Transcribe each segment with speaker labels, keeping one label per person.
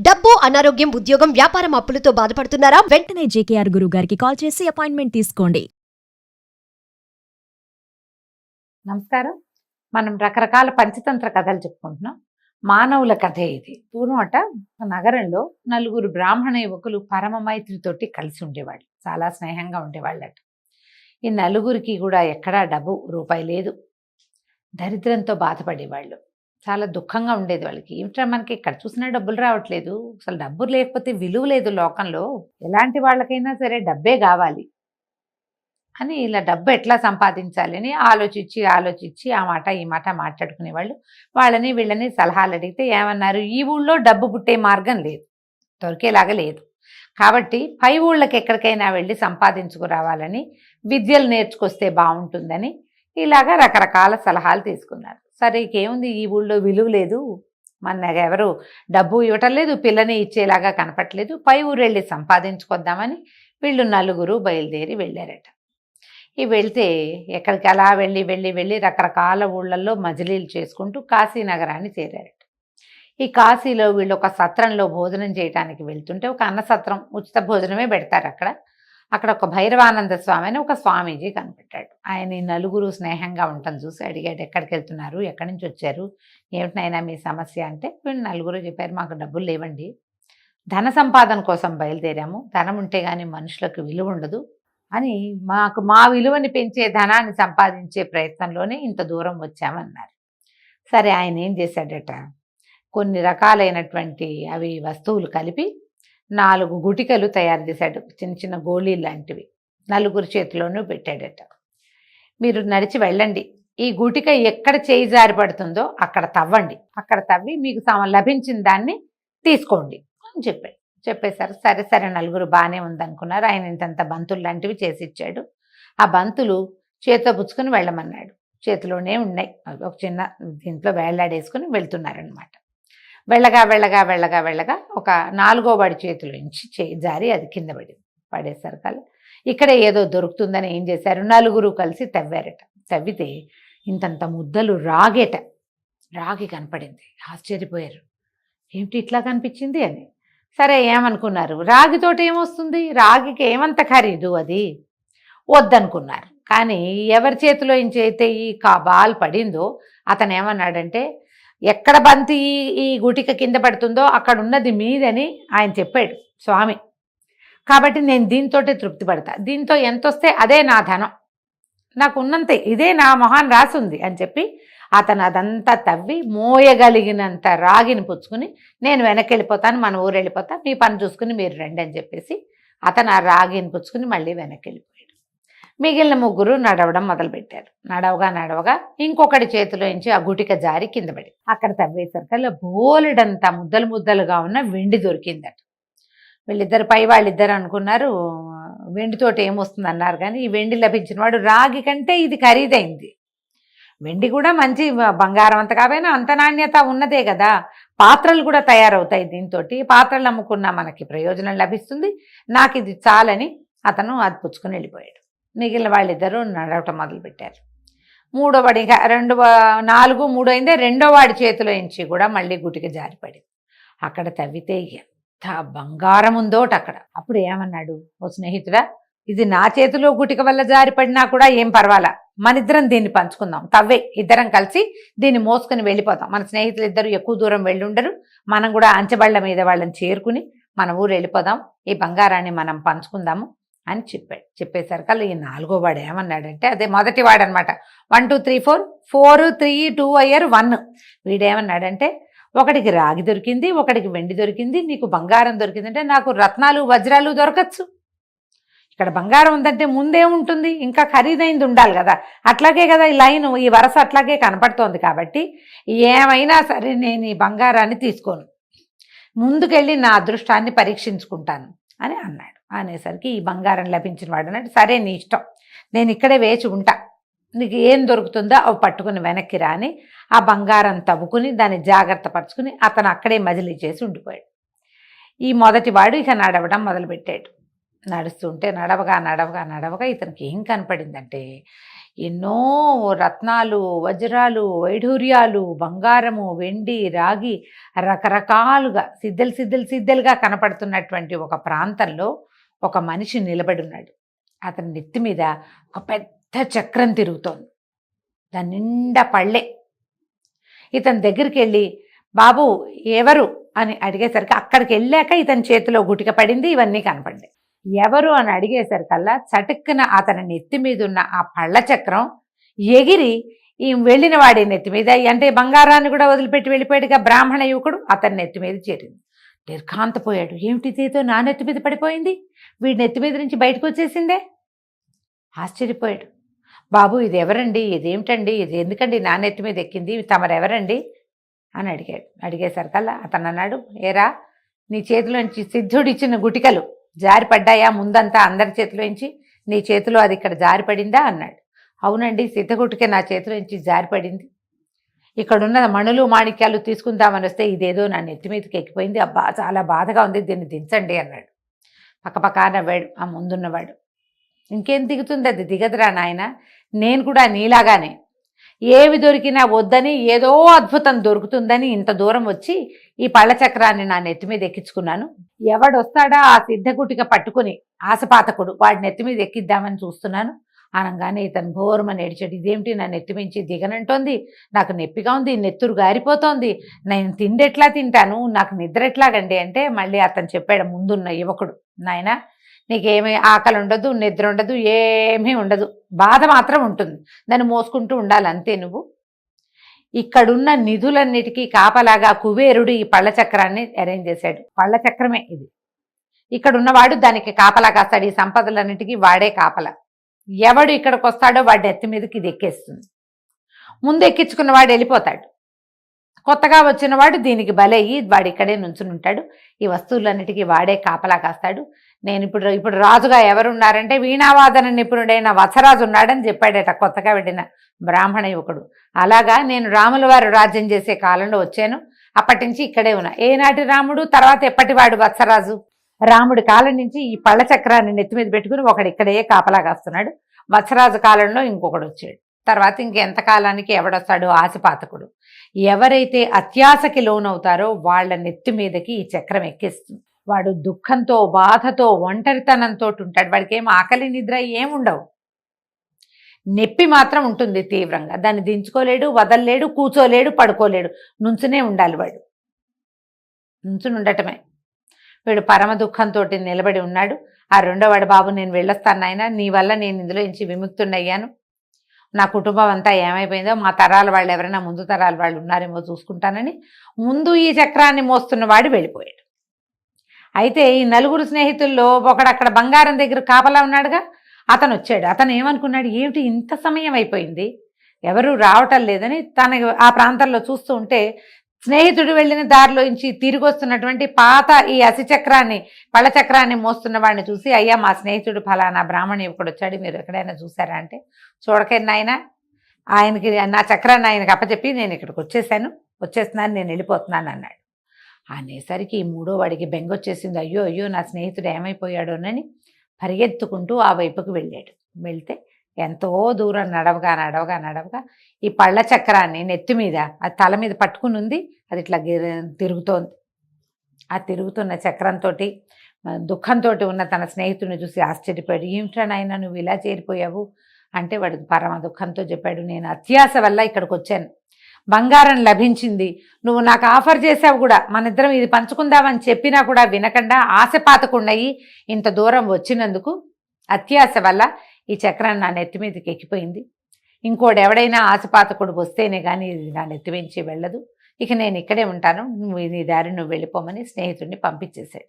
Speaker 1: డబ్బు, అనారోగ్యం, ఉద్యోగం, వ్యాపారం అప్పులతో బాధపడుతున్నారా?
Speaker 2: వెంటనే జేకేఆర్ గురువు గారికి కాల్ చేసి అపాయింట్మెంట్ తీసుకోండి.
Speaker 3: నమస్కారం. మనం రకరకాల పంచతంత్ర కథలు చెప్పుకుంటున్నాం. మానవుల కథే ఇది. పూర్వం ఒక నగరంలో నలుగురు బ్రాహ్మణ యువకులు పరమ మైత్రితోటి కలిసి ఉండేవాళ్ళు. చాలా స్నేహంగా ఉండేవాళ్ళట. ఈ నలుగురికి కూడా ఎక్కడా డబ్బు రూపాయి లేదు. దరిద్రంతో బాధపడేవాళ్ళు. చాలా దుఃఖంగా ఉండేది వాళ్ళకి. ఏమిట్రా మనకి ఇక్కడ చూసినా డబ్బులు రావట్లేదు, అసలు డబ్బు లేకపోతే విలువ లేదు లోకంలో, ఎలాంటి వాళ్ళకైనా సరే డబ్బే కావాలి అని ఇలా డబ్బు ఎట్లా సంపాదించాలి అని ఆలోచించి ఆ మాట ఈ మాట మాట్లాడుకునేవాళ్ళు. వాళ్ళని వీళ్ళని సలహాలు అడిగితే ఏమన్నారు, ఈ ఊళ్ళో డబ్బు పుట్టే మార్గం లేదు, దొరికేలాగా లేదు, కాబట్టి పై ఊళ్ళకి ఎక్కడికైనా వెళ్ళి సంపాదించుకురావాలని, విద్యలు నేర్చుకొస్తే బాగుంటుందని ఇలాగా రకరకాల సలహాలు తీసుకున్నారు. సరే ఇంకేముంది, ఈ ఊళ్ళో విలువ లేదు, మన ఎవరు డబ్బు ఇవ్వటం లేదు, పిల్లని ఇచ్చేలాగా కనపట్లేదు, పై ఊరు వెళ్ళి సంపాదించుకొద్దామని వీళ్ళు నలుగురు బయలుదేరి వెళ్ళారట. ఈ వెళ్తే ఎక్కడికి అలా వెళ్ళి రకరకాల ఊళ్ళల్లో మజిలీలు చేసుకుంటూ కాశీ నగరాన్ని చేరారట. ఈ కాశీలో వీళ్ళు ఒక సత్రంలో భోజనం చేయడానికి వెళ్తుంటే, ఒక అన్న సత్రం, ఉచిత భోజనమే పెడతారు అక్కడ ఒక భైరవానంద స్వామి అని ఒక స్వామీజీ కనిపెట్టాడు. ఆయన ఈ నలుగురు స్నేహంగా ఉండటం చూసి అడిగాడు, ఎక్కడికి వెళ్తున్నారు, ఎక్కడి నుంచి వచ్చారు, ఏమిటినైనా మీ సమస్య అంటే వీళ్ళు నలుగురు చెప్పారు, మాకు డబ్బులు లేవండి, ధన సంపాదన కోసం బయలుదేరాము, ధనం ఉంటే కానీ మనుషులకు విలువ ఉండదు అని, మా విలువని పెంచే ధనాన్ని సంపాదించే ప్రయత్నంలోనే ఇంత దూరం వచ్చామన్నారు. సరే ఆయన ఏం చేశాడట, కొన్ని రకాలైనటువంటి అవి వస్తువులు కలిపి 4 గుటికలు తయారు చేశాడు, చిన్న చిన్న గోళీలు లాంటివి, నలుగురు చేతిలోనూ పెట్టాడట. మీరు నడిచి వెళ్ళండి, ఈ గుటిక ఎక్కడ చేయి జారి పడుతుందో అక్కడ తవ్వండి, అక్కడ తవ్వి మీకు లభించిన దాన్ని తీసుకోండి అని చెప్పేశారు. సరే నలుగురు బాగానే ఉందనుకున్నారు. ఆయన ఇంతంత బంతులు లాంటివి చేసి ఇచ్చాడు. ఆ బంతులు చేతితో పుచ్చుకొని వెళ్ళమన్నాడు. చేతిలోనే ఉన్నాయి, ఒక చిన్న దీంట్లో వేళ్లాడేసుకుని వెళ్తున్నారనమాట. వెళ్ళగా ఒక 4వ వాడి చేతిలో నుంచి చేయి జారి అది కింద పడేసరికల్లా ఇక్కడే ఏదో దొరుకుతుందని ఏం చేశారు, నలుగురు కలిసి తవ్వారట. తవ్వితే ఇంతంత ముద్దలు రాగి కనపడింది. ఆశ్చర్యపోయారు, ఏమిటి ఇట్లా కనిపించింది అని. సరే ఏమనుకున్నారు, రాగితోటి ఏమొస్తుంది, రాగికి ఏమంత ఖరీదు, అది వద్దనుకున్నారు. కానీ ఎవరి చేతిలో నుంచి అయితే ఈ బాల్ పడిందో అతను ఏమన్నాడంటే, ఎక్కడ బంతి ఈ గుటిక కింద పడుతుందో అక్కడ ఉన్నది మీదని ఆయన చెప్పాడు స్వామి, కాబట్టి నేను దీంతోటే తృప్తి పడతా, దీంతో ఎంత వస్తే అదే నా ధనం, నాకు ఉన్నంతే, ఇదే నా మొహాన్ రాసుంది అని చెప్పి అతను అదంతా తవ్వి మోయగలిగినంత రాగిని పుచ్చుకుని, నేను వెనక్కి వెళ్ళిపోతాను, మన ఊరు వెళ్ళిపోతా, మీ పని చూసుకుని మీరు రండి అని చెప్పేసి అతను ఆ రాగిని పుచ్చుకుని మళ్ళీ వెనక్కి వెళ్ళిపోయాడు. మిగిలిన ముగ్గురు నడవడం మొదలుపెట్టారు. నడవగా ఇంకొకటి చేతిలో నుంచి ఆ గుటిక జారి కింద పడి, అక్కడ తవ్వేసరికల్లా బోలెడంతా ముద్దలుగా ఉన్న వెండి దొరికిందట. వీళ్ళిద్దరు పై వాళ్ళిద్దరు అనుకున్నారు వెండితోటి ఏమొస్తుంది అన్నారు, కానీ ఈ వెండి లభించిన వాడు రాగి కంటే ఇది ఖరీదైంది, వెండి కూడా మంచి బంగారం అంత కాకపోయినా అంత నాణ్యత ఉన్నదే కదా, పాత్రలు కూడా తయారవుతాయి దీంతో, పాత్రలు అమ్ముకున్నా మనకి ప్రయోజనం లభిస్తుంది, నాకు ఇది చాలని అతను అది పుచ్చుకొని వెళ్ళిపోయాడు. మిగిలిన వాళ్ళిద్దరూ నడవటం మొదలుపెట్టారు. 3వ వాడి ఇంకా 4, 3 అయిందే, 2వ వాడి చేతిలో నుంచి కూడా మళ్ళీ గుటిక జారిపడింది. అక్కడ తవ్వితే ఎంత బంగారం ఉందోట అక్కడ. అప్పుడు ఏమన్నాడు, ఓ స్నేహితుడా, ఇది నా చేతిలో గుటిక వల్ల జారిపడినా కూడా ఏం పర్వాలా, మనిద్దరం దీన్ని పంచుకుందాం, తవ్వే, ఇద్దరం కలిసి దీన్ని మోసుకొని వెళ్ళిపోతాం, మన స్నేహితులు ఇద్దరు ఎక్కువ దూరం వెళ్ళుండరు, మనం కూడా అంచెబళ్ళ మీద వాళ్ళని చేరుకుని మన ఊరు వెళ్ళిపోదాం, ఈ బంగారాన్ని మనం పంచుకుందాము అని చెప్పేసరికల్లా ఈ 4వ వాడు ఏమన్నాడంటే, అదే మొదటి వాడు అనమాట, 1 2 3 4 4 3 2 అయ్యారు 1. వీడేమన్నాడంటే, ఒకడికి రాగి దొరికింది, ఒకడికి వెండి దొరికింది, నీకు బంగారం దొరికిందంటే నాకు రత్నాలు వజ్రాలు దొరకచ్చు, ఇక్కడ బంగారం ఉందంటే ముందేముంటుంది, ఇంకా ఖరీదైంది ఉండాలి కదా, అట్లాగే కదా ఈ లైన్, ఈ వరస అట్లాగే కనపడుతోంది, కాబట్టి ఏమైనా సరే నేను ఈ బంగారాన్ని తీసుకోను, ముందుకెళ్ళి నా అదృష్టాన్ని పరీక్షించుకుంటాను అని అన్నాడు. అనేసరికి ఈ బంగారం లభించిన వాడు అన్నాడు, సరే నీ ఇష్టం, నేను ఇక్కడే వేచి ఉంటా, నీకు ఏం దొరుకుతుందో అవి పట్టుకుని వెనక్కి రాని ఆ బంగారం తవ్వుకుని దాన్ని జాగ్రత్త పరుచుకుని అతను అక్కడే మజిలీ చేసి ఉండిపోయాడు. ఈ మొదటి వాడు ఇక నడవడం మొదలుపెట్టాడు. నడుస్తుంటే నడవగా ఇతనికి ఏం కనపడిందంటే, ఎన్నో రత్నాలు, వజ్రాలు, వైఢూర్యాలు, బంగారము, వెండి, రాగి రకరకాలుగా సిద్ధలుగా కనపడుతున్నటువంటి ఒక ప్రాంతంలో ఒక మనిషి నిలబడి ఉన్నాడు. అతని నెత్తి మీద ఒక పెద్ద చక్రం తిరుగుతోంది. దాని నిండా పళ్ళే. ఇతని దగ్గరికి వెళ్ళి బాబు ఎవరు అని అడిగేసరికి అక్కడికి వెళ్ళాక ఇతని చేతిలో గుటిక పడింది. ఇవన్నీ కనపడ్డాయి. ఎవరు అని అడిగేసరికల్లా చటుక్కున అతని నెత్తి మీద ఉన్న ఆ పళ్ళ చక్రం ఎగిరి ఈ వెళ్ళిన వాడి నెత్తి మీద, అంటే బంగారాన్ని కూడా వదిలిపెట్టి వెళ్ళిపోయాడుగా బ్రాహ్మణ యువకుడు, అతని నెత్తి మీద చేరింది. నిర్ఘాంతపోయాడు. ఏమిటిదేదో నా నెత్తి మీద పడిపోయింది, వీడి నెత్తి మీద నుంచి బయటకు వచ్చేసిందే. ఆశ్చర్యపోయాడు. బాబు ఇది ఎవరండి, ఇదేమిటండి, ఇది ఎందుకండి నా నెత్తి మీద ఎక్కింది, తమరెవరండి అని అడిగాడు. అడిగేసరికల్లా అతను అన్నాడు, ఏరా నీ చేతిలోంచి సిద్ధుడిచ్చిన గుటికలు జారిపడ్డాయా ముందంతా అందరి చేతిలోంచి, నీ చేతిలో అది ఇక్కడ జారిపడిందా అన్నాడు. అవునండి, సిద్ధగుటిక నా చేతిలోంచి జారిపడింది. ఇక్కడున్న మణులు మాణిక్యాలు తీసుకుందామని వస్తే ఇదేదో నా నెత్తి మీదకి ఎక్కిపోయింది. అబ్బా చాలా బాధగా ఉంది, దీన్ని దించండి అన్నాడు. పక్కపక్క నవ్వాడు ఆ ముందున్నవాడు. ఇంకేం దిగుతుంది, అది దిగదురా నాయన, నేను కూడా నీలాగానే ఏవి దొరికినా వద్దని ఏదో అద్భుతం దొరుకుతుందని ఇంత దూరం వచ్చి ఈ పళ్ళ చక్రాన్ని నా నెత్తి మీద ఎక్కించుకున్నాను. ఎవడొస్తాడా ఆ సిద్ధగుటిక పట్టుకుని ఆశపాతకుడు, వాడి నెత్తి మీద ఎక్కిద్దామని చూస్తున్నాను అనగానే ఇతను ఘోరమని ఏడిచాడు. ఇదేమిటి నా నెత్తి మించి దిగనంటోంది, నాకు నొప్పిగా ఉంది, నెత్తురు గారిపోతోంది, నేను తిండి ఎట్లా తింటాను, నాకు నిద్ర ఎట్లాగండి అంటే మళ్ళీ అతను చెప్పాడు ముందున్న యువకుడు, నాయన నీకేమీ ఆకలి ఉండదు, నిద్ర ఉండదు, ఏమీ ఉండదు, బాధ మాత్రం ఉంటుంది, దాన్ని మోసుకుంటూ ఉండాలి అంతే. నువ్వు ఇక్కడున్న నిధులన్నిటికీ కాపలాగా కుబేరుడు ఈ పళ్ళ చక్రాన్ని అరేంజ్ చేశాడు. పళ్ళ చక్రమే ఇది. ఇక్కడున్నవాడు దానికి కాపలా కాస్తాడు. ఈ సంపదలన్నిటికీ వాడే కాపలా. ఎవడు ఇక్కడికి వస్తాడో వాడి ఎత్తి మీదకి ఇది ఎక్కేస్తుంది. ముందు ఎక్కించుకున్నవాడు వెళ్ళిపోతాడు. కొత్తగా వచ్చినవాడు దీనికి బలయ్యి వాడు ఇక్కడే నుంచుని ఉంటాడు. ఈ వస్తువులన్నిటికీ వాడే కాపలా కాస్తాడు. నేను ఇప్పుడు రాజుగా ఎవరున్నారంటే వీణావాదన నిపుణుడైన వత్సరాజు ఉన్నాడని చెప్పాడట కొత్తగా వెళ్ళిన బ్రాహ్మణ యువకుడు. అలాగా నేను రాముల వారు రాజ్యం చేసే కాలంలో వచ్చాను, అప్పటి నుంచి ఇక్కడే ఉన్నా. ఏనాటి రాముడు, తర్వాత ఎప్పటివాడు వత్సరాజు. రాముడి కాలం నుంచి ఈ పళ్ళ చక్రాన్ని నెత్తి మీద పెట్టుకుని ఒకడు ఇక్కడే కాపలా కాస్తున్నాడు. వత్సరాజు కాలంలో ఇంకొకడు వచ్చాడు. తర్వాత ఇంకెంత కాలానికి ఎవడొస్తాడో ఆశపాతకుడు. ఎవరైతే అత్యాశకి లోనవుతారో వాళ్ళ నెత్తి మీదకి ఈ చక్రం ఎక్కిస్తుంది. వాడు దుఃఖంతో, బాధతో, ఒంటరితనంతో ఉంటాడు. వాడికి ఏం ఆకలి నిద్ర ఏముండవు, నొప్పి మాత్రం ఉంటుంది తీవ్రంగా. దాన్ని దించుకోలేడు, వదలలేడు, కూర్చోలేడు, పడుకోలేడు, నుంచునే ఉండాలి. వాడు నుంచుని ఉండటమే. వీడు పరమ దుఃఖంతో నిలబడి ఉన్నాడు. ఆ రెండోవాడు, బాబు నేను వెళ్ళొస్తాను నాయన, నీ వల్ల నేను ఇందులో నుంచి విముక్తుడయ్యాను, నా కుటుంబం అంతా ఏమైపోయిందో, మా తరాల వాళ్ళు ఎవరైనా ముందు తరాల వాళ్ళు ఉన్నారేమో చూసుకుంటానని ముందు ఈ చక్రాన్ని మోస్తున్నవాడు వెళ్ళిపోయాడు. అయితే ఈ నలుగురు స్నేహితుల్లో ఒకడు అక్కడ బంగారం దగ్గర కాపలా ఉన్నాడుగా, అతను వచ్చాడు. అతను ఏమనుకున్నాడు, ఏమిటి ఇంత సమయం అయిపోయింది, ఎవరు రావటం లేదని తన ఆ ప్రాంతంలో చూస్తూ ఉంటే స్నేహితుడు వెళ్ళిన దారిలో నుంచి తిరిగి వస్తున్నటువంటి పాత ఈ అసిచక్రాన్ని, పళ్ళ చక్రాన్ని మోస్తున్న వాడిని చూసి, అయ్యా మా స్నేహితుడు ఫలానా బ్రాహ్మణ యువకుడు వచ్చాడు, మీరు ఎక్కడైనా చూసారా అంటే, చూడకండి నాయన, ఆయనకి నా చక్రాన్ని ఆయనకి అప్పచెప్పి నేను ఇక్కడికి వచ్చేస్తున్నాను, నేను వెళ్ళిపోతున్నాను అన్నాడు. అనేసరికి ఈ మూడో వాడికి బెంగొచ్చేసింది. అయ్యో అయ్యో నా స్నేహితుడు ఏమైపోయాడోనని పరిగెత్తుకుంటూ ఆ వైపుకు వెళ్ళాడు. వెళ్తే ఎంతో దూరం నడవగా ఈ పళ్ళ చక్రాన్ని నెత్తి మీద, అది తల మీద పట్టుకుని ఉంది, అది ఇట్లా తిరుగుతోంది. ఆ తిరుగుతున్న చక్రంతో దుఃఖంతో ఉన్న తన స్నేహితుడిని చూసి ఆశ్చర్యపోయాడు. ఏమిట్రా నాయన నువ్వు ఇలా చేరిపోయావు అంటే వాడు పరమ దుఃఖంతో చెప్పాడు, నేను అత్యాశ వల్ల ఇక్కడికి వచ్చాను, బంగారం లభించింది, నువ్వు నాకు ఆఫర్ చేసావు కూడా, మన ఇద్దరం ఇది పంచుకుందామని చెప్పినా కూడా వినకుండా ఆశపాతకుండయి ఇంత దూరం వచ్చినందుకు అత్యాశ వల్ల ఈ చక్రాన్ని నా నెత్తి మీదకి ఎక్కిపోయింది. ఇంకోటి ఎవడైనా ఆశపాతకుడు వస్తేనే కానీ ఇది నా నెత్తి మించి వెళ్ళదు, ఇక నేను ఇక్కడే ఉంటాను, నువ్వు నీ దారి నువ్వు వెళ్ళిపోమని స్నేహితుడిని పంపించేశాడు.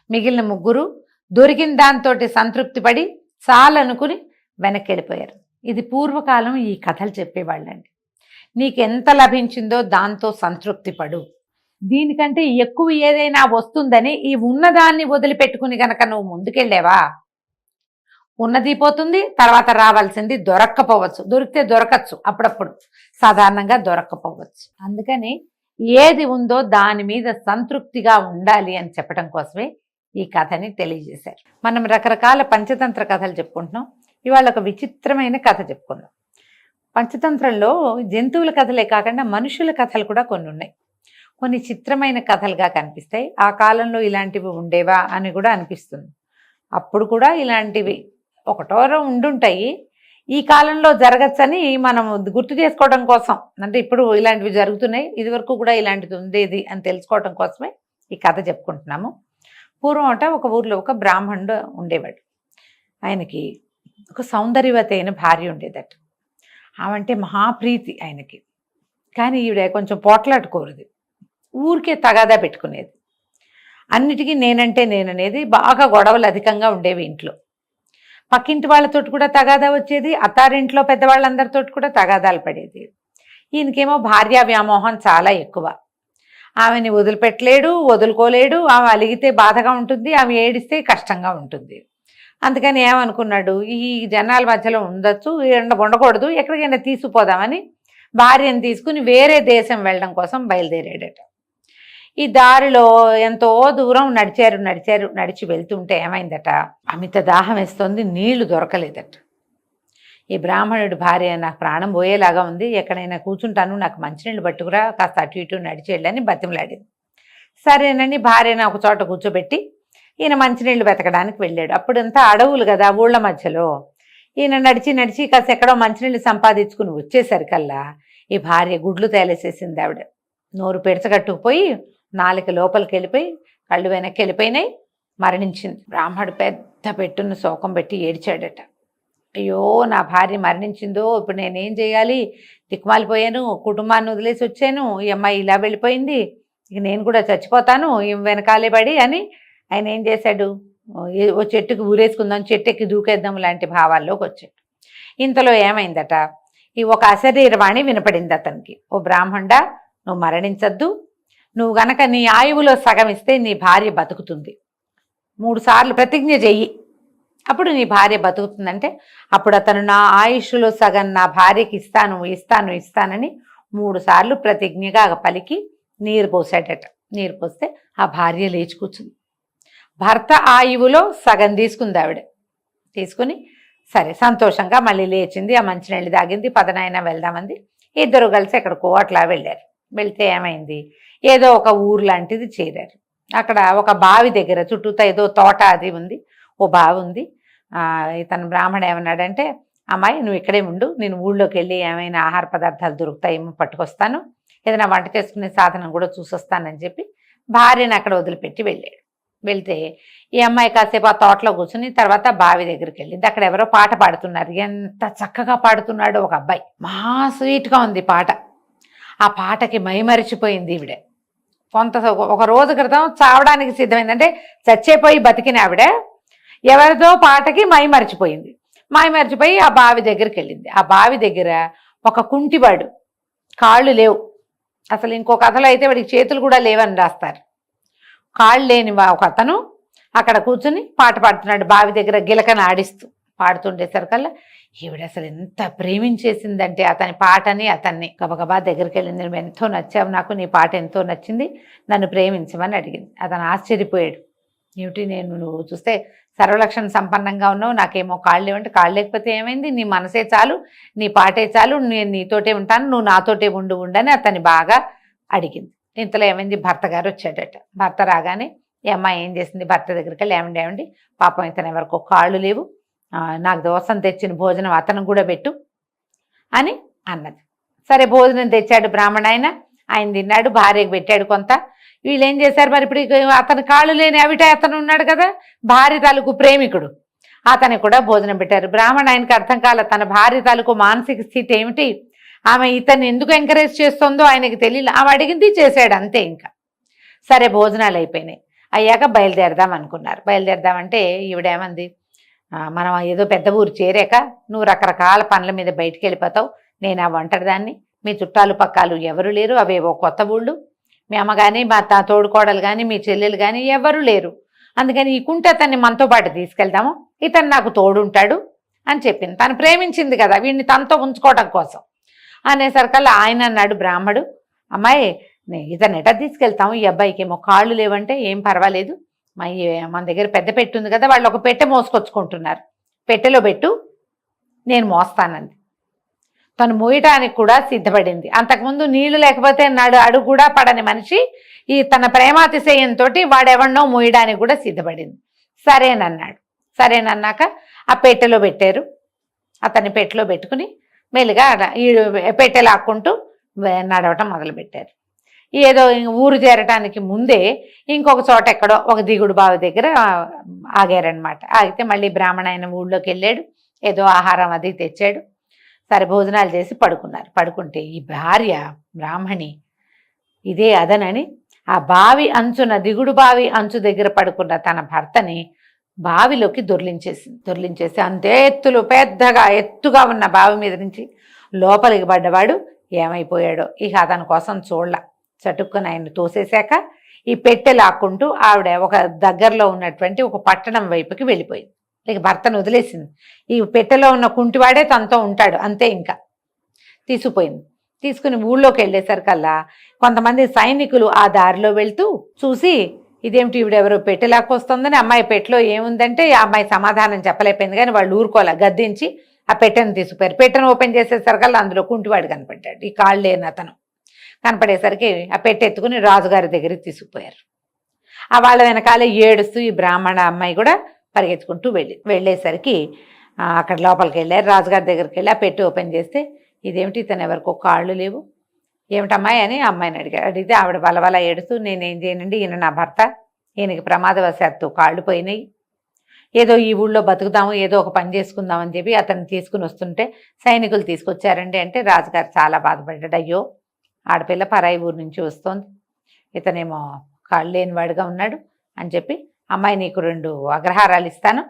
Speaker 3: మిగిలిన ముగ్గురు దొరికిన దాంతో సంతృప్తి పడి చాలనుకుని వెనక్కి వెళ్ళిపోయారు. ఇది పూర్వకాలం ఈ కథలు చెప్పేవాళ్ళండి. నీకెంత లభించిందో దాంతో సంతృప్తి పడు, దీనికంటే ఎక్కువ ఏదైనా వస్తుందని ఈ ఉన్నదాన్ని వదిలిపెట్టుకుని గనక నువ్వు ముందుకెళ్ళావా, ఉన్నది పోతుంది, తర్వాత రావాల్సింది దొరక్కపోవచ్చు, దొరికితే దొరకచ్చు, అప్పుడప్పుడు సాధారణంగా దొరక్కపోవచ్చు. అందుకని ఏది ఉందో దాని మీద సంతృప్తిగా ఉండాలి అని చెప్పడం కోసమే ఈ కథని తెలియజేశారు. మనం రకరకాల పంచతంత్ర కథలు చెప్పుకుంటున్నాం. ఇవాళ ఒక విచిత్రమైన కథ చెప్పుకుందాం. పంచతంత్రంలో జంతువుల కథలే కాకుండా మనుషుల కథలు కూడా కొన్ని ఉన్నాయి. కొన్ని చిత్రమైన కథలుగా కనిపిస్తాయి. ఆ కాలంలో ఇలాంటివి ఉండేవా అని కూడా అనిపిస్తుంది. అప్పుడు కూడా ఇలాంటివి ఒకటోరో ఉండుంటాయి. ఈ కాలంలో జరగచ్చని మనం గుర్తు చేసుకోవడం కోసం, అంటే ఇప్పుడు ఇలాంటివి జరుగుతున్నాయి, ఇదివరకు కూడా ఇలాంటిది ఉండేది అని తెలుసుకోవడం కోసమే ఈ కథ చెప్పుకుంటున్నాము. పూర్వం ఒక ఊర్లో ఒక బ్రాహ్మణుడు ఉండేవాడు. ఆయనకి ఒక సౌందర్యవతి అయిన భార్య ఉండేదట. ఆమంటే మహాప్రీతి ఆయనకి. కానీ ఈవిడ కొంచెం పోట్లాడుకోరుది, ఊరికే తగాదా పెట్టుకునేది. అన్నిటికీ నేనంటే నేననేది, బాగా గొడవలు అధికంగా ఉండేవి ఇంట్లో. పక్కింటి వాళ్ళతోటి కూడా తగాదా వచ్చేది, అత్తారింట్లో పెద్దవాళ్ళందరితో కూడా తగాదాలు పడేది. ఈయనకేమో భార్యా వ్యామోహం చాలా ఎక్కువ. ఆమెని వదిలిపెట్టలేడు, వదులుకోలేడు. ఆమె అలిగితే బాధగా ఉంటుంది, ఆమె ఏడిస్తే కష్టంగా ఉంటుంది. అందుకని ఏమనుకున్నాడు, ఈ జనాల మధ్యలో ఉండకూడదు, ఎక్కడికైనా తీసుకుపోదామని భార్యను తీసుకుని వేరే దేశం వెళ్ళడం కోసం బయలుదేరాడట. ఈ దారిలో ఎంతో దూరం నడిచి వెళ్తుంటే ఏమైందట, అమిత దాహం వేస్తుంది, నీళ్లు దొరకలేదట. ఈ బ్రాహ్మణుడి భార్య, నాకు ప్రాణం పోయేలాగా ఉంది, ఎక్కడైనా కూర్చుంటాను, నాకు మంచినీళ్ళు పట్టుకురా, కాస్త అటు ఇటు నడిచి వెళ్ళని బతిమలాడింది. సరేనని భార్యను ఒక చోట కూర్చోబెట్టి ఈయన మంచినీళ్ళు వెతకడానికి వెళ్ళాడు. అప్పుడంతా అడవులు కదా ఊళ్ళ మధ్యలో. ఈయన నడిచి కాస్త ఎక్కడో మంచినీళ్ళు సంపాదించుకుని వచ్చేసరికల్లా ఈ భార్య గుడ్లు తేలేసేసింది. ఆవిడ నోరు పెడచగట్టుకుపోయి, నాలుక లోపలికి వెళ్ళిపోయి, కళ్ళు వెనక్కి వెళ్ళిపోయినాయి, మరణించింది. బ్రాహ్మడు పెద్ద పెట్టున్న శోకం పెట్టి ఏడ్చాడట. అయ్యో, నా భార్య మరణించిందో, ఇప్పుడు నేనేం చేయాలి, దిక్కుమాలిపోయాను, కుటుంబాన్ని వదిలేసి వచ్చాను, ఈ అమ్మాయి ఇలా వెళ్ళిపోయింది, ఇక నేను కూడా చచ్చిపోతాను ఈ వెనకాలే పడి అని ఆయన ఏం చేశాడు, ఓ చెట్టుకి ఊరేసుకుందాం, చెట్టెక్కి దూకేద్దాం లాంటి భావాల్లోకి వచ్చాడు. ఇంతలో ఏమైందట, ఈ ఒక అశరీరవాణి వినపడింది అతనికి. ఓ బ్రాహ్మణుడా, నువ్వు మరణించద్దు, నువ్వు గనక నీ ఆయువులో సగం ఇస్తే నీ భార్య బతుకుతుంది, 3 సార్లు ప్రతిజ్ఞ చెయ్యి, అప్పుడు నీ భార్య బతుకుతుందంటే అప్పుడు అతను నా ఆయుష్లో సగం నా భార్యకి ఇస్తానని 3 సార్లు ప్రతిజ్ఞగా పలికి నీరు పోసాడట. నీరు పోస్తే ఆ భార్య లేచి కూర్చుంది. భర్త ఆయువులో సగం తీసుకుంది ఆవిడ. తీసుకుని సరే సంతోషంగా మళ్ళీ లేచింది, ఆ మంచినీళ్ళు తాగింది, పదనైనా వెళ్దామంది. ఇద్దరు కలిసి ఎక్కడికో అట్లా వెళ్ళారు. వెళ్తే ఏమైంది, ఏదో ఒక ఊరు లాంటిది చేరారు. అక్కడ ఒక బావి దగ్గర చుట్టూతా ఏదో తోట అది ఉంది, ఓ బావి ఉంది. ఇతను బ్రాహ్మణ ఏమన్నాడంటే, అమ్మాయి నువ్వు ఇక్కడే ఉండు, నేను ఊళ్ళోకి వెళ్ళి ఏమైనా ఆహార పదార్థాలు దొరుకుతాయేమో పట్టుకొస్తాను, ఏదైనా వంట చేసుకునే సాధనం కూడా చూసొస్తానని చెప్పి భార్యను అక్కడ వదిలిపెట్టి వెళ్ళాడు. వెళ్తే ఈ అమ్మాయి కాసేపు ఆ తోటలో కూర్చుని తర్వాత బావి దగ్గరికి వెళ్ళింది. అక్కడ ఎవరో పాట పాడుతున్నారు. ఎంత చక్కగా పాడుతున్నాడో ఒక అబ్బాయి, మహా స్వీట్గా ఉంది పాట. ఆ పాటకి మైమరిచిపోయింది ఈవిడ. ఒక రోజు క్రితం చావడానికి సిద్ధమైంది, అంటే చచ్చేపోయి బతికిన ఆవిడ ఎవరిదో పాటకి మైమరిచిపోయి ఆ బావి దగ్గరికి వెళ్ళింది. ఆ బావి దగ్గర ఒక కుంటివాడు, కాళ్ళు లేవు, అసలు ఇంకో కథలో అయితే వాడికి చేతులు కూడా లేవని రాస్తారు. కాళ్ళు లేని ఒక అతను అక్కడ కూర్చుని పాట పాడుతున్నాడు, బావి దగ్గర గిలకన ఆడిస్తూ పాడుతుండేసరికల్లా ఈవిడ అసలు ఎంత ప్రేమించేసిందంటే అతని పాటని, అతన్ని గబగబా దగ్గరికి వెళ్ళింది. నువ్వు ఎంతో నచ్చావు నాకు, నీ పాట ఎంతో నచ్చింది, నన్ను ప్రేమించమని అడిగింది. అతను ఆశ్చర్యపోయాడు. ఏమిటి, నువ్వు చూస్తే సర్వలక్షణ సంపన్నంగా ఉన్నావు, నాకేమో కాళ్ళు లేవంటే, కాళ్ళు లేకపోతే ఏమైంది, నీ మనసే చాలు, నీ పాటే చాలు, నేను నీతోటే ఉంటాను, నువ్వు నాతోటే ఉండని అతన్ని బాగా అడిగింది. ఇంతలో ఏమైంది, భర్త గారు వచ్చాడట. భర్త రాగానే ఈ అమ్మాయి ఏం చేసింది, భర్త దగ్గరికి వెళ్ళి ఏమండి పాపం ఇతను ఎవరికో కాళ్ళు లేవు, నాకు దోసం తెచ్చిన భోజనం అతను కూడా పెట్టు అని అన్నది. సరే భోజనం తెచ్చాడు బ్రాహ్మణ ఆయన తిన్నాడు, భార్యకు పెట్టాడు కొంత. వీళ్ళు ఏం చేశారు మరి, ఇప్పుడు అతను కాళ్ళు లేని అతను ఉన్నాడు కదా, భార్య తాలూకు ప్రేమికుడు, అతనికి కూడా భోజనం పెట్టారు. బ్రాహ్మణ ఆయనకు అర్థం కాల, తన భార్య తాలూకు మానసిక స్థితి ఏమిటి, ఆమె ఇతన్ని ఎందుకు ఎంకరేజ్ చేస్తుందో ఆయనకి తెలియదు. ఆమె అడిగింది చేశాడు అంతే. ఇంకా సరే భోజనాలు అయిపోయినాయి. అయ్యాక బయలుదేరదాం అనుకున్నారు. బయలుదేరదామంటే ఈవిడేమంది, మనం ఏదో పెద్ద ఊరు చేరాక నువ్వు రకరకాల పనుల మీద బయటికి వెళ్ళిపోతావు, నేను ఆ ఒంటరిదాన్ని, మీ చుట్టాలు పక్కాలు ఎవరు లేరు, అవేవో కొత్త ఊళ్ళు, మీ అమ్మ కానీ మా తోడుకోడలు కానీ మీ చెల్లెలు కానీ ఎవరు లేరు, అందుకని ఈ కుంట అతన్ని మనతో పాటు తీసుకెళ్దాము, ఇతను నాకు తోడుంటాడు అని చెప్పింది. తను ప్రేమించింది కదా వీడిని తనతో ఉంచుకోవడం కోసం అనేసరికల్లా ఆయన అన్నాడు బ్రాహ్మడు, అమ్మాయి ఇతను ఎట తీసుకెళ్తాము, ఈ అబ్బాయికి ఏమో కాళ్ళు లేవంటే ఏం పర్వాలేదు, మన దగ్గర పెద్ద పెట్టె ఉంది కదా, వాళ్ళు ఒక పెట్టె మోసుకొచ్చుకుంటున్నారు, పెట్టెలో పెట్టు నేను మోస్తానంది. తను మోయటానికి కూడా సిద్ధపడింది. అంతకుముందు నీళ్లు లేకపోతే అడుగు కూడా పడని మనిషి ఈ తన ప్రేమాతిశయంతో వాడెవన్నో మోయడానికి కూడా సిద్ధపడింది. సరేనన్నాక ఆ పెట్టెలో పెట్టారు. అతన్ని పెట్టెలో పెట్టుకుని మెల్లిగా ఈ పెట్టె లాక్కుంటూ నడవటం మొదలుపెట్టారు. ఏదో ఊరు చేరటానికి ముందే ఇంకొక చోట ఎక్కడో ఒక దిగుడు బావి దగ్గర ఆగారనమాట. ఆగితే మళ్ళీ బ్రాహ్మణ ఆయన ఊళ్ళోకి వెళ్ళాడు. ఏదో ఆహారం అది తెచ్చాడు. సరే భోజనాలు చేసి పడుకున్నారు. పడుకుంటే ఈ భార్య బ్రాహ్మణి ఇదే అదనని ఆ బావి అంచున దిగుడు బావి అంచు దగ్గర పడుకున్న తన భర్తని బావిలోకి దొర్లించేసి అంతే పెద్దగా ఎత్తుగా ఉన్న బావి మీద నుంచి లోపలికి పడ్డవాడు ఏమైపోయాడో ఇక అతని కోసం చూడలా. చటుక్కుని ఆయన తోసేశాక ఈ పెట్టె లాక్కుంటూ ఆవిడ ఒక దగ్గరలో ఉన్నటువంటి ఒక పట్టణం వైపుకి వెళ్ళిపోయింది. ఇక భర్తను వదిలేసింది. ఈ పెట్టెలో ఉన్న కుంటివాడే తనతో ఉంటాడు అంతే. ఇంకా తీసుకుని ఊళ్ళోకి వెళ్ళేసరికల్లా కొంతమంది సైనికులు ఆ దారిలో వెళ్తూ చూసి ఇదేమిటి ఈవిడెవరో పెట్టె లాక్కొస్తుందని, అమ్మాయి పెట్టెలో ఏముందంటే ఆ అమ్మాయి సమాధానం చెప్పలేకపోయింది. కానీ వాళ్ళు ఊరుకోలే, గద్దించి ఆ పెట్టెను తీసుకుపోయారు. పెట్టెను ఓపెన్ చేసేసరికల్లా అందులో కుంటివాడు కనపడ్డాడు. ఈ కాళ్ళు లేని అతను కనపడేసరికి ఆ పెట్టె ఎత్తుకుని రాజుగారి దగ్గరికి తీసుకుపోయారు. ఆ వాళ్ళ వెనకాలే ఏడుస్తూ ఈ బ్రాహ్మణ అమ్మాయి కూడా పరిగెత్తుకుంటూ వెళ్ళేసరికి అక్కడ లోపలికి వెళ్ళారు. రాజుగారి దగ్గరికి వెళ్ళి ఆ పెట్టి ఓపెన్ చేస్తే ఇదేమిటి ఇతను ఎవరికో కాళ్ళు లేవు, ఏమిటమ్మాయి అని అమ్మాయిని అడిగితే ఆవిడ బలబల ఏడుస్తూ నేనేం చేయనండి, ఈయన నా భర్త, ఈయనకి ప్రమాదవశాత్తు కాళ్ళు పోయినాయి, ఏదో ఈ ఊళ్ళో బతుకుదాము, ఏదో ఒక పని చేసుకుందామని చెప్పి అతన్ని తీసుకుని వస్తుంటే సైనికులు తీసుకొచ్చారండి అంటే రాజుగారు చాలా బాధపడ్డాడు. అయ్యో ఆడపిల్ల పరాయి ఊరు నుంచి వస్తోంది, ఇతనేమో కాళ్ళు లేనివాడుగా ఉన్నాడు అని చెప్పి అమ్మాయి నీకు 2 అగ్రహారాలు ఇస్తాను,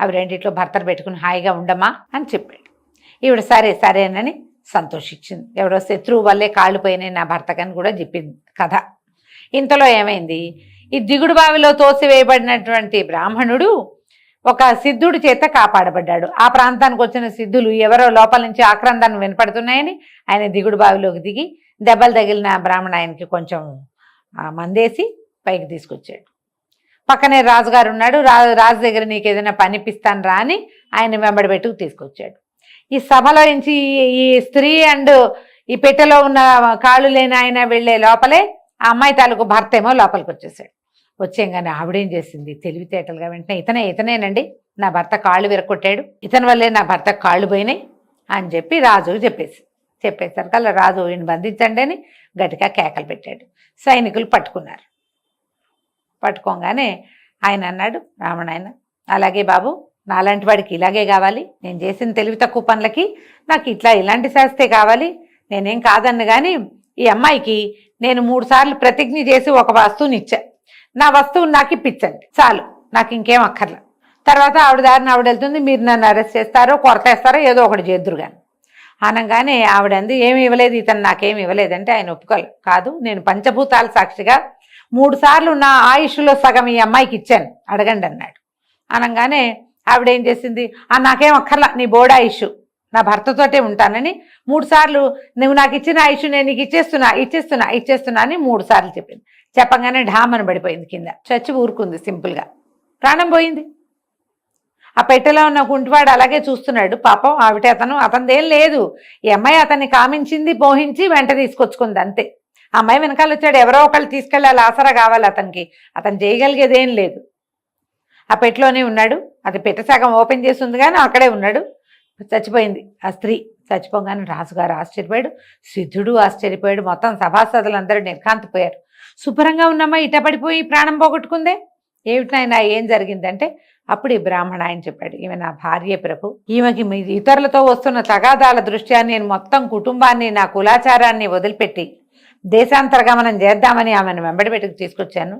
Speaker 3: అవి రెండిట్లో భర్తను పెట్టుకుని హాయిగా ఉండమా అని చెప్పాడు. ఈవిడ సరేనని సంతోషించింది. ఎవరో శత్రువు వల్లే కాళ్ళు పోయినాయి నా భర్తకని కూడా చెప్పింది కథ. ఇంతలో ఏమైంది, ఈ దిగుడు బావిలో తోసివేయబడినటువంటి బ్రాహ్మణుడు ఒక సిద్ధుడి చేత కాపాడబడ్డాడు. ఆ ప్రాంతానికి వచ్చిన సిద్ధులు ఎవరో లోపల నుంచి ఆక్రందన వినపడుతున్నాయని ఆయన దిగుడు బావిలోకి దిగి దెబ్బలు తగిలిన బ్రాహ్మణ ఆయనకి కొంచెం మందేసి పైకి తీసుకొచ్చాడు. పక్కనే రాజుగారు ఉన్నాడు. రాజు దగ్గర నీకు ఏదైనా పనిపిస్తాను రా అని ఆయన వెంబడి పెట్టుకు తీసుకొచ్చాడు. ఈ సభలో నుంచి ఈ స్త్రీ అండ్ ఈ పెట్టెలో ఉన్న కాళ్ళు లేని ఆయన వెళ్లే లోపలే ఆ అమ్మాయి తాలూకు భర్త ఏమో లోపలికి వచ్చేసాడు. వచ్చేయంగానే ఆవిడేం చేసింది, తెలివితేటలుగా వెంటనే ఇతనేనండి నా భర్త కాళ్ళు విరగొట్టాడు, ఇతని వల్లే నా భర్త కాళ్ళు పోయినాయి అని చెప్పి రాజుకు చెప్పేసరికల్లా రాజు ఈయన బంధించండి అని గట్టిగా కేకలు పెట్టాడు. సైనికులు పట్టుకున్నారు. పట్టుకోగానే ఆయన అన్నాడు, రావణ ఆయన, అలాగే బాబు, నాలాంటి వాడికి ఇలాగే కావాలి, నేను చేసిన తెలివి తక్కువ పనులకి నాకు ఇలాంటి శాస్తే కావాలి, నేనేం కాదన్ను. కానీ ఈ అమ్మాయికి నేను 3 సార్లు ప్రతిజ్ఞ చేసి ఒక వస్తువుని ఇచ్చా, నా వస్తువుని నాకు ఇప్పించండి చాలు, నాకు ఇంకేం అక్కర్లా. తర్వాత ఆవిడ దారిని ఆవిడ వెళ్తుంది, మీరు నన్ను అరెస్ట్ చేస్తారో కొరతేస్తారో ఏదో ఒకటి చేద్దురు కానీ అనగానే ఆవిడంది ఏమి ఇవ్వలేదు, ఇతను నాకేమి ఇవ్వలేదంటే ఆయన ఒప్పుకోలేదు. కాదు, నేను పంచభూతాల సాక్షిగా 3 సార్లు నా ఆయుష్లో సగం ఈ అమ్మాయికి ఇచ్చాను, అడగండి అన్నాడు. అనగానే ఆవిడేం చేసింది, నాకేం అక్కర్లా, నీ బోర్డు ఆయుష్, నా భర్తతోటే ఉంటానని 3 సార్లు నువ్వు నాకు ఇచ్చిన ఆయుష్ నేను నీకు ఇచ్చేస్తున్నా అని 3 సార్లు చెప్పింది. చెప్పగానే ఢామని పడిపోయింది కింద, చచ్చి ఊరుకుంది సింపుల్గా, ప్రాణం పోయింది. ఆ పెట్టెలో ఉన్న కుంటివాడు అలాగే చూస్తున్నాడు. పాపం ఆవిటే అతనిదేం లేదు, ఈ అమ్మాయి అతన్ని కామించింది, మోహించి వెంట తీసుకొచ్చుకుంది అంతే. ఆ అమ్మాయి వెనకాల వచ్చాడు, ఎవరో ఒకళ్ళు తీసుకెళ్ళాలి, ఆసరా కావాలి అతనికి, అతను చేయగలిగేదేం లేదు. ఆ పెట్టెలోనే ఉన్నాడు, అది పెట్టె సగం ఓపెన్ చేసి ఉంది కానీ అక్కడే ఉన్నాడు. చచ్చిపోయింది ఆ స్త్రీ. చచ్చిపోగానే రాజుగారు ఆశ్చర్యపోయాడు, సిద్ధుడు ఆశ్చర్యపోయాడు, మొత్తం సభాసదులందరూ నిర్ఘాంతపోయారు. శుభ్రంగా ఉన్నమ్మా ఇట పడిపోయి ప్రాణం పోగొట్టుకుందే, ఏమిటినైనా ఏం జరిగిందంటే అప్పుడు ఈ బ్రాహ్మణ ఆయన చెప్పాడు, ఈమె నా భార్య ప్రభు, ఈమెకి ఇతరులతో వస్తున్న తగాదాల దృష్ట్యా నేను మొత్తం కుటుంబాన్ని నా కులాచారాన్ని వదిలిపెట్టి దేశాంతరగమనం చేద్దామని ఆమెను వెంబడిపెట్టుకు తీసుకొచ్చాను.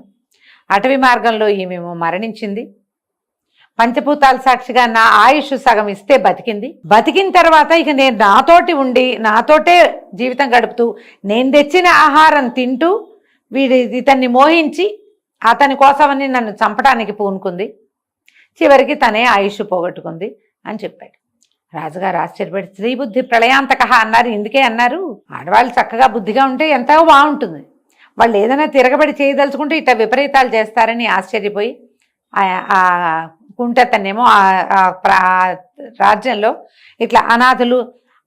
Speaker 3: అటవీ మార్గంలో ఈమె మరణించింది. పంచభూతాల సాక్షిగా నా ఆయుష్ సగం ఇస్తే బతికింది. బతికిన తర్వాత ఇక నేను నాతోటి ఉండి నాతోటే జీవితం గడుపుతూ నేను తెచ్చిన ఆహారం తింటూ ఇతన్ని మోహించి అతని కోసమని నన్ను చంపడానికి పూనుకుంది. చివరికి తనే ఆయుష్ పోగొట్టుకుంది అని చెప్పాడు. రాజుగారు ఆశ్చర్యపడి, స్త్రీ బుద్ధి ప్రళయాంతక అన్నారు. ఇందుకే అన్నారు, ఆడవాళ్ళు చక్కగా బుద్ధిగా ఉంటే ఎంతో బాగుంటుంది, వాళ్ళు ఏదైనా తిరగబడి చేయదలుచుకుంటే ఇట్లా విపరీతాలు చేస్తారని ఆశ్చర్యపోయి ఆ కుంటతనేమో రాజ్యంలో ఇట్లా అనాథులు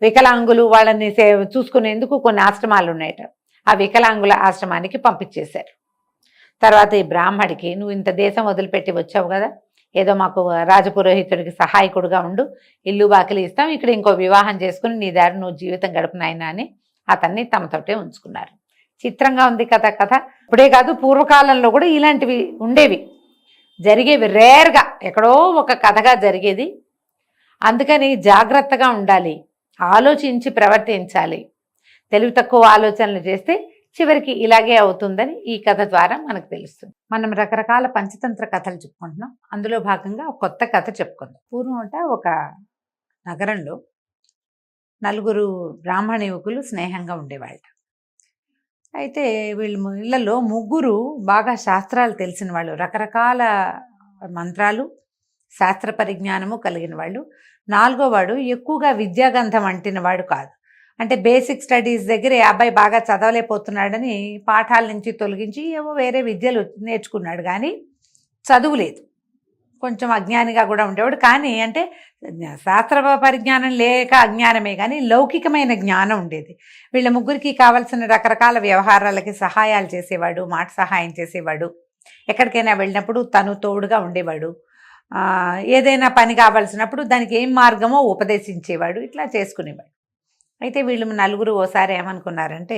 Speaker 3: వికలాంగులు వాళ్ళని చూసుకునేందుకు కొన్ని ఆశ్రమాలు ఉన్నాయట. ఆ వికలాంగుల ఆశ్రమానికి పంపించేశారు. తర్వాత ఈ బ్రాహ్మడికి, నువ్వు ఇంత దేశం వదిలిపెట్టి వచ్చావు కదా, ఏదో మాకు రాజపురోహితుడికి సహాయకుడుగా ఉండు, ఇల్లు బాకిలి ఇస్తాం, ఇక్కడ ఇంకో వివాహం చేసుకుని నీ దారి నువ్వు జీవితం గడుపునాయన అని అతన్ని తమతోటే ఉంచుకున్నారు. చిత్రంగా ఉంది కథ. ఇప్పుడే కాదు, పూర్వకాలంలో కూడా ఇలాంటివి ఉండేవి, జరిగేవి. రేర్గా ఎక్కడో ఒక కథగా జరిగేది. అందుకని జాగ్రత్తగా ఉండాలి, ఆలోచించి ప్రవర్తించాలి. తెలివి తక్కువ ఆలోచనలు చేస్తే చివరికి ఇలాగే అవుతుందని ఈ కథ ద్వారా మనకు తెలుస్తుంది. మనం రకరకాల పంచతంత్ర కథలు చెప్పుకుంటున్నాం. అందులో భాగంగా ఒక కొత్త కథ చెప్పుకుందాం. పూర్వం ఒక నగరంలో 4 బ్రాహ్మణ యువకులు స్నేహంగా ఉండేవాళ్ళు. అయితే వీళ్ళ ఇళ్లలో 3 బాగా శాస్త్రాలు తెలిసిన వాళ్ళు, రకరకాల మంత్రాలు శాస్త్ర పరిజ్ఞానము కలిగిన వాళ్ళు. 4వ వాడు ఎక్కువగా విద్యాగంధం అంటిన వాడు కాదు. అంటే బేసిక్ స్టడీస్ దగ్గర ఈ అబ్బాయి బాగా చదవలేకపోతున్నాడని పాఠాల నుంచి తొలగించి ఏవో వేరే విద్యలు నేర్చుకున్నాడు, కానీ చదువు లేదు. కొంచెం అజ్ఞానిగా కూడా ఉండేవాడు. కానీ అంటే శాస్త్ర పరిజ్ఞానం లేక అజ్ఞానమే, కానీ లౌకికమైన జ్ఞానం ఉండేది. వీళ్ళ 3కి కావాల్సిన రకరకాల వ్యవహారాలకి సహాయాలు చేసేవాడు, మాట సహాయం చేసేవాడు. ఎక్కడికైనా వెళ్ళినప్పుడు తను తోడుగా ఉండేవాడు. ఏదైనా పని కావాల్సినప్పుడు దానికి ఏం మార్గమో ఉపదేశించేవాడు. ఇట్లా చేసుకునేవాడు. అయితే వీళ్ళు 4 ఓసారి ఏమనుకున్నారంటే,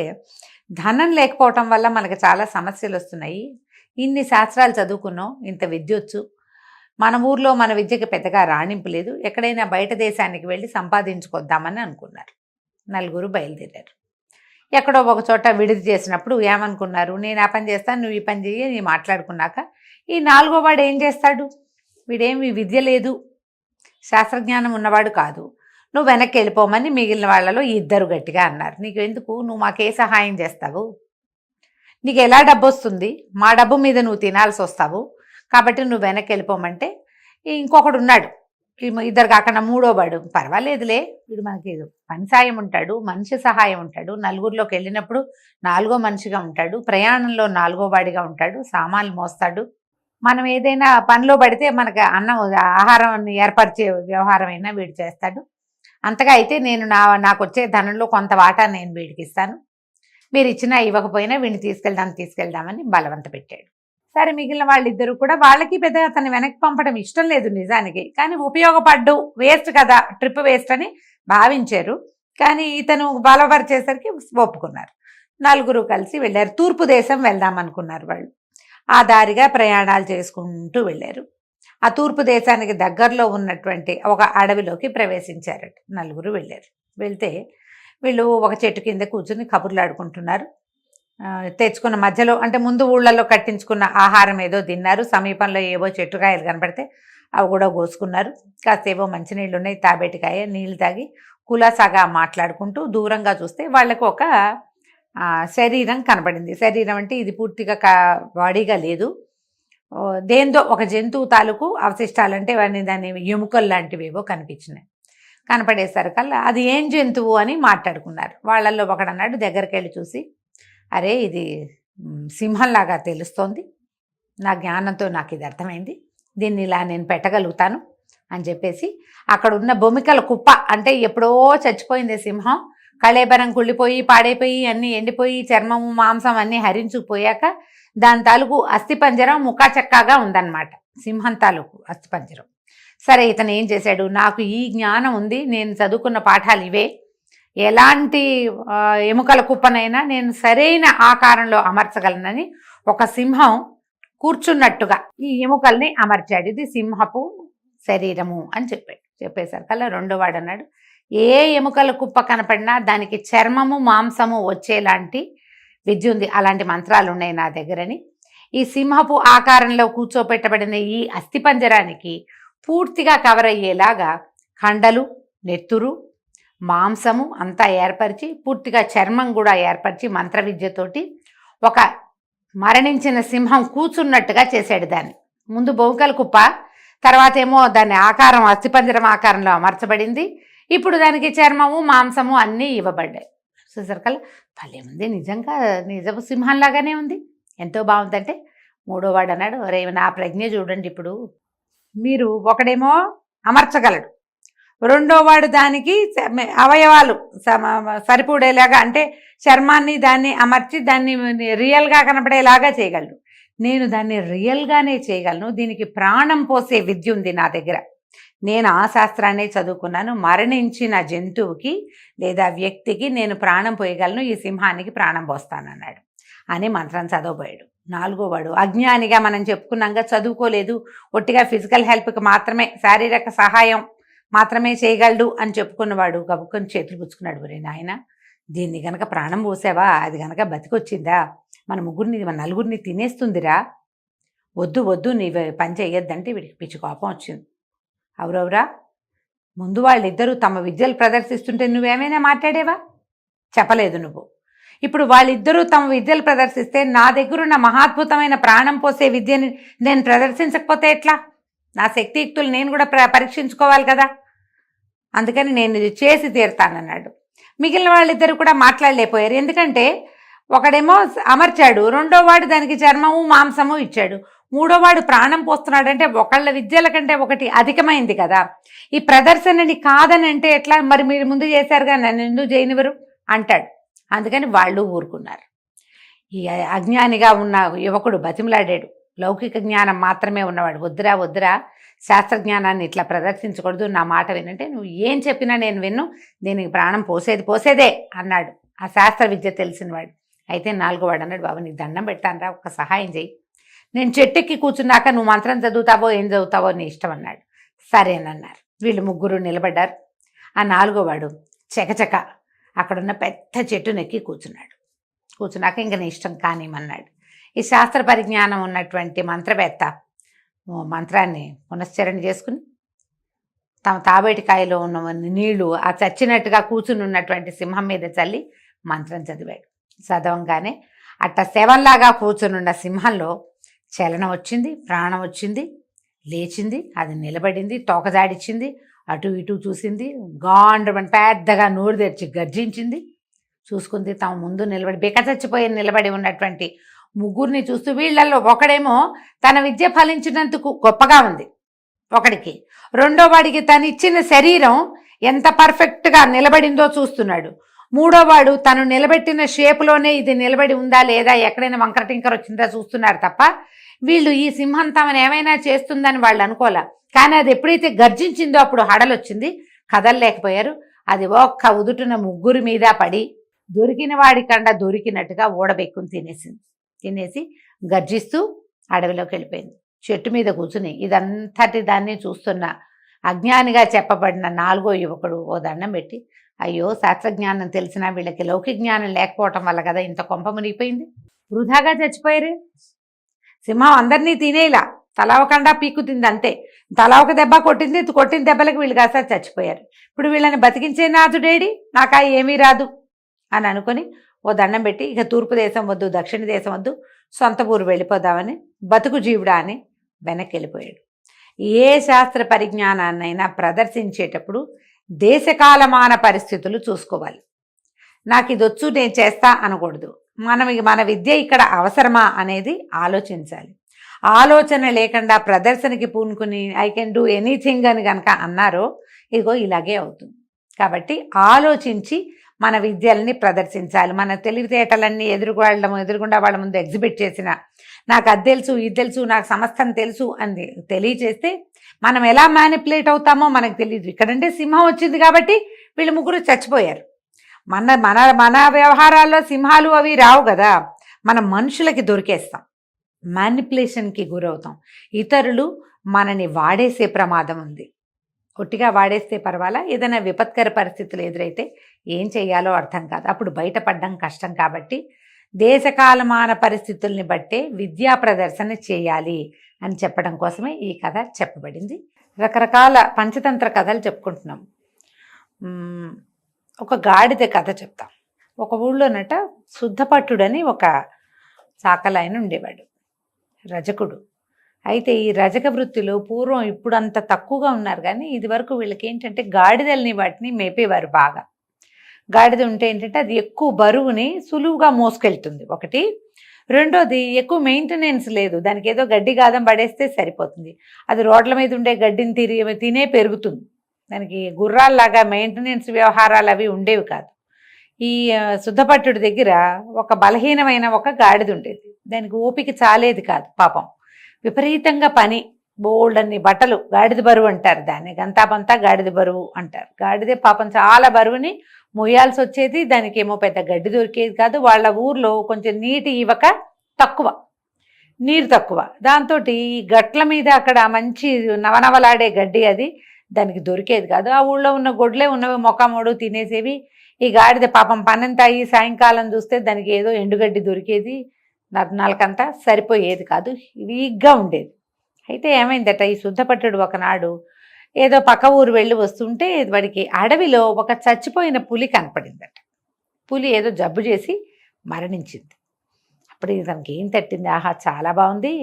Speaker 3: ధనం లేకపోవటం వల్ల మనకు చాలా సమస్యలు వస్తున్నాయి, ఇన్ని శాస్త్రాలు చదువుకున్నాం, ఇంత విద్యొచ్చు, మన ఊర్లో మన విద్యకి పెద్దగా రాణింపు లేదు, ఎక్కడైనా బయట దేశానికి వెళ్ళి సంపాదించుకొద్దామని అనుకున్నారు. 4 బయలుదేరారు. ఎక్కడో ఒక చోట విడిది చేసినప్పుడు ఏమనుకున్నారు, నేను ఆ పని చేస్తాను, నువ్వు ఈ పని చెయ్యి నీ మాట్లాడుకున్నాక ఈ 4వ వాడు ఏం చేస్తాడు, వీడేమి విద్య లేదు, శాస్త్రజ్ఞానం ఉన్నవాడు కాదు, నువ్వు వెనక్కి వెళ్ళిపోమని మిగిలిన వాళ్ళలో 2 గట్టిగా అన్నారు. నీకు ఎందుకు, నువ్వు మాకే సహాయం చేస్తావు, నీకు ఎలా డబ్బు వస్తుంది, మా డబ్బు మీద నువ్వు తినాల్సి వస్తావు, కాబట్టి నువ్వు వెనక్కి వెళ్ళిపోమంటే ఇంకొకడు ఉన్నాడు, 2 కాకుండా 3వ వాడు, పర్వాలేదులే వీడు మనకి పని సాయం ఉంటాడు, మనిషి సహాయం ఉంటాడు, నలుగురిలోకి వెళ్ళినప్పుడు 4వ మనిషిగా ఉంటాడు, ప్రయాణంలో 4వ వాడిగా ఉంటాడు, సామాన్లు మోస్తాడు, మనం ఏదైనా పనిలో పడితే మనకు అన్నం ఆహారం ఏర్పరిచే వ్యవహారం అయినా వీడు చేస్తాడు, అంతగా అయితే నేను నాకు వచ్చే ధనంలో కొంత వాటా నేను వీడికి ఇస్తాను, మీరు ఇచ్చినా ఇవ్వకపోయినా వీడిని తీసుకెళ్దామని బలవంత పెట్టాడు. సరే, మిగిలిన వాళ్ళిద్దరూ కూడా వాళ్ళకి పెద్ద అతన్ని వెనక్కి పంపడం ఇష్టం లేదు నిజానికి, కానీ ఉపయోగపడ్డు, వేస్ట్ కదా, ట్రిప్ వేస్ట్ అని భావించారు. కానీ ఇతను బలపరిచేసరికి ఒప్పుకున్నారు. 4 కలిసి వెళ్ళారు. తూర్పు దేశం వెళ్దాం అనుకున్నారు వాళ్ళు. ఆ దారిగా ప్రయాణాలు చేసుకుంటూ వెళ్ళారు. ఆ తూర్పు దేశానికి దగ్గరలో ఉన్నటువంటి ఒక అడవిలోకి ప్రవేశించారట. 4 వెళ్ళారు. వెళ్తే వీళ్ళు ఒక చెట్టు కింద కూర్చుని కబుర్లు ఆడుకుంటున్నారు. తెచ్చుకున్న మధ్యలో, అంటే ముందు ఊళ్ళల్లో కట్టించుకున్న ఆహారం ఏదో తిన్నారు, సమీపంలో ఏవో చెట్టుకాయలు కనపడితే అవి కూడా కోసుకున్నారు. కాసేవో మంచినీళ్ళు ఉన్నాయి, తాబేటికాయ నీళ్ళు తాగి కులాసాగా మాట్లాడుకుంటూ దూరంగా చూస్తే వాళ్ళకు ఒక శరీరం కనపడింది. శరీరం అంటే ఇది పూర్తిగా బాడీగా లేదు, దేందో ఒక జంతువు తాలూకు అవశిష్టాలు, అంటే దాని ఎముకలు లాంటివేవో కనిపించినాయి. కనపడేసరికల్లా అది ఏం జంతువు అని మాట్లాడుకున్నారు. వాళ్ళల్లో ఒకడన్నాడు, దగ్గరికి వెళ్ళి చూసి, అరే ఇది సింహంలాగా తెలుస్తోంది, నా జ్ఞానంతో నాకు ఇది అర్థమైంది, దీన్ని ఇలా నేను పెట్టగలుగుతాను అని చెప్పేసి అక్కడ ఉన్న బొమికల కుప్ప, అంటే ఎప్పుడో చచ్చిపోయింది సింహం, కళేబరం కుళ్ళిపోయి పాడైపోయి అన్నీ ఎండిపోయి చర్మము మాంసం అన్నీ హరించుకుపోయాక దాని తాలూకు అస్థిపంజరం ముఖాచక్కాగా ఉందన్నమాట, సింహం తాలూకు అస్థిపంజరం. సరే, ఇతను ఏం చేశాడు, నాకు ఈ జ్ఞానం ఉంది, నేను చదువుకున్న పాఠాలు ఇవే, ఎలాంటి ఎముకల కుప్పనైనా నేను సరైన ఆకారంలో అమర్చగలనని ఒక సింహం కూర్చున్నట్టుగా ఈ ఎముకల్ని అమర్చాడు. ఇది సింహపు శరీరము అని చెప్పేసరికల్లా 2వ వాడు అన్నాడు, ఏ ఎముకల కుప్ప కనపడినా దానికి చర్మము మాంసము వచ్చేలాంటి విద్య ఉంది, అలాంటి మంత్రాలు ఉన్నాయి నా దగ్గరని. ఈ సింహపు ఆకారంలో కూర్చోపెట్టబడిన ఈ అస్థిపంజరానికి పూర్తిగా కవర్ అయ్యేలాగా కండలు, నెత్తురు, మాంసము అంతా ఏర్పరిచి, పూర్తిగా చర్మం కూడా ఏర్పరిచి మంత్ర విద్యతోటి ఒక మరణించిన సింహం కూర్చున్నట్టుగా చేశాడు దాన్ని. ముందు బొంకల కుప్ప, తర్వాత ఏమో దాని ఆకారం అస్థిపంజరం ఆకారంలో అమర్చబడింది, ఇప్పుడు దానికి చర్మము మాంసము అన్నీ ఇవ్వబడ్డాయి. చూసరికల్లా భలే ఉంది, నిజంగా నిజపు సింహంలాగానే ఉంది, ఎంతో బాగుందంటే 3వ వాడు అన్నాడు, రే నా ప్రజ్ఞ చూడండి, ఇప్పుడు మీరు ఒకడేమో అమర్చగలడు, రెండో వాడు దానికి అవయవాలు సరిపడేలాగా అంటే చర్మాన్ని దాన్ని అమర్చి దాన్ని రియల్గా కనపడేలాగా చేయగలడు. నేను దాన్ని రియల్గానే చేయగలను. దీనికి ప్రాణం పోసే విద్య ఉంది నా దగ్గర. నేను ఆ శాస్త్రాన్ని చదువుకున్నాను. మరణించిన జంతువుకి లేదా వ్యక్తికి నేను ప్రాణం పోయగలను. ఈ సింహానికి ప్రాణం పోస్తానన్నాడు అని మంత్రం చదవబోయాడు. నాలుగో వాడు అజ్ఞానిగా మనం చెప్పుకున్నాక చదువుకోలేదు, ఒట్టిగా ఫిజికల్ హెల్ప్కి మాత్రమే, శారీరక సహాయం మాత్రమే చేయగలడు అని చెప్పుకున్నవాడు గబుక్కొని చేతులు పుచ్చుకున్నాడు. ఒరే నాయన, దీన్ని గనక ప్రాణం పోసావా, అది గనక బతికొచ్చిందా, మన నలుగురిని తినేస్తుందిరా, వద్దు వద్దు నీ పని చెయ్యొద్దంటే వీడికి పిచ్చి కోపం వచ్చింది. అవురవురా, ముందు వాళ్ళిద్దరూ తమ విద్యలు ప్రదర్శిస్తుంటే నువ్వేమైనా మాట్లాడేవా? చెప్పలేదు నువ్వు. ఇప్పుడు వాళ్ళిద్దరూ తమ విద్యలు ప్రదర్శిస్తే నా దగ్గరున్న మహాద్భుతమైన ప్రాణం పోసే విద్యని నేను ప్రదర్శించకపోతే ఎట్లా? నా శక్తియుక్తులు నేను కూడా పరీక్షించుకోవాలి కదా. అందుకని నేను ఇది చేసి తీరుతానన్నాడు. మిగిలిన వాళ్ళిద్దరు కూడా మాట్లాడలేకపోయారు. ఎందుకంటే ఒకడేమో అమర్చాడు, రెండో వాడు దానికి చర్మము మాంసము ఇచ్చాడు, మూడో వాడు ప్రాణం పోస్తున్నాడంటే ఒకళ్ళ విద్యల కంటే ఒకటి అధికమైంది కదా. ఈ ప్రదర్శనని కాదని అంటే ఎట్లా? మరి మీరు ముందు చేశారుగా, నన్ను ఎందుకు చేయనివ్వరు అంటాడు. అందుకని వాళ్ళు ఊరుకున్నారు. ఈ అజ్ఞానిగా ఉన్న యువకుడు బతిమలాడాడు. లౌకిక జ్ఞానం మాత్రమే ఉన్నవాడు, వద్దురా వద్దురా, శాస్త్రజ్ఞానాన్ని ఇట్లా ప్రదర్శించకూడదు, నా మాట వినంటే నువ్వు ఏం చెప్పినా నేను విన్ను, దీనికి ప్రాణం పోసేదే అన్నాడు ఆ శాస్త్ర విద్య తెలిసినవాడు. అయితే నాలుగో వాడు అన్నాడు, బాబు నీకు దండం పెడతానరా, ఒక్క సహాయం చేయి, నేను చెట్టెక్కి కూర్చున్నాక నువ్వు మంత్రం చదువుతావో ఏం చదువుతావో నీ ఇష్టం అన్నాడు. సరేనన్నారు. వీళ్ళు ముగ్గురు నిలబడ్డారు. ఆ నాలుగో వాడు చకచక అక్కడున్న పెద్ద చెట్టు నెక్కి కూర్చున్నాడు. కూర్చున్నాక ఇంక నీ ఇష్టం కానిమన్నాడు. ఈ శాస్త్ర పరిజ్ఞానం ఉన్నటువంటి మంత్రవేత్త మంత్రాన్ని పునశ్చరణ చేసుకుని తమ తాబేటికాయలో ఉన్న నీళ్లు ఆ చచ్చినట్టుగా కూర్చుని ఉన్నటువంటి సింహం మీద చల్లి మంత్రం చదివాడు. చదవంగానే అట్ట శవంలాగా కూర్చునున్న సింహంలో చలనం వచ్చింది, ప్రాణం వచ్చింది, లేచింది, అది నిలబడింది, తోకజాడిచ్చింది, అటు ఇటు చూసింది, గాండ్రమని పెద్దగా నోరు తెరిచి గర్జించింది, చూసుకుంది. తమ ముందు బికచచ్చిపోయి నిలబడి ఉన్నటువంటి ముగ్గురిని చూస్తూ, వీళ్ళల్లో ఒకడేమో తన విద్య ఫలించినందుకు గొప్పగా ఉంది ఒకడికి, రెండో వాడికి తను ఇచ్చిన శరీరం ఎంత పర్ఫెక్ట్గా నిలబడిందో చూస్తున్నాడు, మూడో వాడు తను నిలబెట్టిన షేప్లోనే ఇది నిలబడి ఉందా లేదా, ఎక్కడైనా వంకర టింకర వచ్చిందా చూస్తున్నారు తప్ప వీళ్ళు ఈ సింహం తమను ఏమైనా చేస్తుందని వాళ్ళు అనుకోలే. కానీ అది ఎప్పుడైతే గర్జించిందో అప్పుడు హడలొచ్చింది, కదలలేకపోయారు. అది ఒక్క ఉదుటున ముగ్గురి మీద పడి దొరికిన వాడి కండ దొరికినట్టుగా ఊడబెక్కుని తినేసి గర్జిస్తూ అడవిలోకి వెళ్ళిపోయింది. చెట్టు మీద కూర్చుని ఇదంతటి దాన్ని చూస్తున్న అజ్ఞానిగా చెప్పబడిన నాలుగో యువకుడు ఓ దండం పెట్టి, అయ్యో శాస్త్రజ్ఞానం తెలిసినా వీళ్ళకి లౌకిక జ్ఞానం లేకపోవటం వల్ల కదా ఇంత కొంప మునిగిపోయింది, వృధాగా చచ్చిపోయారు. సింహం అందరినీ తినేలా తలా ఒక కండా పీక్కు తింది అంతే, తలా ఒక దెబ్బ కొట్టింది, కొట్టిన దెబ్బలకు వీళ్ళు కాస్త చచ్చిపోయారు. ఇప్పుడు వీళ్ళని బతికించే నాథుడేడి, నాకా ఏమీ రాదు అని అనుకొని ఓ దండం పెట్టి ఇక తూర్పు దేశం వద్దు, దక్షిణ దేశం వద్దు, సొంత ఊరు వెళ్ళిపోదామని బతుకు జీవుడా అని వెనక్కి వెళ్ళిపోయాడు. ఏ శాస్త్ర పరిజ్ఞానాన్నైనా ప్రదర్శించేటప్పుడు దేశకాలమాన పరిస్థితులు చూసుకోవాలి. నాకు ఇది వచ్చు నేను చేస్తా అనకూడదు. మన విద్య ఇక్కడ అవసరమా అనేది ఆలోచించాలి. ఆలోచన లేకుండా ప్రదర్శనకి పూనుకుని ఐ కెన్ డూ ఎనీథింగ్ అని కనుక అన్నారో ఇదిగో ఇలాగే అవుతుంది. కాబట్టి ఆలోచించి మన విద్యల్ని ప్రదర్శించాలి. మన తెలివితేటలన్నీ ఎదురుగుండా వాళ్ళ ముందు ఎగ్జిబిట్ చేసిన, నాకు అది తెలుసు ఇది తెలుసు నాకు సమస్తం తెలుసు అని తెలియచేస్తే మనం ఎలా మ్యానిపులేట్ అవుతామో మనకు తెలియదు. ఇక్కడంటే సింహం వచ్చింది కాబట్టి వీళ్ళు ముగ్గురు చచ్చిపోయారు. మన మన మన వ్యవహారాల్లో సింహాలు అవి రావు కదా, మనం మనుషులకి దొరికేస్తాం, మ్యానిపులేషన్కి గురవుతాం. ఇతరులు మనని వాడేసే ప్రమాదం ఉంది. కొట్టిగా వాడేస్తే పర్వాలా, ఏదైనా విపత్కర పరిస్థితులు ఎదురైతే ఏం చేయాలో అర్థం కాదు, అప్పుడు బయటపడడం కష్టం. కాబట్టి దేశకాలమాన పరిస్థితుల్ని బట్టే విద్యా ప్రదర్శన చేయాలి అని చెప్పడం కోసమే ఈ కథ చెప్పబడింది. రకరకాల పంచతంత్ర కథలు చెప్పుకుంటున్నాం. ఒక గాడిద కథ చెప్తాం. ఒక ఊళ్ళోనట శుద్ధపట్టుడని ఒక చాకలాయన ఉండేవాడు, రజకుడు. అయితే ఈ రజక వృత్తిలో పూర్వం ఇప్పుడు అంత తక్కువగా ఉన్నారు, కానీ ఇది వరకు వీళ్ళకి ఏంటంటే గాడిదల్ని వాటిని మేపేవారు బాగా. గాడిద ఉంటే ఏంటంటే అది ఎక్కువ బరువుని సులువుగా మోసుకెళ్తుంది ఒకటి, రెండోది ఎక్కువ మెయింటెనెన్స్ లేదు, దానికి ఏదో గడ్డి గాదం పడేస్తే సరిపోతుంది, అది రోడ్ల మీద ఉండే గడ్డిని తినే పెరుగుతుంది. దానికి గుర్రాల్లాగా మెయింటెనెన్స్ వ్యవహారాలు అవి ఉండేవి కాదు. ఈ శుద్ధపట్టుడి దగ్గర ఒక బలహీనమైన ఒక గాడిద ఉండేది. దానికి ఓపిక చాలేది కాదు పాపం. విపరీతంగా పని, బోల్డన్ని బట్టలు, గాడిద బరువు అంటారు దాన్ని, గంతాపంతా గాడిద బరువు అంటారు. గాడిదే పాపం చాలా బరువుని మొయ్యాల్సి వచ్చేది. దానికి ఏమో పెద్ద గడ్డి దొరికేది కాదు. వాళ్ళ ఊర్లో కొంచెం నీరు తక్కువ. దాంతో ఈ గట్ల మీద అక్కడ మంచి నవనవలాడే గడ్డి అది దానికి దొరికేది కాదు. ఆ ఊళ్ళో ఉన్న గొడ్లే ఉన్నవి మొక్కమోడు తినేసేవి. ఈ గాడిద పాపం పనంతా అయ్యి సాయంకాలం చూస్తే దానికి ఏదో ఎండుగడ్డి దొరికేది. నరనాలకంతా సరిపోయేది కాదు, వీక్గా ఉండేది. అయితే ఏమైందట, ఈ శుద్ధపట్టుడు ఒకనాడు ఏదో పక్క ఊరు వెళ్ళి వస్తుంటే వాడికి అడవిలో ఒక చచ్చిపోయిన పులి కనపడిందట. పులి ఏదో జబ్బు చేసి మరణించింది. అప్పుడు ఇతనికి ఏం తట్టింది, ఆహా చాలా బాగుంది,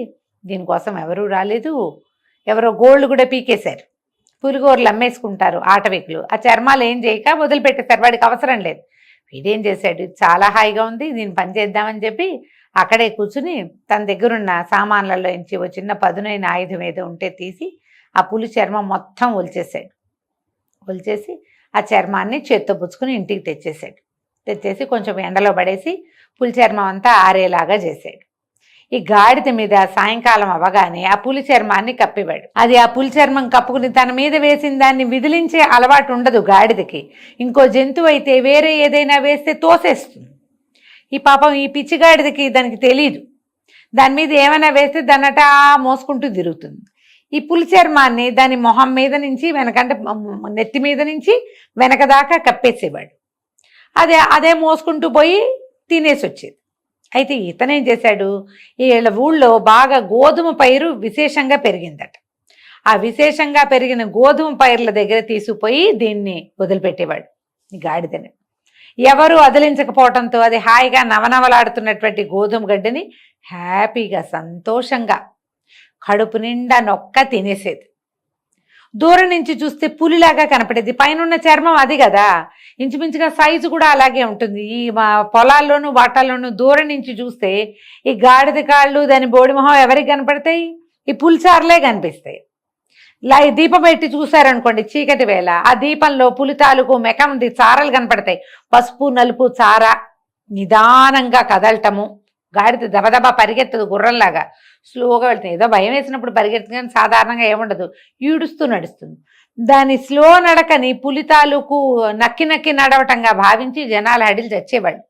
Speaker 3: దీనికోసం ఎవరూ రాలేదు, ఎవరో గోళ్ళు కూడా పీకేశారు, పులిగోరలు అమ్మేసుకుంటారు ఆటవికులు, ఆ చర్మాలు ఏం చేయక వదిలిపెట్టేశారు, వాడికి అవసరం లేదు. వీడేం చేశాడు, చాలా హాయిగా ఉంది, దీన్ని పని చేద్దామని చెప్పి అక్కడే కూర్చుని తన దగ్గరున్న సామాన్లలో నుంచి ఓ చిన్న పదునైన ఆయుధం ఏదో ఉంటే తీసి ఆ పులి చర్మం మొత్తం ఒలిచేసి ఆ చర్మాన్ని చేత్తో పుచ్చుకుని ఇంటికి తెచ్చేసి కొంచెం ఎండలో పడేసి పులి చర్మం అంతా ఆరేలాగా చేశాడు. ఈ గాడిద మీద సాయంకాలం అవ్వగానే ఆ పులి చర్మాన్ని కప్పివాడు. అది ఆ పులి చర్మం కప్పుకుని తన మీద వేసిన దాన్ని విదిలించే అలవాటు ఉండదు గాడిదకి. ఇంకో జంతువు అయితే వేరే ఏదైనా వేస్తే తోసేస్తుంది. ఈ పాపం ఈ పిచ్చిగాడిదకి దానికి తెలీదు, దాని మీద ఏమైనా వేస్తే దాన్నట మోసుకుంటూ తిరుగుతుంది. ఈ పులి చర్మాన్ని దాని మొహం మీద నుంచి వెనకంటే నెత్తి మీద నుంచి వెనక దాకా కప్పేసేవాడు. అదే మోసుకుంటూ పోయి తినేసి వచ్చేది. అయితే ఇతనేం చేశాడు, వీళ్ళ ఊళ్ళో బాగా గోధుమ పైరు విశేషంగా పెరిగిందట. ఆ విశేషంగా పెరిగిన గోధుమ పైర్ల దగ్గర తీసుకుపోయి దీన్ని వదిలిపెట్టేవాడు, ఈ గాడిదని. ఎవరు వదిలించకపోవడంతో అది హాయిగా నవనవలాడుతున్నటువంటి గోధుమ గడ్డిని హ్యాపీగా సంతోషంగా కడుపు నిండా నొక్క తినేసేది. దూరం నుంచి చూస్తే పులిలాగా కనపడేది, పైన చర్మం అది కదా, ఇంచుమించుగా సైజు కూడా అలాగే ఉంటుంది. ఈ పొలాల్లోనూ వాటాల్లోనూ దూరం నుంచి చూస్తే ఈ గాడిద కాళ్ళు దాని బోడిమొహం ఎవరికి కనపడతాయి, ఈ పులిచారులే కనిపిస్తాయి. దీపం పెట్టి చూసారనుకోండి చీకటి వేళ, ఆ దీపంలో పులి తాలూకు మెకంది చారలు కనపడతాయి. పసుపు నలుపు చార నిదానంగా కదలటము. గాడిద దబదబా పరిగెత్తదు, గుర్రంలాగా స్లోగా వెళ్తుంది. ఏదో భయం వేసినప్పుడు పరిగెత్తుంది కానీ సాధారణంగా ఏముండదు, ఈడుస్తూ నడుస్తుంది. దాని స్లో నడకని పులి తాలూకు నక్కి నడవటంగా భావించి జనాలు హడిలు చచ్చేవాళ్ళు,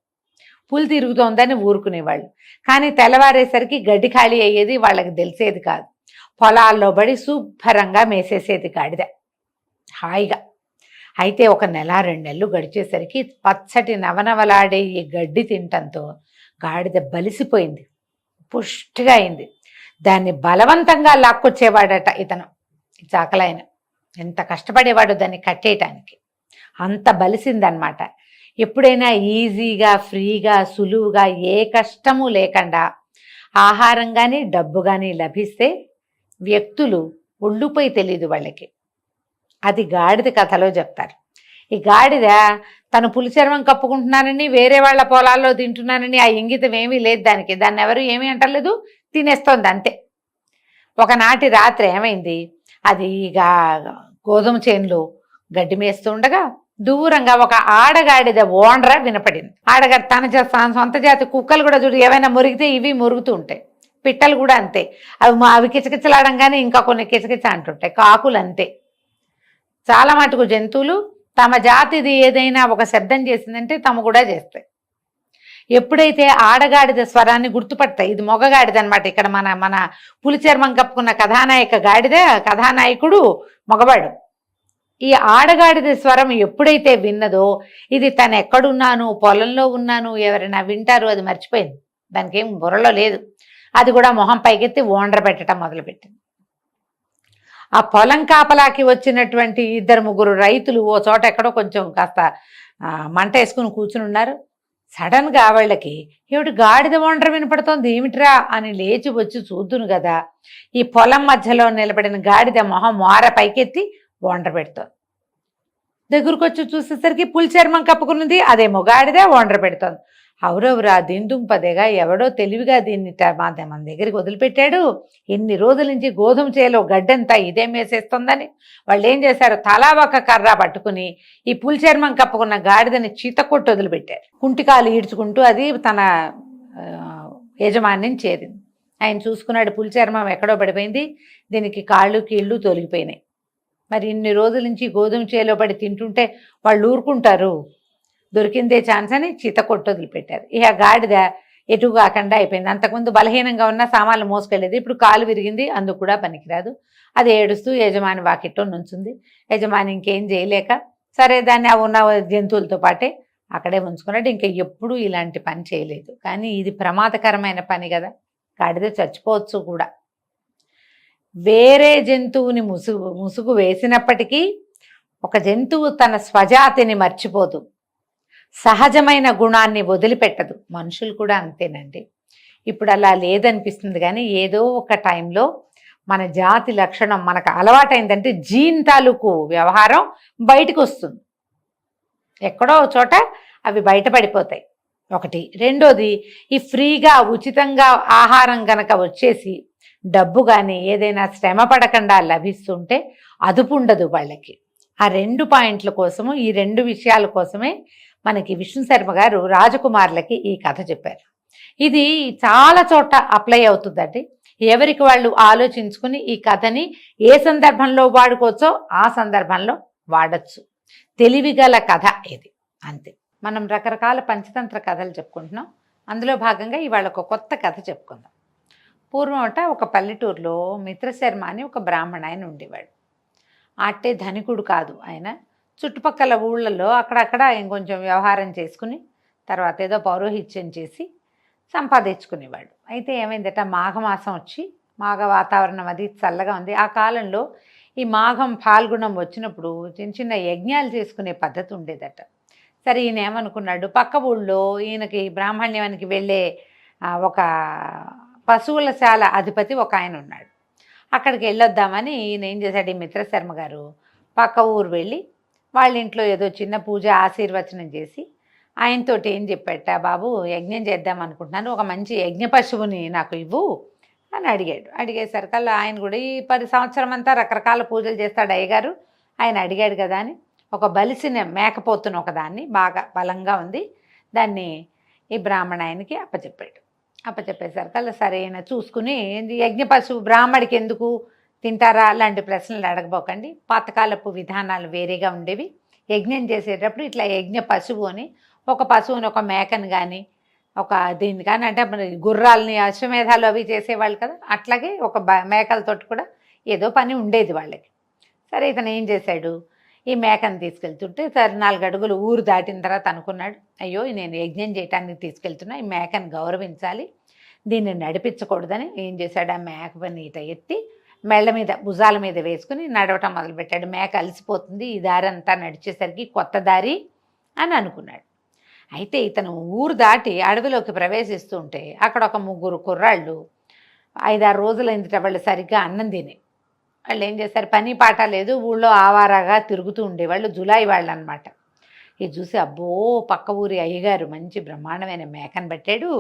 Speaker 3: పులి తిరుగుతోందని ఊరుకునేవాళ్ళు. కానీ తెల్లవారేసరికి గడ్డి ఖాళీ అయ్యేది, వాళ్ళకి తెలిసేది కాదు. పొలాల్లో పడి శుభ్రంగా మేసేసేది గాడిద హాయిగా. అయితే 1 నెల 2 నెలలు గడిచేసరికి పచ్చటి నవనవలాడే ఈ గడ్డి తినటంతో గాడిద బలిసిపోయింది, పుష్టిగా అయింది. దాన్ని బలవంతంగా లాక్కొచ్చేవాడట ఇతను, చాకలాయన. ఎంత కష్టపడేవాడు దాన్ని కట్టేయటానికి, అంత బలిసిందనమాట. ఎప్పుడైనా ఈజీగా ఫ్రీగా సులువుగా ఏ కష్టము లేకుండా ఆహారం కానీ డబ్బు కానీ లభిస్తే వ్యక్తులు ఒళ్ళుపోయి తెలియదు వాళ్ళకి. అది గాడిద కథలో చెప్తారు. ఈ గాడిద తను పులిచర్మం కప్పుకుంటున్నానని వేరే వాళ్ళ పొలాల్లో తింటున్నానని ఆ ఇంగితం ఏమీ లేదు దానికి. దాన్ని ఎవరు ఏమీ అంటలేదు, తినేస్తోంది అంతే. ఒకనాటి రాత్రి ఏమైంది, అది ఇక గోధుమ చేనులో గడ్డి మేస్తూ ఉండగా దూరంగా ఒక ఆడగాడిద ఓండ్ర వినపడింది. ఆడగాడి తన సొంత జాతి కుక్కలు కూడా చూడు, ఏమైనా మురిగితే ఇవి మురుగుతూ ఉంటాయి. పిట్టలు కూడా అంతే, అవి కిచకిచలాడంగానే ఇంకా కొన్ని కిచకిచ అంటుంటాయి. కాకులు అంతే. చాలా మటుకు జంతువులు తమ జాతిది ఏదైనా ఒక శబ్దం చేసిందంటే తమ కూడా చేస్తాయి. ఎప్పుడైతే ఆడగాడిద స్వరాన్ని గుర్తుపడతాయి, ఇది మొగగాడిద అనమాట. ఇక్కడ మన పులి చర్మం కప్పుకున్న కథానాయకుడు మగవాడు. ఈ ఆడగాడిద స్వరం ఎప్పుడైతే విన్నదో ఇది తను ఎక్కడున్నాను, పొలంలో ఉన్నాను, ఎవరైనా వింటారు, అది మర్చిపోయింది. దానికి ఏం బుర్రలో లేదు. అది కూడా మొహం పైకెత్తి ఓండ్ర పెట్టడం మొదలుపెట్టింది. ఆ పొలం కాపలాకి వచ్చినటువంటి 2-3 రైతులు ఓ చోట ఎక్కడో కొంచెం కాస్త మంట వేసుకుని కూర్చుని ఉన్నారు. సడన్గా వాళ్ళకి ఏమిటి గాడిద ఓండ్ర వినపడుతోంది ఏమిట్రా అని లేచి వచ్చి చూద్దును కదా, ఈ పొలం మధ్యలో నిలబడిన గాడిద మొహం మోర పైకెత్తి ఓండ్ర పెడుతోంది. దగ్గరకు వచ్చి చూసేసరికి పులి చర్మం కప్పుకున్నది అదేమో గాడిద ఓండ్ర పెడుతోంది. అవురవురా దిండుంపదేగా ఎవడో తెలివిగా దీన్ని మన దగ్గరికి వదిలిపెట్టాడు. ఇన్ని రోజుల నుంచి గోధుమ చేలో గడ్డంతా ఇదేం వేసేస్తుందని వాళ్ళు ఏం చేశారు, తలా ఒక కర్ర పట్టుకుని ఈ పులిచర్మం కప్పుకున్న గాడిదని చీతకొట్టు వదిలిపెట్టారు. కుంటికాలు ఈడ్చుకుంటూ అది తన యజమానిని చేరింది. ఆయన చూసుకున్నాడు, పులిచర్మం ఎక్కడో పడిపోయింది, దీనికి కాళ్ళు కీళ్ళు తొలగిపోయినాయి. మరి ఇన్ని రోజుల నుంచి గోధుమ చేలో పడి తింటుంటే వాళ్ళు ఊరుకుంటారు, దొరికిందే ఛాన్స్ అని చీతకొట్టు వదిలిపెట్టారు. ఇక గాడిద ఎటు కాకుండా అయిపోయింది. అంతకుముందు బలహీనంగా ఉన్న సామాన్లు మోసుకెళ్ళేది, ఇప్పుడు కాలు విరిగింది, అందుకు కూడా పనికిరాదు. అది ఏడుస్తూ యజమాని వాకిట్లో నుంచుంది. యజమాని ఇంకేం చేయలేక సరే దాన్ని ఆ ఉన్న జంతువులతో పాటే అక్కడే ఉంచుకున్నాడు. ఇంకా ఎప్పుడూ ఇలాంటి పని చేయలేదు. కానీ ఇది ప్రమాదకరమైన పని కదా, గాడిద చచ్చిపోవచ్చు కూడా. వేరే జంతువుని ముసుగు వేసినప్పటికీ ఒక జంతువు తన స్వజాతిని మర్చిపోదు, సహజమైన గుణాన్ని వదిలిపెట్టదు. మనుషులు కూడా అంతేనండి. ఇప్పుడు అలా లేదనిపిస్తుంది, కానీ ఏదో ఒక టైంలో మన జాతి లక్షణం మనకు అలవాటైందంటే జీన్ తాలూకు వ్యవహారం బయటకు వస్తుంది. ఎక్కడో చోట అవి బయటపడిపోతాయి. ఒకటి. రెండోది, ఈ ఫ్రీగా ఉచితంగా ఆహారం గనక వచ్చేసి డబ్బు కానీ ఏదైనా శ్రమ పడకుండా లభిస్తుంటే అదుపు ఉండదు వాళ్ళకి. ఆ 2 పాయింట్ల కోసము, ఈ 2 విషయాల కోసమే మనకి విష్ణు శర్మ గారు రాజకుమారులకి ఈ కథ చెప్పారు. ఇది చాలా చోట అప్లై అవుతుందండి. ఎవరికి వాళ్ళు ఆలోచించుకుని ఈ కథని ఏ సందర్భంలో వాడుకోవచ్చో ఆ సందర్భంలో వాడచ్చు. తెలివిగల కథ ఇది, అంతే. మనం రకరకాల పంచతంత్ర కథలు చెప్పుకుంటున్నాం. అందులో భాగంగా ఇవాళ ఒక కొత్త కథ చెప్పుకుందాం. పూర్వమట ఒక పల్లెటూరులో మిత్రశర్మ అని ఒక బ్రాహ్మణ ఆయన ఉండేవాడు. అట్టే ధనికుడు కాదు ఆయన. చుట్టుపక్కల ఊళ్ళల్లో అక్కడక్కడ ఇంకొంచెం వ్యవహారం చేసుకుని తర్వాత ఏదో పౌరోహిత్యం చేసి సంపాదించుకునేవాడు. అయితే ఏమైందట, మాఘమాసం వచ్చి, మాఘ వాతావరణం అది చల్లగా ఉంది. ఆ కాలంలో ఈ మాఘం ఫాల్గుణం వచ్చినప్పుడు చిన్న చిన్న యజ్ఞాలు చేసుకునే పద్ధతి ఉండేదట. సరే ఈయన ఏమనుకున్నాడు, పక్క ఊళ్ళో ఈయనకి బ్రాహ్మణ్యానికి వెళ్ళే ఒక పశువుల శాల అధిపతి ఒక ఆయన ఉన్నాడు. అక్కడికి వెళ్ళొద్దామని ఈయన ఏం చేశాడు, ఈ మిత్రశర్మ గారు పక్క ఊరు వెళ్ళి వాళ్ళ ఇంట్లో ఏదో చిన్న పూజ ఆశీర్వచనం చేసి ఆయనతోటి ఏం చెప్పాట, బాబు యజ్ఞం చేద్దాం అనుకుంటున్నాను, ఒక మంచి యజ్ఞ పశువుని నాకు ఇవ్వు అని అడిగాడు. అడిగేసరికల్లా ఆయన కూడా ఈ 10 సంవత్సరం అంతా రకరకాల పూజలు చేస్తాడు అయ్యగారు, ఆయన అడిగాడు కదా అని ఒక బలిసిన మేకపోతును ఒకదాన్ని, బాగా బలంగా ఉంది, దాన్ని ఈ బ్రాహ్మణ ఆయనకి అప్పచెప్పాడు. అప్పచెప్పేసరికల్లా సరైన చూసుకుని, యజ్ఞ పశువు బ్రాహ్మడికి ఎందుకు తింటారా అలాంటి ప్రశ్నలు అడగబోకండి, పాతకాలపు విధానాలు వేరేగా ఉండేవి. యజ్ఞం చేసేటప్పుడు ఇట్లా యజ్ఞ పశువు అని ఒక పశువుని, ఒక మేకను కానీ ఒక దీన్ని కానీ, అంటే మన గుర్రాలని అశ్వమేధాలు అవి చేసేవాళ్ళు కదా, అట్లాగే ఒక మేకలతోటి కూడా ఏదో పని ఉండేది వాళ్ళకి. సరే ఇతను ఏం చేశాడు, ఈ మేకను తీసుకెళ్తుంటే సరే 4 అడుగులు ఊరు దాటిన తర్వాత అనుకున్నాడు, అయ్యో నేను యజ్ఞం చేయటానికి తీసుకెళ్తున్నా, ఈ మేకను గౌరవించాలి, దీన్ని నడిపించకూడదని ఏం చేశాడు, ఆ మేక పని ఇట ఎత్తి మెళ్ళ మీద భుజాల మీద వేసుకుని నడవటం మొదలుపెట్టాడు. మేక అలసిపోతుంది, ఈ దారి అంతా నడిచేసరికి కొత్త దారి అని అనుకున్నాడు. అయితే ఇతను ఊరు దాటి అడవిలోకి ప్రవేశిస్తూ ఉంటే అక్కడ ఒక 3 కుర్రాళ్ళు 5-6 రోజులైందిట వాళ్ళు సరిగ్గా అన్నం తిని. వాళ్ళు ఏం చేస్తారు, పని పాట లేదు, ఊళ్ళో ఆవారాగా తిరుగుతూ ఉండేవాళ్ళు, జులాయి వాళ్ళు అనమాట. ఇది చూసి అబ్బో పక్క ఊరి అయ్యగారు మంచి బ్రహ్మాండమైన మేకను పెట్టాడు,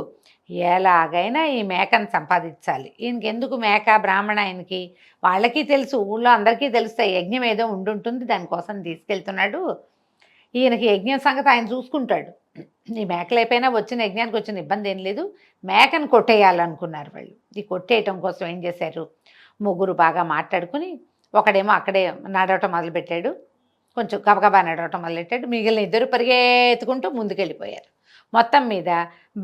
Speaker 3: ఎలాగైనా ఈ మేకను సంపాదించాలి. ఈయనకి ఎందుకు మేక, బ్రాహ్మణ ఆయనకి వాళ్ళకి తెలుసు, ఊళ్ళో అందరికీ తెలుస్తాయి, యజ్ఞం ఏదో ఉండుంటుంది దానికోసం తీసుకెళ్తున్నాడు, ఈయనకి యజ్ఞం సంగతి ఆయన చూసుకుంటాడు, ఈ మేకలు అయిపోయినా వచ్చిన యజ్ఞానికి వచ్చిన ఇబ్బంది ఏం లేదు, మేకను కొట్టేయాలనుకున్నారు వాళ్ళు. ఈ కొట్టేయటం కోసం ఏం చేశారు, 3 బాగా మాట్లాడుకుని ఒకడేమో అక్కడే నడవటం మొదలుపెట్టాడు, కొంచెం గబగబా నడవటం మొదలెట్టాడు, మిగిలిన 2 పరిగెత్తుకుంటూ ముందుకెళ్ళిపోయారు. మొత్తం మీద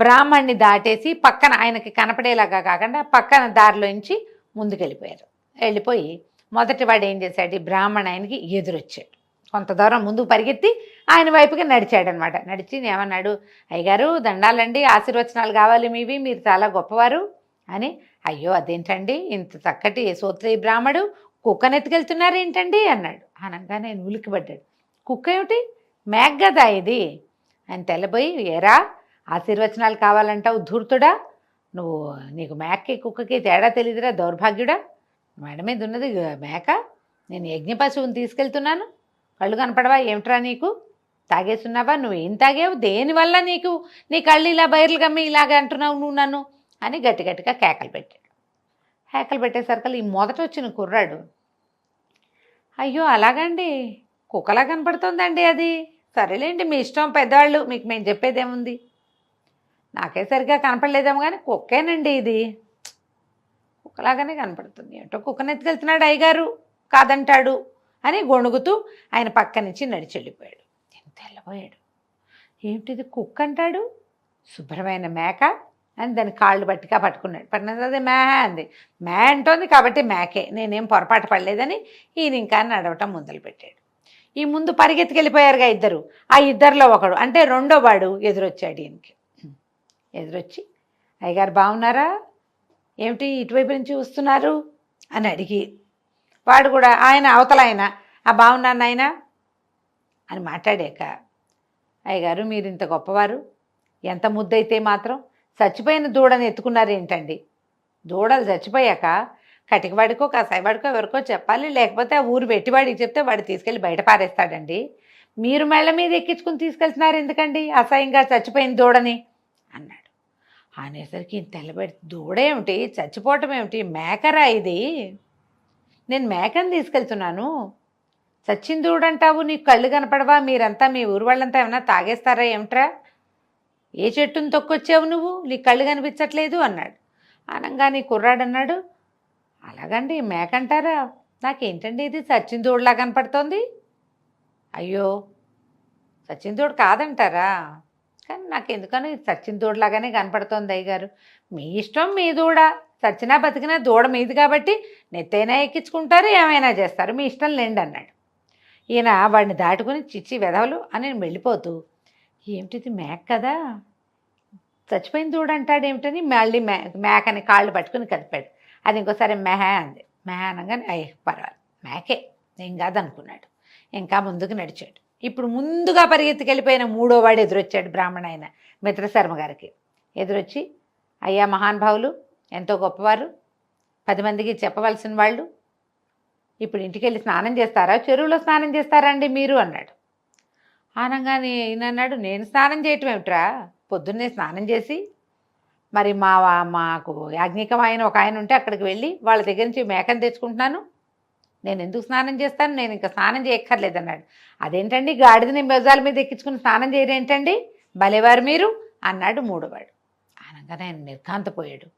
Speaker 3: బ్రాహ్మణ్ణి దాటేసి పక్కన ఆయనకి కనపడేలాగా కాకుండా పక్కన దారిలోంచి ముందుకెళ్ళిపోయారు. వెళ్ళిపోయి మొదటి వాడు ఏం చేశాడు, ఈ బ్రాహ్మణ ఆయనకి ఎదురొచ్చాడు. కొంత దూరం ముందుకు పరిగెత్తి ఆయన వైపుగా నడిచాడనమాట. నడిచి ఏమన్నాడు, అయ్యగారు దండాలండి, ఆశీర్వచనాలు కావాలి మీవి, మీరు చాలా గొప్పవారు అని. అయ్యో అదేంటండి, ఇంత చక్కటి సోత్రి బ్రాహ్మడు కుక్కనెత్తుకెళ్తున్నారు ఏంటండి అన్నాడు. అనగానే నేను ఉలిక్కిపడ్డాడు. కుక్క ఏమిటి, మేక కదా ఇది అని తెల్లబోయి, ఏరా ఆశీర్వచనాలు కావాలంటావు ధూర్తుడా, నీకు మేకకి కుక్కకి తేడా తెలియదురా దౌర్భాగ్యుడా, మేడ మీద ఉన్నది మేక, నేను యజ్ఞ పశువుని తీసుకెళ్తున్నాను, కళ్ళు కనపడవా ఏమిట్రా నీకు తాగేస్తున్నావా? నువ్వేం తాగావు? దేనివల్ల నీ కళ్ళు ఇలా బయర్లు గమ్మి ఇలాగ అంటున్నావు నువ్వు నన్ను అని గట్టి గట్టిగా కేకలు పెట్టాడు. కేకలు పెట్టేసరికి ఈ మొదట వచ్చిన కుర్రాడు, అయ్యో అలాగండి, కుక్కలా కనపడుతుందండి అది. సరేలేండి మీ ఇష్టం పెద్దవాళ్ళు, మీకు మేము చెప్పేదేముంది. నాకే సరిగ్గా కనపడలేదేమో కానీ కుక్కేనండి ఇది, కుక్కలాగానే కనపడుతుంది. ఏంటో కుక్కని ఎత్తుకెళ్తున్నాడు అయ్యగారు, కాదంటాడు అని గొణుగుతూ ఆయన పక్క నుంచి నడిచి వెళ్ళిపోయాడు. తెల్లబోయాడు. ఏమిటిది కుక్క అంటాడు, శుభ్రమైన మేక అని దాని కాళ్ళు బట్టిగా పట్టుకున్నాడు. పట్టినది మే అంది. మే అంటోంది కాబట్టి మేకే, నేనేం పొరపాటు పడలేదని ఈయన ఇంకా నడవటం మొదలుపెట్టాడు. ఈ ముందు పరిగెత్తుకెళ్ళిపోయారుగా ఇద్దరు. ఆ ఇద్దరిలో ఒకడు అంటే రెండో వాడు ఎదురొచ్చాడు ఈయనకి. ఎదురొచ్చి, అయ్యగారు బాగున్నారా, ఏమిటి ఇటువైపు నుంచి వస్తున్నారు అని అడిగి, వాడు కూడా ఆయన అవతల ఆయన బాగున్నాను ఆయన అని మాట్లాడాక, అయ్యగారు మీరు ఇంత గొప్పవారు, ఎంత ముద్దయితే మాత్రం చచ్చిపోయిన దూడని ఎత్తుకున్నారు ఏంటండి? దూడలు చచ్చిపోయాక కటికవాడికో కసాయివాడికో ఎవరికో చెప్పాలి, లేకపోతే ఆ ఊరు పెట్టివాడికి చెప్తే వాడు తీసుకెళ్ళి బయట పారేస్తాడండి. మీరు మెళ్ళ మీద ఎక్కించుకుని తీసుకెళ్తున్నారు ఎందుకండి అసహ్యంగా చచ్చిపోయిన దూడని అన్నాడు. అనేసరికి ఇంత తెల్లబడి, దూడేమిటి, చచ్చిపోవటం ఏమిటి, మేకరా ఇది, నేను మేకని తీసుకెళ్తున్నాను. చచ్చిన దూడంటావు, నీకు కళ్ళు కనపడవా, మీరంతా మీ ఊరు వాళ్ళంతా ఏమన్నా తాగేస్తారా ఏమిట్రా, ఏ చెట్టును తొక్కొచ్చావు నువ్వు, నీకు కళ్ళు కనిపించట్లేదు అన్నాడు. అనగానే కుర్రాడు అన్నాడు, అలాగండి మేకంటారా, నాకేంటండి ఇది చచ్చిన దూడలా కనపడుతోంది. అయ్యో చచ్చిన దూడ కాదంటారా, కానీ నాకు ఎందుకనో ఇది చచ్చిన దూడలాగానే కనపడుతోంది అయ్యగారు. మీ ఇష్టం, మీ దూడ, చచ్చినా బతికినా దూడ మీది కాబట్టి నెత్తైనా ఎక్కించుకుంటారు, ఏమైనా చేస్తారు, మీ ఇష్టం లేండి అన్నాడు. ఈయన వాడిని దాటుకుని చిచ్చి వెధవలు అని వెళ్ళిపోతూ, ఏమిటిది మేక కదా, చచ్చిపోయిన దూడ అంటాడేమిటని మళ్ళీ మేకని కాళ్ళు పట్టుకుని కదిపాడు. అది ఇంకోసారి మెహ అంది. మెహ అనగానే అయ్యే పర్వాలేదు మేకే, ఏం కాదనుకున్నాడు. ఇంకా ముందుకు నడిచాడు. ఇప్పుడు ముందుగా పరిగెత్తుకెళ్ళిపోయిన మూడో వాడు ఎదురొచ్చాడు. బ్రాహ్మణ ఆయన మిత్రశర్మ గారికి ఎదురొచ్చి, అయ్యా మహానుభావులు, ఎంతో గొప్పవారు, 10 మందికి చెప్పవలసిన వాళ్ళు, ఇప్పుడు ఇంటికి వెళ్ళి స్నానం చేస్తారా, చెరువులో స్నానం చేస్తారా అండి మీరు అన్నాడు. అనగానే ఈయన అన్నాడు, నేను స్నానం చేయటం ఏమిట్రా, పొద్దున్నే స్నానం చేసి మరి మాకు యాజ్ఞికం ఆయన ఒక ఆయన ఉంటే అక్కడికి వెళ్ళి వాళ్ళ దగ్గర నుంచి మేకను తెచ్చుకుంటున్నాను, నేను ఎందుకు స్నానం చేస్తాను, నేను ఇంకా స్నానం చేయక్కర్లేదన్నాడు. అదేంటండి గాడిదని బజాల మీద ఎక్కించుకుని స్నానం చేయరేంటండి, భలేవారు మీరు అన్నాడు మూడోవాడు. అనగానే ఆయన నిర్ఘాంతపోయాడు.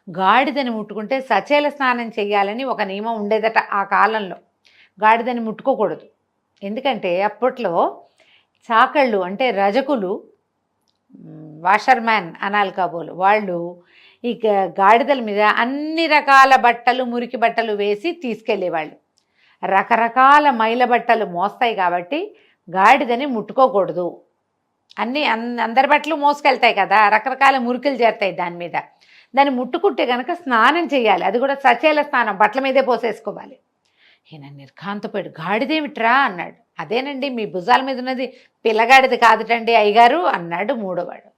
Speaker 3: గాడిదని ముట్టుకుంటే సచేల స్నానం చేయాలని ఒక నియమం ఉండేదట ఆ కాలంలో. గాడిదని ముట్టుకోకూడదు, ఎందుకంటే అప్పట్లో చాకళ్ళు అంటే రజకులు, వాషర్మ్యాన్ అనాలి కాబోలు, వాళ్ళు ఈ గాడిదల మీద అన్ని రకాల బట్టలు, మురికి బట్టలు వేసి తీసుకెళ్ళేవాళ్ళు. రకరకాల మైల బట్టలు మోస్తాయి కాబట్టి గాడిదని ముట్టుకోకూడదు. అందరి బట్టలు మోసుకెళ్తాయి కదా, రకరకాల మురికలు చేరుతాయి దాని మీద. దాన్ని ముట్టుకుంటే కనుక స్నానం చేయాలి, అది కూడా సచేల స్నానం, బట్టల మీదే పోసేసుకోవాలి. ఈయన నిర్ఘాంతపోయాడు. గాడిదేమిట్రా అన్నాడు. అదేనండి మీ భుజాల మీద ఉన్నది పిల్లగాడిది కాదుటండి అయ్యగారు అన్నాడు మూడోవాడు.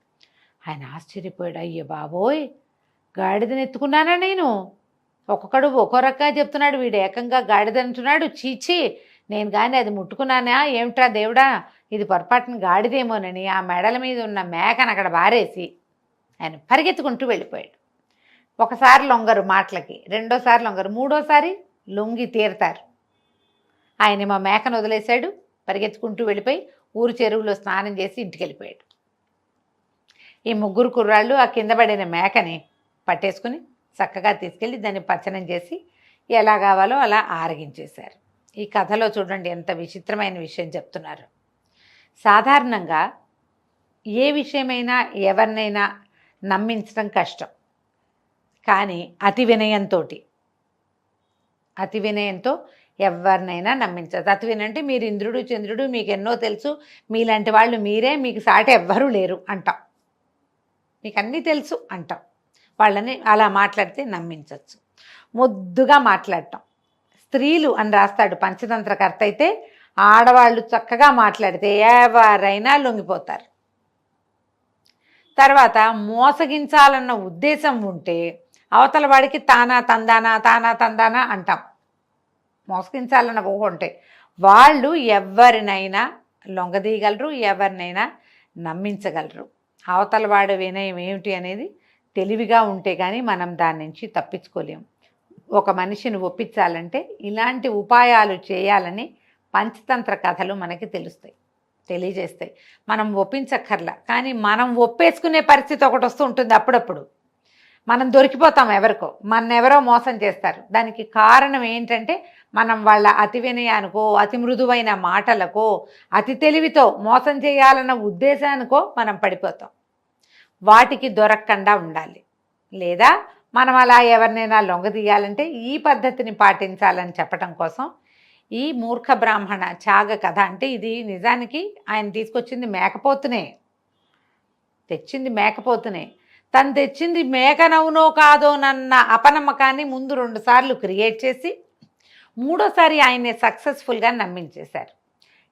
Speaker 3: ఆయన ఆశ్చర్యపోయాడు. అయ్యో బాబోయ్, గాడిదని ఎత్తుకున్నానా నేను? ఒక్కొక్కడు ఒక్కో రకంగా చెప్తున్నాడు, వీడు ఏకంగా గాడిదంటున్నాడు. చీచి, నేను కానీ అది ముట్టుకున్నానా ఏమిట్రా దేవుడా, ఇది పొరపాటున గాడిదేమోనని ఆ మెడల మీద ఉన్న మేకను అక్కడ బారేసి ఆయన పరిగెత్తుకుంటూ వెళ్ళిపోయాడు. ఒకసారి లొంగరు మాటలకి, రెండోసారి లొంగరు, మూడోసారి లొంగి తీరతారు. ఆయన మా మేకను వదిలేశాడు, పరిగెత్తుకుంటూ వెళ్ళిపోయి ఊరు చెరువులో స్నానం చేసి ఇంటికి వెళ్ళిపోయాడు. ఈ ముగ్గురు కుర్రాళ్ళు ఆ కింద పడిన మేకని పట్టేసుకుని చక్కగా తీసుకెళ్ళి దాన్ని పచ్చనం చేసి ఎలా కావాలో అలా ఆరగించేశారు. ఈ కథలో చూడండి ఎంత విచిత్రమైన విషయం చెప్తున్నారు. సాధారణంగా ఏ విషయమైనా ఎవరినైనా నమ్మించడం కష్టం, కానీ అతి వినయంతో ఎవరినైనా నమ్మించదు. అతి వినయం అంటే మీరు ఇంద్రుడు చంద్రుడు, మీకు ఎన్నో తెలుసు, మీలాంటి వాళ్ళు మీరే, మీకు సాటి ఎవ్వరూ లేరు అంటాం, మీకు అన్నీ తెలుసు అంటాం. వాళ్ళని అలా మాట్లాడితే నమ్మించవచ్చు. ముద్దుగా మాట్లాడటం, స్త్రీలు అని రాస్తాడు పంచతంత్రకర్త అయితే, ఆడవాళ్ళు చక్కగా మాట్లాడితే ఎవరైనా లొంగిపోతారు. తర్వాత మోసగించాలన్న ఉద్దేశం ఉంటే అవతల వాడికి తానా తందానా అంటాం. మోసగించాలన్న ఊహ ఉంటే వాళ్ళు ఎవరినైనా లొంగదీయగలరు, ఎవరినైనా నమ్మించగలరు. అవతల వాడి వినయం ఏమిటి అనేది తెలివిగా ఉంటే కానీ మనం దాని నుంచి తప్పించుకోలేము. ఒక మనిషిని ఒప్పించాలంటే ఇలాంటి ఉపాయాలు చేయాలని పంచతంత్ర కథలు మనకి తెలియజేస్తాయి. మనం ఒప్పించక్కర్లా, కానీ మనం ఒప్పేసుకునే పరిస్థితి ఒకటి వస్తూ ఉంటుంది. అప్పుడప్పుడు మనం దొరికిపోతాం ఎవరికో, ఎవరో మోసం చేస్తారు. దానికి కారణం ఏంటంటే మనం వాళ్ళ అతి వినయానికో, అతి మృదువైన మాటలకో, అతి తెలివితో మోసం చేయాలన్న ఉద్దేశానికో మనం పడిపోతాం. వాటికి దొరకకుండా ఉండాలి. లేదా మనం అలా ఎవరినైనా లొంగదీయాలంటే ఈ పద్ధతిని పాటించాలని చెప్పడం కోసం ఈ మూర్ఖ బ్రాహ్మణ త్యాగ కథ. అంటే ఇది నిజానికి ఆయన తీసుకొచ్చింది మేకపోతునే, తెచ్చింది మేకపోతునే. తను తెచ్చింది మేకనవునో కాదోనన్న అపనమ్మకాన్ని ముందు 2 సార్లు క్రియేట్ చేసి 3వసారి ఆయన్ని సక్సెస్ఫుల్గా నమ్మించేశారు.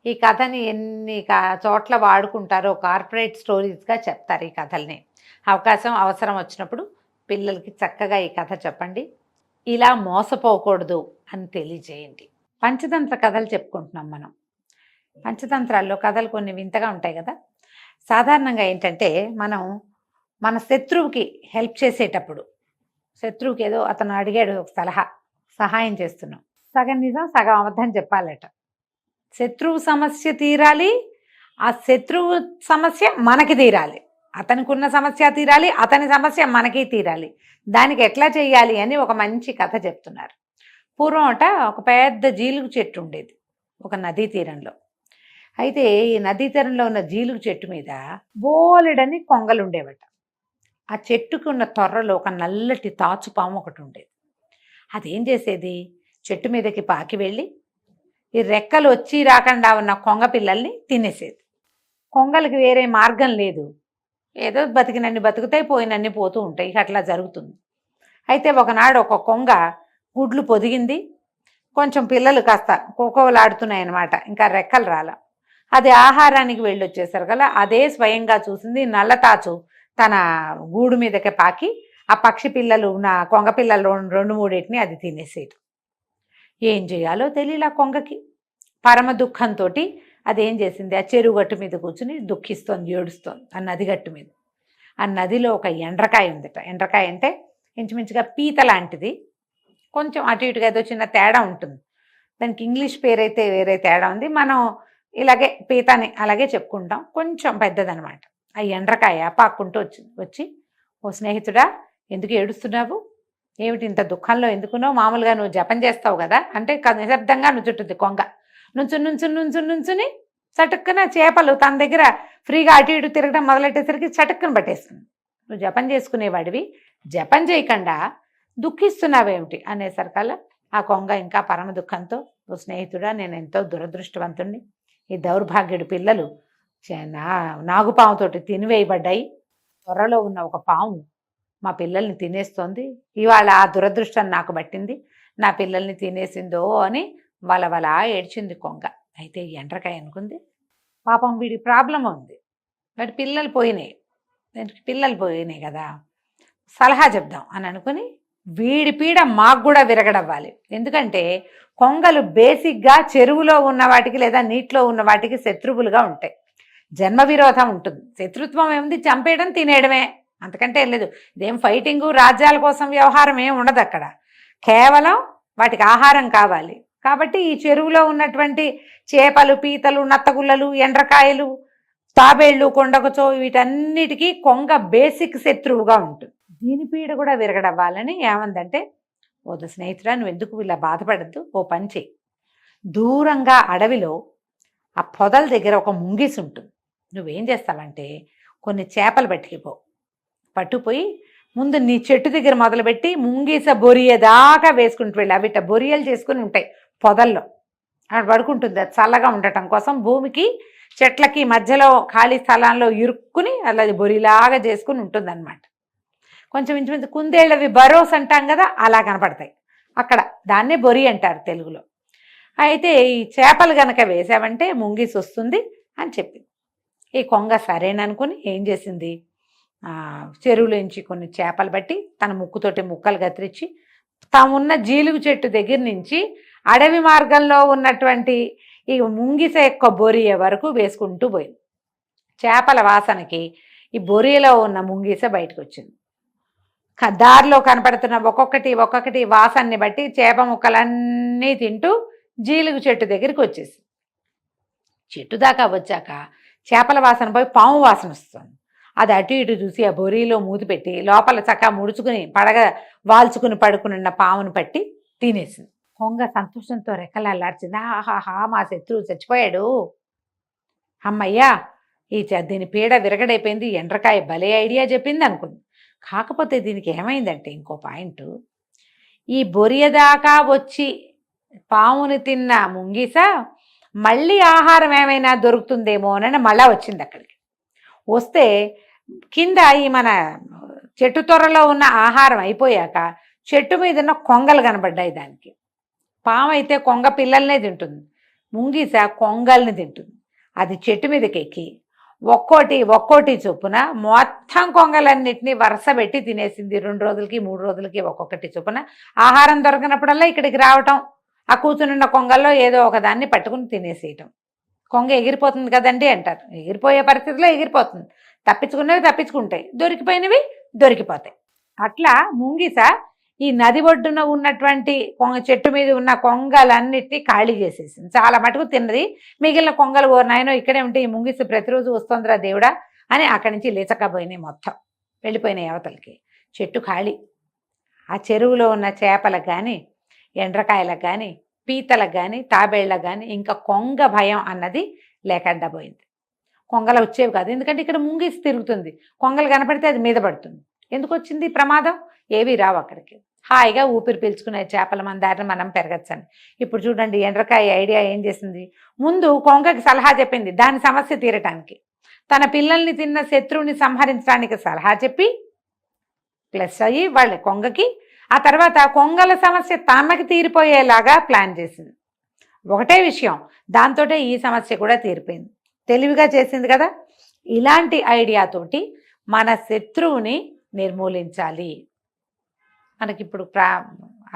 Speaker 3: ఈ కథని ఎన్ని చోట్ల వాడుకుంటారో కార్పొరేట్ స్టోరీస్గా చెప్తారు ఈ కథల్ని. అవసరం వచ్చినప్పుడు పిల్లలకి చక్కగా ఈ కథ చెప్పండి. ఇలా మోసపోకూడదు అని తెలియజేయండి. పంచతంత్ర కథలు చెప్పుకుంటున్నాం మనం. పంచతంత్రాల్లో కథలు కొన్ని వింతగా ఉంటాయి కదా. సాధారణంగా ఏంటంటే మనం మన శత్రువుకి హెల్ప్ చేసేటప్పుడు, శత్రువుకి ఏదో అతను అడిగాడు ఒక సహాయం చేస్తున్నాం, సగం నిజం సగం అబద్ధం చెప్పాలట. శత్రువు సమస్య తీరాలి, ఆ శత్రువు సమస్య మనకి తీరాలి. అతనికి ఉన్న సమస్య తీరాలి, అతని సమస్య మనకి తీరాలి. దానికి ఎట్లా చేయాలి అని ఒక మంచి కథ చెప్తున్నారు. పూర్వం ఒక పెద్ద జీలుగు చెట్టు ఉండేది ఒక నదీ తీరంలో. అయితే ఈ నదీ తీరంలో ఉన్న జీలుగు చెట్టు మీద బోలెడని కొంగలు ఉండేవట. ఆ చెట్టుకు ఉన్న తొర్రలో ఒక నల్లటి తాచుపాము ఒకటి ఉండేది. అదేం చేసేది, చెట్టు మీదకి పాకి వెళ్ళి ఈ రెక్కలు వచ్చి రాకుండా ఉన్న కొంగ పిల్లల్ని తినేసేది. కొంగలకి వేరే మార్గం లేదు, ఏదో బతికినన్ని బతుకుతాయి, పోయినన్ని పోతూ ఉంటాయి. అట్లా జరుగుతుంది. అయితే ఒకనాడు ఒక కొంగ గుడ్లు పొదిగింది, కొంచెం పిల్లలు కాస్త కోకోలాడుతున్నాయి అన్నమాట, ఇంకా రెక్కలు రాల. అది ఆహారానికి వెళ్ళొచ్చేసరి కదా అదే స్వయంగా చూసింది నల్లతాచు తన గూడు మీదకి పాకి ఆ పక్షి పిల్లలు కొంగ పిల్లలు 2-3 అది తినేసేది. ఏం చేయాలో తెలియలా కొంగకి. పరమ దుఃఖంతో అదేం చేసింది, ఆ చెరువు గట్టు మీద కూర్చుని దుఃఖిస్తోంది, ఏడుస్తోంది. ఆ నది గట్టు మీద. ఆ నదిలో ఒక ఎండ్రకాయ ఉందట. ఎండ్రకాయ అంటే ఇంచుమించుగా పీత లాంటిది, కొంచెం అటు ఇటుగా ఏదో చిన్న తేడా ఉంటుంది. దానికి ఇంగ్లీష్ పేరైతే వేరే తేడా ఉంది, మనం ఇలాగే పీతని అలాగే చెప్పుకుంటాం. కొంచెం పెద్దదనమాట. ఆ ఎండ్రకాయ పాక్కుంటూ వచ్చి ఓ స్నేహితుడా, ఎందుకు ఏడుస్తున్నావు, ఏమిటి ఇంత దుఃఖంలో ఎందుకున్నావు, మామూలుగా నువ్వు జపం చేస్తావు కదా అంటే నిశ్శబ్దంగా నుంచుంటుంది కొంగ. నుంచుని చటుక్కున చేపలు తన దగ్గర ఫ్రీగా అటు ఇటు తిరగడం మొదలెట్టేసరికి చటుక్కున పట్టేస్తుంది. నువ్వు జపం చేసుకునేవాడివి, జపం చేయకుండా దుఃఖిస్తున్నావేమిటి అనేసరికల్లా ఆ కొంగ ఇంకా పరమ దుఃఖంతో, ఓ స్నేహితుడా, నేను ఎంతో దురదృష్టవంతుణ్ణి, ఈ దౌర్భాగ్యుడి పిల్లలు నాగుపాముతోటి తినివేయబడ్డాయి, త్వరలో ఉన్న ఒక పాము మా పిల్లల్ని తినేస్తోంది, ఇవాళ ఆ దురదృష్టం నాకు పట్టింది, నా పిల్లల్ని తినేసిందో అని వలవలా ఏడ్చింది కొంగ. అయితే ఎండ్రకాయ అనుకుంది, పాపం వీడి ప్రాబ్లం ఉంది, వాడి పిల్లలు పోయినాయి కదా, సలహా చెప్దాం అని అనుకుని వీడి పీడ మాకు కూడా విరగడవ్వాలి. ఎందుకంటే కొంగలు బేసిక్గా చెరువులో ఉన్న వాటికి లేదా నీటిలో ఉన్న వాటికి శత్రువులుగా ఉంటాయి. జన్మ విరోధం ఉంటుంది. శత్రుత్వం ఏముంది, చంపేయడం తినేయడమే, అంతకంటే లేదు. ఇదేం ఫైటింగు రాజ్యాల కోసం వ్యవహారం ఏమి ఉండదు అక్కడ. కేవలం వాటికి ఆహారం కావాలి. కాబట్టి ఈ చెరువులో ఉన్నటువంటి చేపలు, పీతలు, నత్తగుల్లలు, ఎండ్రకాయలు, తాబేళ్లు, కొండకచో వీటన్నిటికీ కొంగ బేసిక్ శత్రువుగా ఉంటుంది. దీని పీడ కూడా విరగడవ్వాలని ఏమందంటే, ఓ స్నేహితుడా, నువ్వు ఎందుకు ఇలా బాధపడద్దు, ఓ పని చెయ్యి, దూరంగా అడవిలో ఆ పొదల దగ్గర ఒక ముంగిసి ఉంటుంది. నువ్వేం చేస్తావంటే కొన్ని చేపలు పట్టుకుపోయి ముందు నీ చెట్టు దగ్గర మొదలుపెట్టి ముంగీస బొరియదాకా వేసుకుంటూ వెళ్ళి, అవిట బొరియలు చేసుకుని ఉంటాయి పొదల్లో, అక్కడ పడుకుంటుంది. అది చల్లగా ఉండటం కోసం భూమికి చెట్లకి మధ్యలో ఖాళీ స్థలాల్లో ఇరుక్కుని అలా బొరిలాగా చేసుకుని ఉంటుంది అనమాట. కొంచెం ఇంచుమించు కుందేళ్ళవి బరోస్ అంటాం కదా, అలా కనపడతాయి అక్కడ. దాన్నే బొరి అంటారు తెలుగులో. అయితే ఈ చేపలు గనక వేసావంటే ముంగీసి వస్తుంది అని చెప్పింది. ఈ కొంగ సరేననుకుని ఏం చేసింది, చెరువులోంచి కొన్ని చేపలు బట్టి తన ముక్కుతోటి ముక్కలు కత్తిరించి తామున్న జీలుగు చెట్టు దగ్గర నుంచి అడవి మార్గంలో ఉన్నటువంటి ఈ ముంగిస యొక్క బొరియ వరకు వేసుకుంటూ పోయింది. చేపల వాసనకి ఈ బొరియలో ఉన్న ముంగిస బయటకు వచ్చింది. దారిలో కనపడుతున్న ఒక్కొక్కటి వాసనని బట్టి చేప ముక్కలన్నీ తింటూ జీలుగు చెట్టు దగ్గరికి వచ్చేసి చెట్టు దాకా వచ్చాక చేపల వాసన పోయి పాము వాసన వస్తుంది. అది అటు ఇటు చూసి ఆ బొరిలో మూతి పెట్టి లోపల చక్క ముడుచుకుని పడగ వాల్చుకుని పడుకున్న పామును పట్టి తినేసింది. కొంగ సంతోషంతో రెక్కలల్లార్చింది. ఆహాహా, మా శత్రువు చచ్చిపోయాడు, అమ్మయ్యా దీని పీడ విరగడైపోయింది, ఎండ్రకాయ భలే ఐడియా చెప్పింది అనుకుంది. కాకపోతే దీనికి ఏమైందంటే ఇంకో పాయింట్, ఈ బొరియ దాకా వచ్చి పాముని తిన్న ముంగిస మళ్ళీ ఆహారం ఏమైనా దొరుకుతుందేమోనని మళ్ళా వచ్చింది. అక్కడికి వస్తే కింద ఈ మన చెట్టు తొర్రలో ఉన్న ఆహారం అయిపోయాక చెట్టు మీద ఉన్న కొంగలు కనబడ్డాయి. దానికి పాము అయితే కొంగ పిల్లల్నే తింటుంది, ముంగిస కొంగల్ని తింటుంది. అది చెట్టు మీదకి ఎక్కి ఒక్కోటి చొప్పున మొత్తం కొంగలన్నిటినీ వరుస పెట్టి తినేసింది. 2 రోజులకి 3 రోజులకి ఒక్కొక్కటి చొప్పున ఆహారం దొరకనప్పుడల్లా ఇక్కడికి రావటం, ఆ కూర్చునున్న కొంగల్లో ఏదో ఒకదాన్ని పట్టుకుని తినేసేయటం. కొంగ ఎగిరిపోతుంది కదండి అంటారు, ఎగిరిపోయే పరిస్థితిలో ఎగిరిపోతుంది, తప్పించుకునేవి తప్పించుకుంటాయి, దొరికిపోయినవి దొరికిపోతాయి. అట్లా ముంగిస ఈ నది ఒడ్డున ఉన్నటువంటి చెట్టు మీద ఉన్న కొంగలన్నిటినీ ఖాళీ చేసేసింది. చాలా మటుకు తిన్నది. మిగిలిన కొంగలు ఓరినాయనో ఇక్కడే ఉంటే ఈ ముంగిస ప్రతిరోజు వస్తుందిరా దేవుడా అని అక్కడి నుంచి లేచకపోయినాయి, మొత్తం వెళ్ళిపోయినాయి అవతలకి. చెట్టు ఖాళీ. ఆ చెరువులో ఉన్న చేపలకు కానీ, ఎండ్రకాయలకు కానీ, పీతలకు కానీ, తాబేళ్లకు కానీ ఇంకా కొంగ భయం అన్నది లేకుండా పోయింది. కొంగలు వచ్చేవి కాదు, ఎందుకంటే ఇక్కడ ముంగిసి తిరుగుతుంది, కొంగలు కనపడితే అది మీద పడుతుంది. ఎందుకు వచ్చింది ప్రమాదం? ఏవి రావు అక్కడికి. హాయిగా ఊపిరి పీల్చుకునే చేపల మందారిని మనం పెరగచ్చని. ఇప్పుడు చూడండి, ఎండ్రకాయ ఐడియా ఏం చేసింది, ముందు కొంగకి సలహా చెప్పింది దాని సమస్య తీరటానికి. తన పిల్లల్ని తిన్న శత్రువుని సంహరించడానికి సలహా చెప్పి ప్లస్ అయ్యి వాళ్ళ కొంగకి, ఆ తర్వాత కొంగల సమస్య తమకి తీరిపోయేలాగా ప్లాన్ చేసింది. ఒకటే విషయం, దాంతో ఈ సమస్య కూడా తీరిపోయింది. తెలివిగా చేసింది కదా. ఇలాంటి ఐడియాతోటి మన శత్రువుని నిర్మూలించాలి. మనకిప్పుడు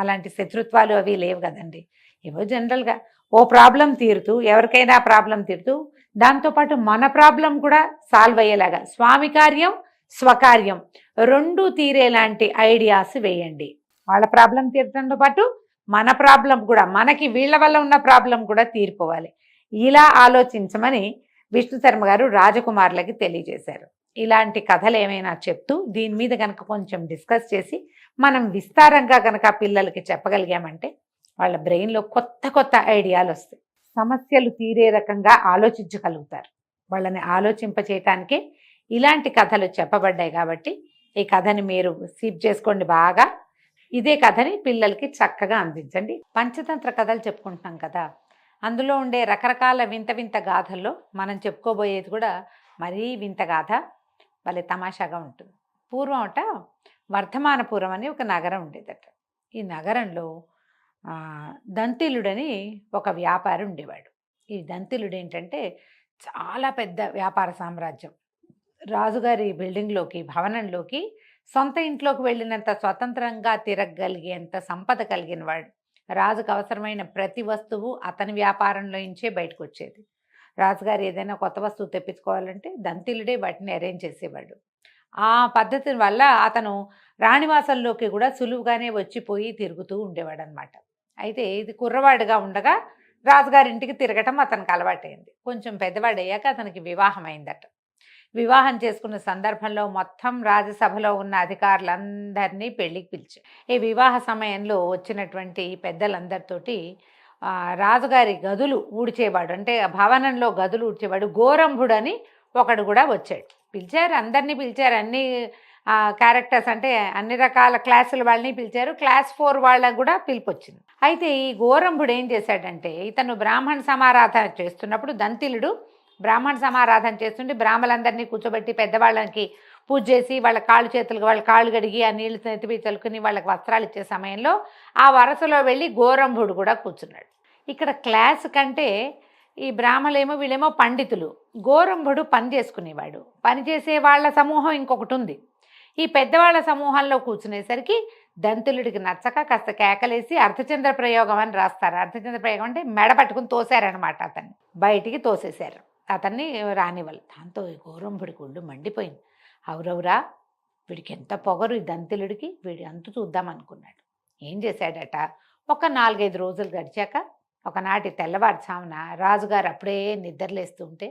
Speaker 3: అలాంటి శత్రుత్వాలు అవి లేవు కదండి. ఏవో జనరల్గా ఓ ప్రాబ్లం తీరుతూ, ఎవరికైనా ప్రాబ్లం తీరుతూ, దాంతోపాటు మన ప్రాబ్లం కూడా సాల్వ్ అయ్యేలాగా స్వామి కార్యం స్వకార్యం రెండూ తీరేలాంటి ఐడియాస్ వేయండి. వాళ్ళ ప్రాబ్లం తీరడంతో పాటు మన ప్రాబ్లం కూడా, మనకి వీళ్ళ వల్ల ఉన్న ప్రాబ్లం కూడా తీరిపోవాలి. ఇలా ఆలోచించమని విష్ణు శర్మ గారు రాజకుమారులకి తెలియజేశారు. ఇలాంటి కథలు ఏమైనా చెప్తూ దీని మీద కనుక కొంచెం డిస్కస్ చేసి మనం విస్తారంగా కనుక పిల్లలకి చెప్పగలిగామంటే వాళ్ళ బ్రెయిన్లో కొత్త ఐడియాలు వస్తాయి, సమస్యలు తీరే రకంగా ఆలోచించగలుగుతారు. వాళ్ళని ఆలోచింపచేయటానికే ఇలాంటి కథలు చెప్పబడ్డాయి. కాబట్టి ఈ కథని మీరు సీప్ చేసుకోండి బాగా. ఇదే కథని పిల్లలకి చక్కగా అందించండి. పంచతంత్ర కథలు చెప్పుకుంటున్నాం కదా, అందులో ఉండే రకరకాల వింత గాథల్లో మనం చెప్పుకోబోయేది కూడా మరీ వింత గాథ, భలే తమాషాగా ఉంటుంది. పూర్వం వర్ధమానపురం అని ఒక నగరం ఉండేదట. ఈ నగరంలో దంతిలుడని ఒక వ్యాపారి ఉండేవాడు. ఈ దంతిలుడు ఏంటంటే చాలా పెద్ద వ్యాపార సామ్రాజ్యం. రాజుగారి బిల్డింగ్లోకి, భవనంలోకి, సొంత ఇంట్లోకి వెళ్ళినంత స్వతంత్రంగా తిరగగలిగేంత సంపద కలిగిన వాడు. రాజుకు అవసరమైన ప్రతి వస్తువు అతని వ్యాపారంలో నుంచే బయటకు వచ్చేది. రాజుగారు ఏదైనా కొత్త వస్తువు తెప్పించుకోవాలంటే దంతిలుడే వాటిని అరేంజ్ చేసేవాడు. ఆ పద్ధతి వల్ల అతను రాణివాసంలోకి కూడా సులువుగానే వచ్చిపోయి తిరుగుతూ ఉండేవాడు అనమాట. అయితే ఇది కుర్రవాడుగా ఉండగా రాజుగారింటికి తిరగటం అతనికి అలవాటైంది. కొంచెం పెద్దవాడయ్యాక అతనికి వివాహం అయిందట. వివాహం చేసుకున్న సందర్భంలో మొత్తం రాజసభలో ఉన్న అధికారులందరినీ పెళ్లికి పిలిచారు. ఈ వివాహ సమయంలో వచ్చినటువంటి పెద్దలందరితోటి రాజుగారి గదులు ఊడ్చేవాడు, అంటే భవనంలో గదులు ఊడ్చేవాడు గోరంభుడు అని ఒకడు కూడా వచ్చాడు. పిలిచారు, అందరినీ పిలిచారు, అన్ని క్యారెక్టర్స్ అంటే అన్ని రకాల క్లాసుల వాళ్ళని పిలిచారు. క్లాస్ 4 వాళ్ళకు కూడా పిలుపు వచ్చింది. అయితే ఈ గోరంభుడు ఏం చేశాడంటే, ఇతను బ్రాహ్మణ సమారాధన చేస్తున్నప్పుడు దంతిలుడు బ్రాహ్మణ సమారాధన చేస్తుంటే బ్రాహ్మలందరినీ కూర్చోబెట్టి పెద్దవాళ్ళకి పూజ చేసి వాళ్ళ కాళ్ళు కడిగి ఆ నీళ్లు నెత్తిపి చల్లుకుని వాళ్ళకి వస్త్రాలు ఇచ్చే సమయంలో ఆ వరసలో వెళ్ళి గోరంభుడు కూడా కూర్చున్నాడు. ఇక్కడ క్లాస్ కంటే ఈ బ్రాహ్మలేమో వీళ్ళేమో పండితులు, గోరంభుడు పని చేసుకునేవాడు. పని చేసే వాళ్ళ సమూహం ఇంకొకటి ఉంది. ఈ పెద్దవాళ్ళ సమూహంలో కూర్చునేసరికి దంతిలుడికి నచ్చక కాస్త కేకలేసి అర్ధచంద్ర ప్రయోగం అని రాస్తారు. అర్ధచంద్ర ప్రయోగం అంటే మెడ పట్టుకుని తోశారనమాట, అతన్ని బయటికి తోసేశారు, అతన్ని రానివ్వాలి. దాంతో ఈ గోరంభుడికి ఒళ్ళు మండిపోయింది. అవురవురా, వీడికి ఎంత పొగరు ఈ దంతిలుడికి, వీడి అంతు చూద్దాం అనుకున్నాడు. ఏం చేశాడట, ఒక 4-5 రోజులు గడిచాక ఒకనాటి తెల్లవారుజామున రాజుగారు అప్పుడే నిద్రలేస్తుంటే,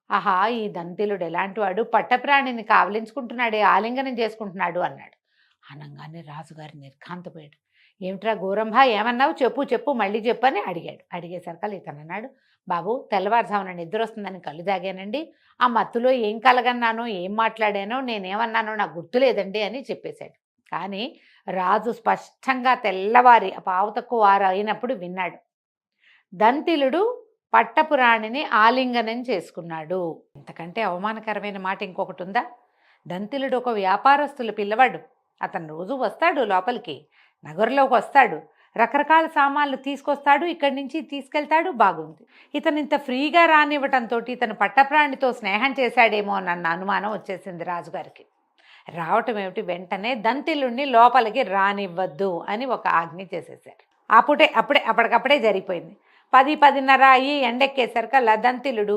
Speaker 3: ఆహా, ఈ దంతిలుడు ఎలాంటి వాడు, పట్టప్రాణిని కావలించుకుంటున్నాడే, ఆలింగనం చేసుకుంటున్నాడు అన్నాడు. అనగానే రాజుగారు నిర్ఘాంతపోయాడు. ఏమిట్రా గోరంభ, ఏమన్నావు, చెప్పు చెప్పు, మళ్ళీ చెప్పు అని అడిగాడు. అడిగేసరికి ఇతను అన్నాడు, బాబు, తెల్లవారుజామున నిద్ర వస్తుందని కళ్ళు తాగానండి, ఆ మత్తులో ఏం కలగన్నానో ఏం మాట్లాడానో నేనేమన్నానో నాకు గుర్తులేదండి అని చెప్పేశాడు. కానీ రాజు స్పష్టంగా తెల్లవారి పావు తక్కువ 6 అయినప్పుడు విన్నాడు, దంతిలుడు పట్టపురాణిని ఆలింగనం చేసుకున్నాడు. ఇంతకంటే అవమానకరమైన మాట ఇంకొకటి ఉందా? దంతిలుడు ఒక వ్యాపారస్తుల పిల్లవాడు. అతను రోజు వస్తాడు లోపలికి, నగరంలోకి వస్తాడు, రకరకాల సామాన్లు తీసుకొస్తాడు, ఇక్కడి నుంచి తీసుకెళ్తాడు, బాగుంది. ఇతను ఇంత ఫ్రీగా రానివ్వటంతో ఇతను పట్టప్రాణితో స్నేహం చేశాడేమో అన్న అనుమానం వచ్చేసింది రాజుగారికి. రావటం ఏమిటి, వెంటనే దంతిలుడిని లోపలికి రానివ్వద్దు అని ఒక ఆజ్ఞ చేసేసారు. అప్పటికప్పుడే జరిగిపోయింది. 10-10:30 అయ్యి ఎండెక్కేసరికల్లా దంతిలుడు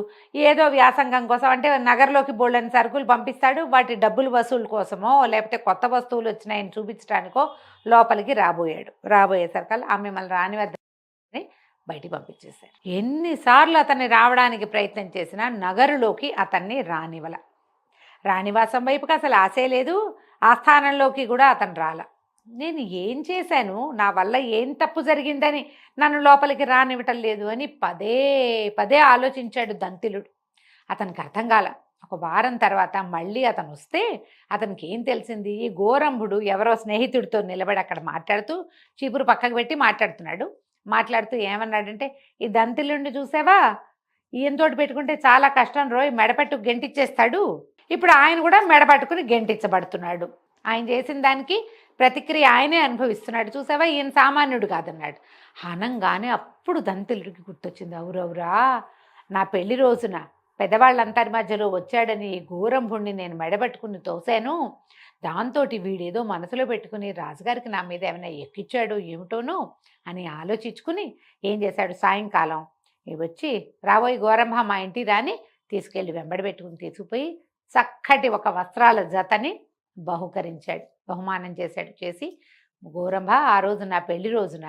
Speaker 3: ఏదో వ్యాసంగం కోసం, అంటే నగరంలోకి బోళ్ళని సరుకులు పంపిస్తాడు, వాటి డబ్బులు వసూలు కోసమో లేకపోతే కొత్త వస్తువులు వచ్చినాయని చూపించడానికో లోపలికి రాబోయేసరికల్లా ఆమె మిమ్మల్ని రానివద్దని బయటికి పంపించేశారు. ఎన్నిసార్లు అతన్ని రావడానికి ప్రయత్నం చేసినా నగరులోకి అతన్ని రానివ్వల. రాణివాసం వైపుకి అసలు ఆశే లేదు, ఆస్థానంలోకి కూడా అతను రాల. నేను ఏం చేశాను, నా వల్ల ఏం తప్పు జరిగిందని నన్ను లోపలికి రానివ్వటం లేదు అని పదే ఆలోచించాడు దంతిలుడు. అతనికి అర్థం కాల. ఒక వారం తర్వాత మళ్ళీ అతను వస్తే అతనికి ఏం తెలిసింది, ఈ గోరంభుడు ఎవరో స్నేహితుడితో నిలబడి అక్కడ మాట్లాడుతూ చీపురు పక్కకు పెట్టి మాట్లాడుతూ ఏమన్నాడంటే, ఈ దంతిలుడిని చూసావా, ఈయనతోటి పెట్టుకుంటే చాలా కష్టం రోయ్, మెడపట్టు గెంటిచ్చేస్తాడు, ఇప్పుడు ఆయన కూడా మెడపట్టుకుని గెంటించబడుతున్నాడు, ఆయన చేసిన దానికి ప్రతిక్రియ ఆయనే అనుభవిస్తున్నాడు, చూసావా, ఈయన సామాన్యుడు కాదన్నాడు. అనంగానే అప్పుడు దంతిలుడికి గుర్తొచ్చింది, అవురవురా, నా పెళ్లి రోజున పెద్దవాళ్ళందరి మధ్యలో వచ్చాడని ఈ గోరంభుణ్ణి నేను మెడబెట్టుకుని తోసాను, దాంతో వీడేదో మనసులో పెట్టుకుని రాజుగారికి నా మీద ఏమైనా ఎక్కిచ్చాడో ఏమిటోనో అని ఆలోచించుకుని ఏం చేశాడు, సాయంకాలం వచ్చి రాబోయే గోరంభ మా ఇంటి రాని తీసుకెళ్ళి వెంబడి పెట్టుకుని తీసుకుపోయి చక్కటి ఒక వస్త్రాల జతని బహుమానం చేసి, గోరంభ, ఆ రోజు నా పెళ్లి రోజున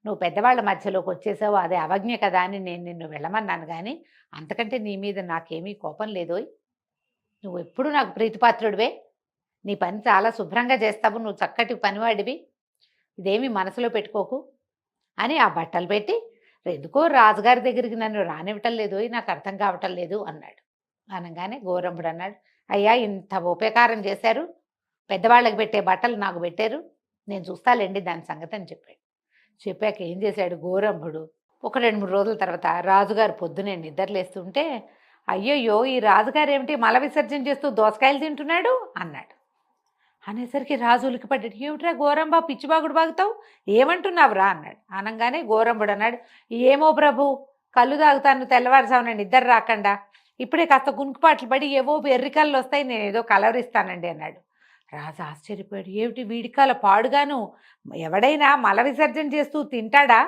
Speaker 3: నువ్వు పెద్దవాళ్ళ మధ్యలోకి వచ్చేసావు, అదే అవజ్ఞ కదా అని నేను నిన్ను వెళ్ళమన్నాను, కానీ అంతకంటే నీ మీద నాకేమీ కోపం లేదోయ్, నువ్వు ఎప్పుడు నాకు ప్రీతిపాత్రుడివే, నీ పని చాలా శుభ్రంగా చేస్తావు, నువ్వు చక్కటి పనివాడివి, ఇదేమీ మనసులో పెట్టుకోకు అని ఆ బట్టలు పెట్టి, ఎందుకో రాజుగారి దగ్గరికి నన్ను రానివ్వటం లేదు, నాకు అర్థం కావటం లేదు అన్నాడు. అనగానే గోరంభుడు అన్నాడు, అయ్యా, ఇంత ఉపకారం చేశారు, పెద్దవాళ్ళకి పెట్టే బట్టలు నాకు పెట్టారు, నేను చూస్తాలేండి దాని సంగతి అని చెప్పాక ఏం చేశాడు గోరంభుడు, ఒక 2-3 రోజుల తర్వాత రాజుగారు పొద్దునే నిద్రలేస్తుంటే, అయ్యయ్యో, ఈ రాజుగారు ఏమిటి మల విసర్జన చేస్తూ దోసకాయలు తింటున్నాడు అన్నాడు. అనేసరికి రాజు ఉలికిపడ్డాడు. ఏమిట్రా గోరంబ, పిచ్చిబాగుడు బాగుతావు, ఏమంటున్నావురా అన్నాడు. అనగానే గోరంబుడు అన్నాడు, ఏమో ప్రభు, కళ్ళు తాగుతాను తెల్లవారుజామున నిద్ర రాకుండా, ఇప్పుడే కాస్త గుంకుపాట్లు పడి ఏవో ఎర్రికళ్ళు వస్తాయి, నేను ఏదో కలవరిస్తానండి అన్నాడు. రాజు ఆశ్చర్యపోయాడు. ఏమిటి వీడికాల పాడుగాను, ఎవడైనా మల విసర్జన చేస్తూ తింటాడా?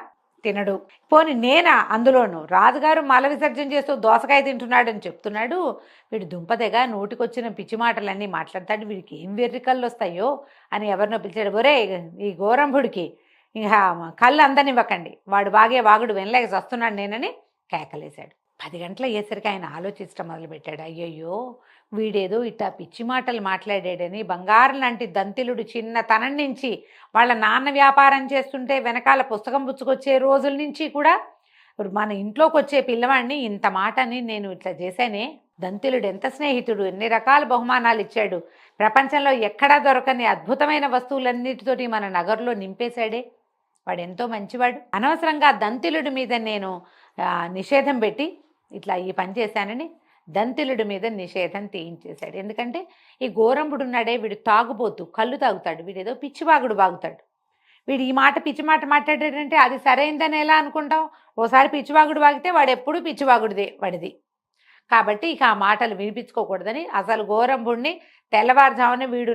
Speaker 3: తినడు. పోని నేనా అందులోనూ, రాజుగారు మల విసర్జన చేస్తూ దోసకాయ తింటున్నాడని చెప్తున్నాడు, వీడు దుంపదెగా నోటికొచ్చిన పిచ్చి మాటలన్నీ మాట్లాడతాడు, వీడికి ఏం వెర్రికళ్ళు వస్తాయో అని ఎవరినో పిలిచాడు. ఒరే, ఈ గోరంభుడికి ఇంకా కళ్ళు అందనివ్వకండి, వాడు బాగే వాగుడు వినలేక వస్తున్నాడు నేనని కేకలేశాడు. 10 గంటల అయ్యేసరికి ఆయన ఆలోచించడం మొదలుపెట్టాడు. అయ్యయ్యో, వీడేదో ఇట్టా పిచ్చి మాటలు మాట్లాడాడని, బంగారం లాంటి దంతిలుడు చిన్నతనం నుంచి వాళ్ళ నాన్న వ్యాపారం చేస్తుంటే వెనకాల పుస్తకం పుచ్చుకొచ్చే రోజుల నుంచి కూడా మన ఇంట్లోకి వచ్చే పిల్లవాడిని ఇంత మాటని నేను ఇట్లా చేశానే, దంతిలుడు ఎంత స్నేహితుడు, ఎన్ని రకాల బహుమానాలు ఇచ్చాడు, ప్రపంచంలో ఎక్కడా దొరకని అద్భుతమైన వస్తువులన్నిటితోటి మన నగరులో నింపేశాడే, వాడు ఎంతో మంచివాడు, అనవసరంగా దంతిలుడి మీద నేను నిషేధం పెట్టి ఇట్లా ఈ పని చేశానని దంతిలుడి మీద నిషేధం తీయించేశాడు. ఎందుకంటే ఈ గోరంభుడు ఉన్నాడే, వీడు తాగుబోతు, కళ్ళు తాగుతాడు, వీడేదో పిచ్చివాగుడు బాగుతాడు, వీడు ఈ మాట పిచ్చి మాట మాట్లాడాడంటే అది సరైందని ఎలా అనుకుంటాం? ఓసారి పిచ్చివాగుడు వాగితే వాడు ఎప్పుడు పిచ్చివాగుడిదే వాడిది, కాబట్టి ఇక ఆ మాటలు వినిపించుకోకూడదని అసలు గోరంభుడిని తెల్లవారుజామున వీడు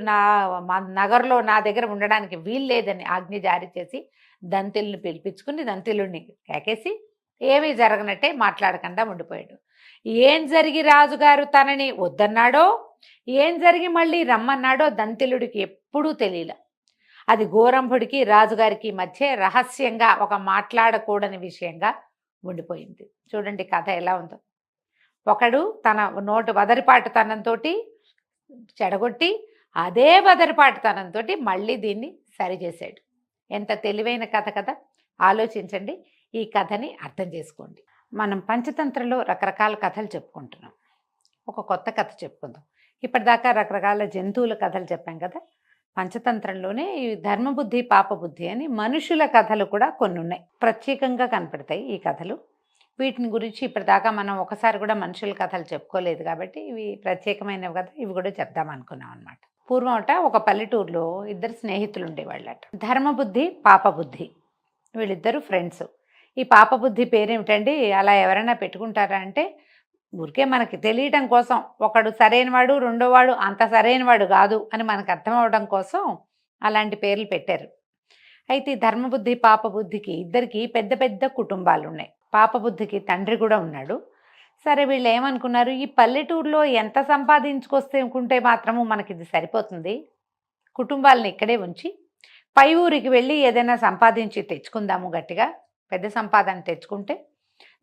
Speaker 3: మా నగరంలో నా దగ్గర ఉండడానికి వీలు లేదని ఆజ్ఞ జారీ చేసి దంతిల్ని పిలిపించుకుని దంతిల్లుని కేకేసి ఏమీ జరగనట్టే మాట్లాడకుండా ఉండిపోయాడు. ఏం జరిగి రాజుగారు తనని వద్దన్నాడో, ఏం జరిగి మళ్ళీ రమ్మన్నాడో దంతిల్లుడికి ఎప్పుడూ తెలియలే. అది గోరంభుడికి రాజుగారికి మధ్య రహస్యంగా ఒక మాట్లాడకూడని విషయంగా ఉండిపోయింది. చూడండి కథ ఎలా ఉందో. ఒకడు తన నోటు వదరిపాటుతనంతో చెడగొట్టి అదే వదరిపాటుతనంతో మళ్ళీ దీన్ని సరిచేశాడు. ఎంత తెలివైన కథ కదా, ఆలోచించండి. ఈ కథని అర్థం చేసుకోండి. మనం పంచతంత్రలో రకరకాల కథలు చెప్పుకుంటున్నాం. ఒక కొత్త కథ చెప్పుకుందాం. ఇప్పటిదాకా రకరకాల జంతువుల కథలు చెప్పాం కదా. పంచతంత్రంలోనే ఈ ధర్మబుద్ధి పాపబుద్ధి అని మనుషుల కథలు కూడా కొన్ని ఉన్నాయి, ప్రత్యేకంగా కనపడతాయి ఈ కథలు. వీటిని గురించి ఇప్పటిదాకా మనం ఒకసారి కూడా మనుషుల కథలు చెప్పుకోలేదు కాబట్టి ఇవి ప్రత్యేకమైనవి కదా, ఇవి కూడా చెప్దాం అనుకున్నాం అనమాట. పూర్వం ఒక పల్లెటూరులో ఇద్దరు స్నేహితులు ఉండేవాళ్ళట, ధర్మబుద్ధి పాపబుద్ధి. వీళ్ళిద్దరూ ఫ్రెండ్స్. ఈ పాపబుద్ధి పేరేమిటండి, అలా ఎవరైనా పెట్టుకుంటారా అంటే ఊరికే మనకి తెలియటం కోసం, ఒకడు సరైనవాడు రెండోవాడు అంత సరైనవాడు కాదు అని మనకు అర్థం అవడం కోసం అలాంటి పేర్లు పెట్టారు. అయితే ధర్మబుద్ధి పాపబుద్ధికి ఇద్దరికి పెద్ద పెద్ద కుటుంబాలు ఉన్నాయి. పాపబుద్ధికి తండ్రి కూడా ఉన్నాడు. సరే వీళ్ళు ఏమనుకున్నారు, ఈ పల్లెటూరులో ఎంత సంపాదించుకొస్తే మాత్రము మనకి ఇది సరిపోతుంది, కుటుంబాలను ఇక్కడే ఉంచి పై ఊరికి వెళ్ళి ఏదైనా సంపాదించి తెచ్చుకుందాము, గట్టిగా పెద్ద సంపాదన తెచ్చుకుంటే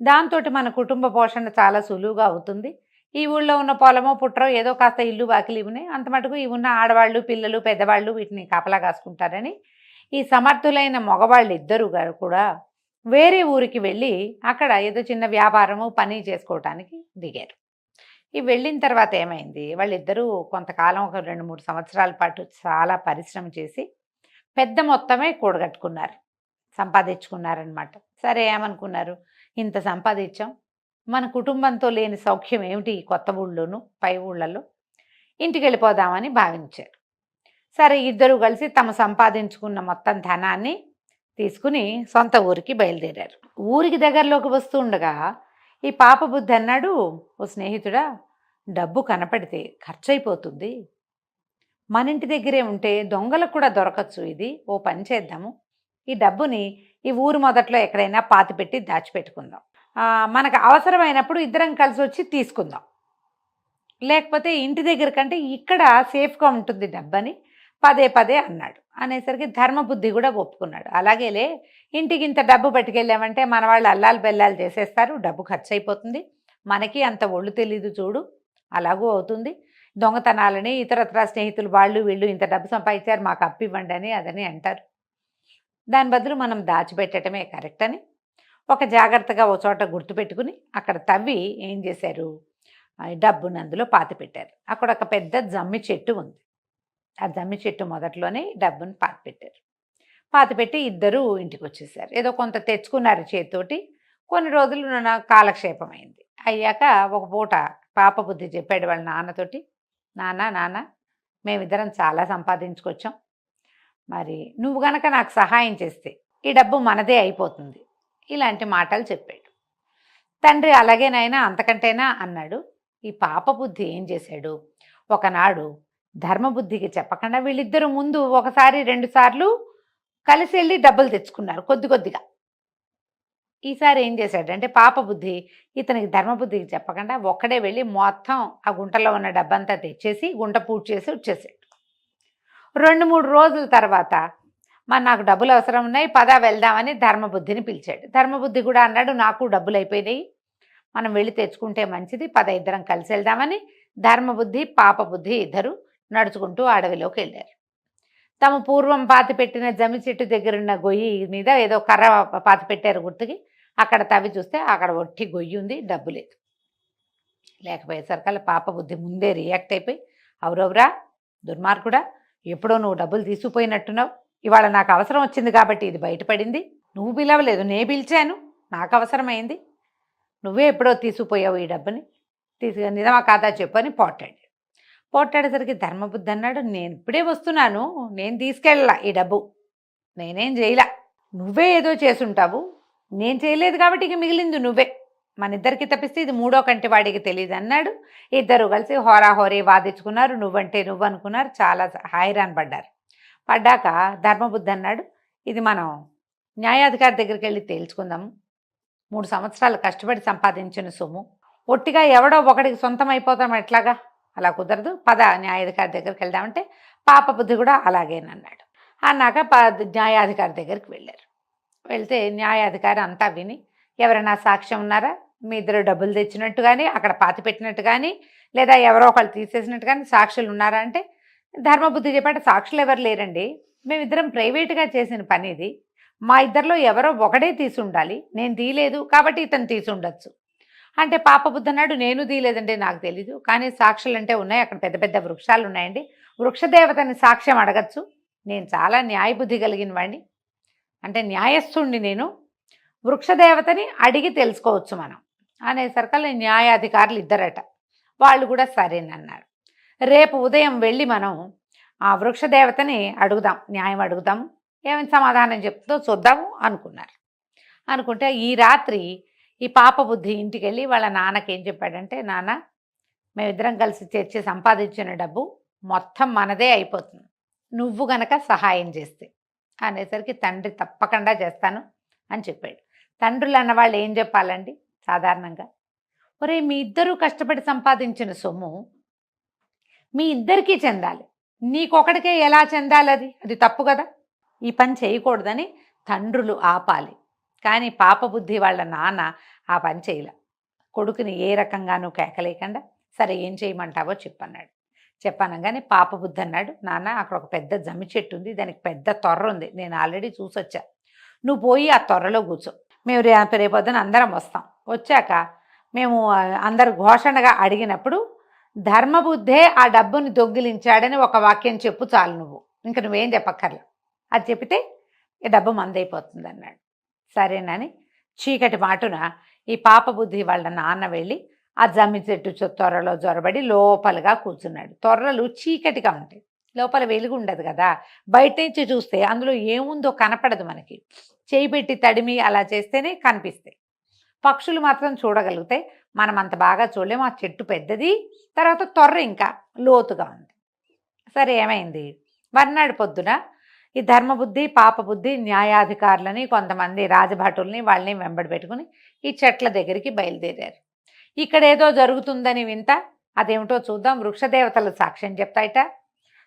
Speaker 3: దాంతో మన కుటుంబ పోషణ చాలా సులువుగా అవుతుంది. ఈ ఊళ్ళో ఉన్న పొలమో పుట్రో ఏదో కాస్త ఇల్లు వాకిలి ఉన్నాయి, అంత మటుకు ఇవి ఉన్న ఆడవాళ్ళు పిల్లలు పెద్దవాళ్ళు వీటిని కాపలా కాసుకుంటారని ఈ సమర్థులైన మగవాళ్ళు ఇద్దరు కూడా వేరే ఊరికి వెళ్ళి అక్కడ ఏదో చిన్న వ్యాపారము పని చేసుకోవటానికి దిగారు. ఈ వెళ్ళిన తర్వాత ఏమైంది, వాళ్ళిద్దరూ కొంతకాలం ఒక 2-3 సంవత్సరాల పాటు చాలా పరిశ్రమ చేసి పెద్ద మొత్తమే కూడగట్టుకున్నారు, సంపాదించుకున్నారనమాట. సరే ఏమనుకున్నారు, ఇంత సంపాదించాం, మన కుటుంబంతో లేని సౌఖ్యం ఏమిటి ఈ కొత్త ఊళ్ళోనూ పై ఊళ్ళల్లో, ఇంటికి వెళ్ళిపోదామని భావించారు. సరే ఇద్దరు కలిసి తమ సంపాదించుకున్న మొత్తం ధనాన్ని తీసుకుని సొంత ఊరికి బయలుదేరారు. ఊరికి దగ్గరలోకి వస్తూ ఉండగా ఈ పాపబుద్ధి అన్నాడు, ఓ స్నేహితుడా, డబ్బు కనపడితే ఖర్చు అయిపోతుంది, మన ఇంటి దగ్గరే ఉంటే దొంగలకు కూడా దొరకచ్చు, ఇది ఓ పని చేద్దాము, ఈ డబ్బుని ఈ ఊరు మొదట్లో ఎక్కడైనా పాతిపెట్టి దాచిపెట్టుకుందాం, మనకు అవసరమైనప్పుడు ఇద్దరం కలిసి వచ్చి తీసుకుందాం, లేకపోతే ఇంటి దగ్గర కంటే ఇక్కడ సేఫ్గా ఉంటుంది డబ్బని పదే పదే అన్నాడు. అనేసరికి ధర్మబుద్ధి కూడా ఒప్పుకున్నాడు. అలాగేలే, ఇంటికి ఇంత డబ్బు పట్టుకెళ్ళామంటే మన వాళ్ళు అల్లాలు బెల్లాలు చేసేస్తారు, డబ్బు ఖర్చు అయిపోతుంది, మనకి అంత ఒళ్ళు తెలీదు చూడు, అలాగూ అవుతుంది, దొంగతనాలని ఇతరత్ర స్నేహితులు వాళ్ళు వీళ్ళు ఇంత డబ్బు సంపాదించారు మాకు అప్పు ఇవ్వండి అని అదని అంటారు, దాని బదులు మనం దాచిపెట్టడమే కరెక్ట్ అని ఒక జాగ్రత్తగా ఓ చోట గుర్తుపెట్టుకుని అక్కడ తవ్వి ఏం చేశారు, డబ్బుని అందులో పాతి పెట్టారు. అక్కడ ఒక పెద్ద జమ్మి చెట్టు ఉంది, ఆ జమ్మి చెట్టు మొదట్లోనే డబ్బుని పాతిపెట్టారు. పాతిపెట్టి ఇద్దరూ ఇంటికి వచ్చేసారు. ఏదో కొంత తెచ్చుకున్నారు చేతితోటి. కొన్ని రోజులు కాలక్షేపం అయింది. అయ్యాక ఒక పూట పాపబుద్ధి చెప్పాడు వాళ్ళ నాన్నతోటి, నాన్న మేమిద్దరం చాలా సంపాదించుకొచ్చాం, మరి నువ్వు గనక నాకు సహాయం చేస్తే ఈ డబ్బు మనదే అయిపోతుంది, ఇలాంటి మాటలు చెప్పాడు. తండ్రి అలాగేనైనా అంతకంటేనా అన్నాడు. ఈ పాపబుద్ధి ఏం చేశాడు, ఒకనాడు ధర్మబుద్ధికి చెప్పకుండా వీళ్ళిద్దరూ ముందు 1-2 సార్లు కలిసి వెళ్ళి డబ్బులు తెచ్చుకున్నారు కొద్ది కొద్దిగా. ఈసారి ఏం చేశాడంటే పాపబుద్ధి ఇతనికి ధర్మబుద్ధికి చెప్పకుండా ఒక్కడే వెళ్ళి మొత్తం ఆ గుంటలో ఉన్న డబ్బంతా తెచ్చేసి గుంట పూడ్చి చేసి వచ్చేసాడు. 2-3 రోజుల తర్వాత నాకు డబ్బులు అవసరం ఉన్నాయి, పదా వెళ్దామని ధర్మబుద్ధిని పిలిచాడు. ధర్మబుద్ధి కూడా అన్నాడు, నాకు డబ్బులు అయిపోయినాయి, మనం వెళ్ళి తెచ్చుకుంటే మంచిది, పద ఇద్దరం కలిసి వెళ్దామని ధర్మబుద్ధి పాపబుద్ధి ఇద్దరు నడుచుకుంటూ అడవిలోకి వెళ్ళారు. తమ పూర్వం పాతి పెట్టిన జమ్మి చెట్టు దగ్గరున్న గొయ్యి మీద ఏదో కర్ర పాతి పెట్టారు గుర్తుకి. అక్కడ తవ్వి చూస్తే అక్కడ ఒట్టి గొయ్యి ఉంది, డబ్బు లేదు. లేకపోయేసరికల్లా పాపబుద్ధి ముందే రియాక్ట్ అయిపోయి, అవురవురా దుర్మార్గుడా, ఎప్పుడో నువ్వు డబ్బులు తీసుకుపోయినట్టున్నావు, ఇవాళ నాకు అవసరం వచ్చింది కాబట్టి ఇది బయటపడింది, నువ్వు పిలవలేదు నే పిలిచాను, నాకు అవసరమైంది, నువ్వే ఎప్పుడో తీసుకుపోయావు ఈ డబ్బుని, నిజమా కాదా చెప్పు అని పోట్లాడేసరికి ధర్మబుద్ధి అన్నాడు, నేను ఇప్పుడే వస్తున్నాను, నేను తీసుకెళ్ళలా ఈ డబ్బు, నేనేం చేయలా, నువ్వే ఏదో చేసుంటావు, నేను చేయలేదు కాబట్టి ఇక మిగిలింది నువ్వే, మన ఇద్దరికి తప్పిస్తే ఇది మూడో కంటి వాడికి తెలియదు అన్నాడు. ఇద్దరు కలిసి హోరాహోరీ వాదించుకున్నారు. నువ్వంటే నువ్వు అనుకున్నారు. చాలా హైరాన్ పడ్డారు. పడ్డాక ధర్మబుద్ధి అన్నాడు, ఇది మనం న్యాయాధికారి దగ్గరికి వెళ్ళి తేల్చుకుందాము. 3 సంవత్సరాలు కష్టపడి సంపాదించిన సొమ్ము ఒట్టిగా ఎవడో ఒకడికి సొంతం అయిపోతాం ఎట్లాగా, అలా కుదరదు, పద న్యాయాధికారి దగ్గరికి వెళ్దామంటే పాప బుద్ధి కూడా అలాగేనన్నాడు. అన్నాక న్యాయాధికారి దగ్గరికి వెళ్ళారు. వెళ్తే న్యాయాధికారి అంతా విని, ఎవరైనా సాక్ష్యం ఉన్నారా, మీ ఇద్దరు డబ్బులు తెచ్చినట్టు కానీ అక్కడ పాతి పెట్టినట్టు కానీ లేదా ఎవరో ఒకళ్ళు తీసేసినట్టు కానీ సాక్షులు ఉన్నారా అంటే ధర్మబుద్ధి చెప్పాడు, సాక్షులు ఎవరు లేరండి, మేమిద్దరం ప్రైవేటుగా చేసిన పని ఇది, మా ఇద్దరిలో ఎవరో ఒకడే తీసి ఉండాలి, నేను తీయలేదు కాబట్టి ఇతను తీసి ఉండొచ్చు అంటే పాప బుద్ధి అన్నాడు, నేను తీయలేదంటే నాకు తెలీదు, కానీ సాక్షులు అంటే ఉన్నాయి, అక్కడ పెద్ద పెద్ద వృక్షాలు ఉన్నాయండి, వృక్షదేవతని సాక్ష్యం అడగచ్చు, నేను చాలా న్యాయబుద్ధి కలిగిన వాడిని, అంటే న్యాయస్థుణ్ణి నేను, వృక్షదేవతని అడిగి తెలుసుకోవచ్చు మనం అనేసరికల్లా న్యాయాధికారులు ఇద్దరట. వాళ్ళు కూడా సరేనన్నారు. రేపు ఉదయం వెళ్ళి మనం ఆ వృక్షదేవతని అడుగుదాం, న్యాయం అడుగుదాం, ఏమైనా సమాధానం చెప్తుందో చూద్దాము అనుకున్నారు. అనుకుంటే ఈ రాత్రి ఈ పాప బుద్ధి ఇంటికి వెళ్ళి వాళ్ళ నాన్నకి ఏం చెప్పాడంటే, నాన్న మేమిద్దరం కలిసి తెచ్చి సంపాదించిన డబ్బు మొత్తం మనదే అయిపోతుంది, నువ్వు గనక సహాయం చేస్తే అనేసరికి తండ్రి తప్పకుండా చేస్తాను అని చెప్పాడు. తండ్రులు అన్నవాళ్ళు ఏం చెప్పాలండి సాధారణంగా, ఒరే మీ ఇద్దరూ కష్టపడి సంపాదించిన సొమ్ము మీ ఇద్దరికీ చెందాలి, నీకొకడికే ఎలా చెందాలి, అది తప్పు కదా, ఈ పని చేయకూడదని తండ్రులు ఆపాలి. కానీ పాప బుద్ధి వాళ్ళ నాన్న ఆ పని చేయలే. కొడుకుని ఏ రకంగానూ కేకలేకుండా సరే ఏం చేయమంటావో చెప్పన్నాడు. చెప్పనగానే పాప బుద్ధి అన్నాడు, నాన్న అక్కడ ఒక పెద్ద జమ్మి చెట్టు ఉంది, దానికి పెద్ద తొర్ర ఉంది, నేను ఆల్రెడీ చూసొచ్చా, నువ్వు పోయి ఆ తొర్రలో కూర్చో, మేము రేపొద్దున అందరం వస్తాం, వచ్చాక మేము అందరు ఘోషణగా అడిగినప్పుడు ధర్మబుద్ధే ఆ డబ్బుని దొంగిలించాడని ఒక వాక్యం చెప్పు చాలు, నువ్వు ఇంక నువ్వేం చెప్పక్కర్లా, అది చెప్తే ఈ డబ్బు మందైపోతుంది అన్నాడు. సరేనని చీకటి మాటున ఈ పాప బుద్ధి వాళ్ళ నాన్న వెళ్ళి ఆ జమ్మి చెట్టు తొర్రలో జొరబడి లోపలగా కూర్చున్నాడు. తొర్రలు చీకటిగా ఉంటాయి, లోపల వెలుగు ఉండదు కదా, బయట నుంచి చూస్తే అందులో ఏముందో కనపడదు మనకి, చేయి పెట్టి తడిమి అలా చేస్తేనే కనిపిస్తాయి. పక్షులు మాత్రం చూడగలుగుతాయి, మనం అంత బాగా చూడలేము, ఆ చెట్టు పెద్దది, తర్వాత తొర్ర ఇంకా లోతుగా ఉంది. సరే ఏమైంది, మర్నాడు పొద్దున ఈ ధర్మబుద్ధి పాప బుద్ధి న్యాయాధికారులని కొంతమంది రాజభటుల్ని వాళ్ళని వెంబడి పెట్టుకుని ఈ చెట్ల దగ్గరికి బయలుదేరారు. ఇక్కడ ఏదో జరుగుతుందని వింత, అదేమిటో చూద్దాం, వృక్షదేవతలు సాక్ష్యం చెప్తాయిట,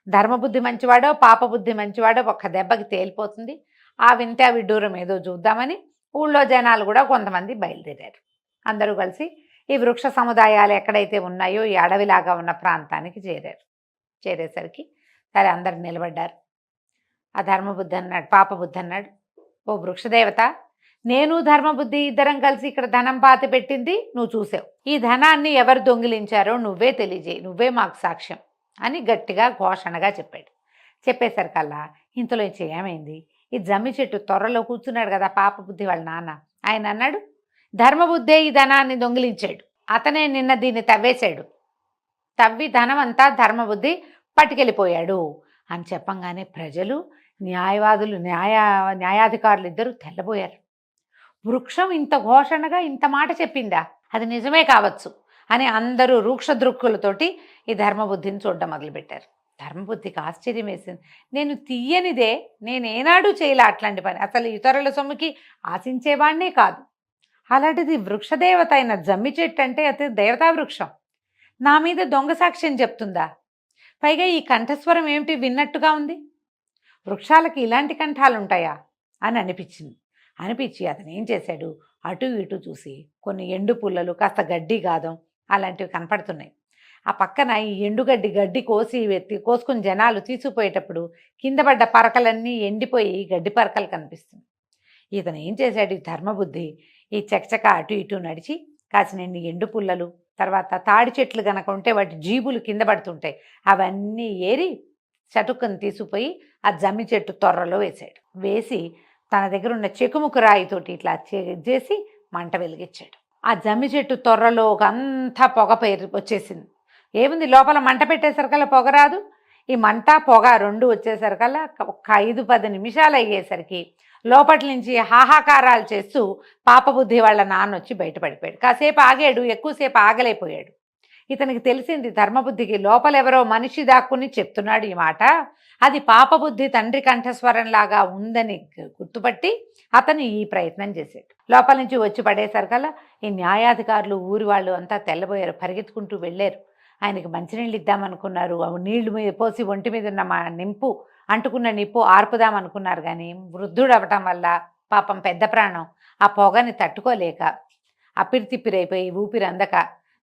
Speaker 3: ధర్మబుద్ధి మంచివాడో పాప బుద్ధి మంచివాడో ఒక్క దెబ్బకి తేలిపోతుంది, ఆ వింత విడ్డూరం ఏదో చూద్దామని ఊళ్ళో జనాలు కూడా కొంతమంది బయలుదేరారు. అందరూ కలిసి ఈ వృక్ష సముదాయాలు ఎక్కడైతే ఉన్నాయో ఈ అడవిలాగా ఉన్న ప్రాంతానికి చేరారు. చేరేసరికి సరే అందరు నిలబడ్డారు. ఆ ధర్మబుద్ధి అన్నాడు, పాప బుద్ధి అన్నాడు, ఓ వృక్షదేవత, నేను ధర్మబుద్ధి ఇద్దరం కలిసి ఇక్కడ ధనం పాతి పెట్టింది నువ్వు చూసావు, ఈ ధనాన్ని ఎవరు దొంగిలించారో నువ్వే తెలియజేయి, నువ్వే మాకు సాక్ష్యం అని గట్టిగా ఘోషణగా చెప్పాడు. చెప్పేసరికల్లా ఇంతలో ఏమైంది, ఈ జమ్మి చెట్టు త్వరలో కూర్చున్నాడు కదా పాప బుద్ధి వాళ్ళ నాన్న, ఆయన అన్నాడు, ధర్మబుద్ధే ఈ ధనాన్ని దొంగిలించాడు, అతనే నిన్న దీన్ని తవ్వేశాడు, తవ్వి ధనం అంతా ధర్మబుద్ధి పట్టుకెళ్ళిపోయాడు అని చెప్పంగానే ప్రజలు న్యాయవాదులు న్యాయాధికారులు ఇద్దరు తెల్లబోయారు. వృక్షం ఇంత ఘోషణగా ఇంత మాట చెప్పిందా, అది నిజమే కావచ్చు అని అందరూ రూక్ష దృక్కులతోటి ఈ ధర్మబుద్ధిని చూడడం మొదలుపెట్టారు. ధర్మబుద్ధికి ఆశ్చర్యం వేసింది, నేను తీయనిదే, నేనేనాడు చేయలే అట్లాంటి పని, అసలు ఇతరుల సొమ్ముకి ఆశించేవాడినే కాదు, అలాంటిది వృక్షదేవత అయిన జమ్మి చెట్టు అంటే అతి దేవతా వృక్షం నా మీద దొంగ సాక్ష్యం చెప్తుందా, పైగా ఈ కంఠస్వరం ఏమిటి విన్నట్టుగా ఉంది, వృక్షాలకి ఇలాంటి కంఠాలు ఉంటాయా అని అనిపించి అతను ఏం చేశాడు, అటు ఇటు చూసి కొన్ని ఎండు పుల్లలు కాస్త గడ్డి గాదం అలాంటివి కనపడుతున్నాయి, ఆ పక్కన ఈ ఎండుగడ్డి గడ్డి కోసుకుని జనాలు తీసుకుపోయేటప్పుడు కింద పడ్డ పరకలన్నీ ఎండిపోయి గడ్డి పరకలు కనిపిస్తుంది. ఇతను ఏం చేశాడు, ఈ ధర్మబుద్ధి ఈ చకచక అటు ఇటు నడిచి కాసినన్ని ఎండు పుల్లలు, తర్వాత తాడి చెట్లు కనుక ఉంటే వాటి జీబులు కింద పడుతుంటాయి, అవన్నీ ఏరి చటుక్కను తీసుకుపోయి ఆ జమ్మి చెట్టు తొర్రలో వేశాడు. వేసి తన దగ్గర ఉన్న చెకుముకు రాయితోటి ఇట్లా చేసి మంట వెలిగించాడు. ఆ జమ్మి చెట్టు తొర్రలో అంతా పొగ వచ్చేసింది. ఏముంది, లోపల మంట పెట్టేసరికల్లా పొగ రాదు, ఈ మంట పొగ రెండు వచ్చేసరికల్లా ఒక 5-10 నిమిషాలు అయ్యేసరికి లోపటి నుంచి హాహాకారాలు చేస్తూ పాపబుద్ధి వాళ్ళ నాన్న వచ్చి బయటపడిపోయాడు. కాసేపు ఆగాడు, ఎక్కువసేపు ఆగలేకపోయాడు. ఇతనికి తెలిసింది ధర్మబుద్ధికి లోపలెవరో మనిషి దాక్కుని చెప్తున్నాడు ఈ మాట, అది పాపబుద్ధి తండ్రి కంఠస్వరంలాగా ఉందని గుర్తుపట్టి అతను ఈ ప్రయత్నం చేశాడు. లోపల నుంచి వచ్చి పడేసరికల్లా ఈ న్యాయాధికారులు ఊరి వాళ్ళు అంతా తెల్లబోయారు, పరిగెత్తుకుంటూ వెళ్ళారు. ఆయనకి మంచినీళ్ళు ఇద్దామనుకున్నారు, నీళ్లు మీద పోసి ఒంటి మీద ఉన్న మా నింపు అంటుకున్న నిప్పు ఆర్పుదామనుకున్నారు. కానీ వృద్ధుడు అవ్వటం వల్ల పాపం పెద్ద ప్రాణం ఆ పొగని తట్టుకోలేక అపిరితిప్పిరైపోయి ఊపిరి అందక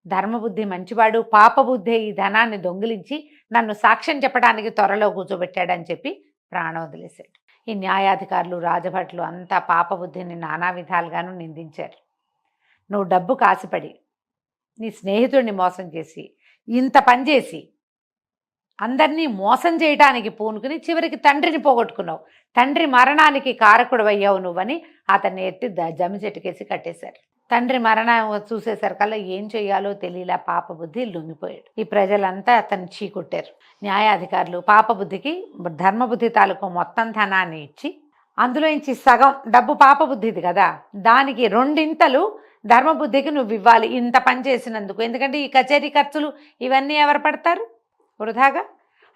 Speaker 3: ధర్మబుద్ధి మంచివాడు, పాపబుద్ధి ఈ ధనాన్ని దొంగిలించి నన్ను సాక్ష్యం చెప్పడానికి త్వరలో కూర్చోబెట్టాడని చెప్పి ప్రాణం వదిలేశాడు. ఈ న్యాయాధికారులు రాజభట్లు అంతా పాపబుద్ధిని నానా విధాలుగాను నిందించారు. నువ్వు డబ్బు కాసిపడి నీ స్నేహితుడిని మోసం చేసి ఇంత పని చేసి అందరినీ మోసం చేయడానికి పూనుకుని చివరికి తండ్రిని పోగొట్టుకున్నావు, తండ్రి మరణానికి కారకుడు అయ్యావు నువ్వని అతన్ని ఎత్తి జమ్మి చెట్టుకేసి కట్టేశారు. తండ్రి మరణం చూసేసరికల్లా ఏం చెయ్యాలో తెలియలా పాపబుద్ధి లొంగిపోయాడు. ఈ ప్రజలంతా అతన్ని చీకొట్టారు. న్యాయాధికారులు పాపబుద్ధికి ధర్మబుద్ధి తాలూకు మొత్తం ధనాన్ని ఇచ్చి అందులో నుంచి సగం డబ్బు పాపబుద్ధిది కదా, దానికి 2 ధర్మబుద్ధికి నువ్వు ఇవ్వాలి ఇంత పని చేసినందుకు. ఎందుకంటే ఈ కచేరీ ఖర్చులు ఇవన్నీ ఎవరు పడతారు వృధాగా,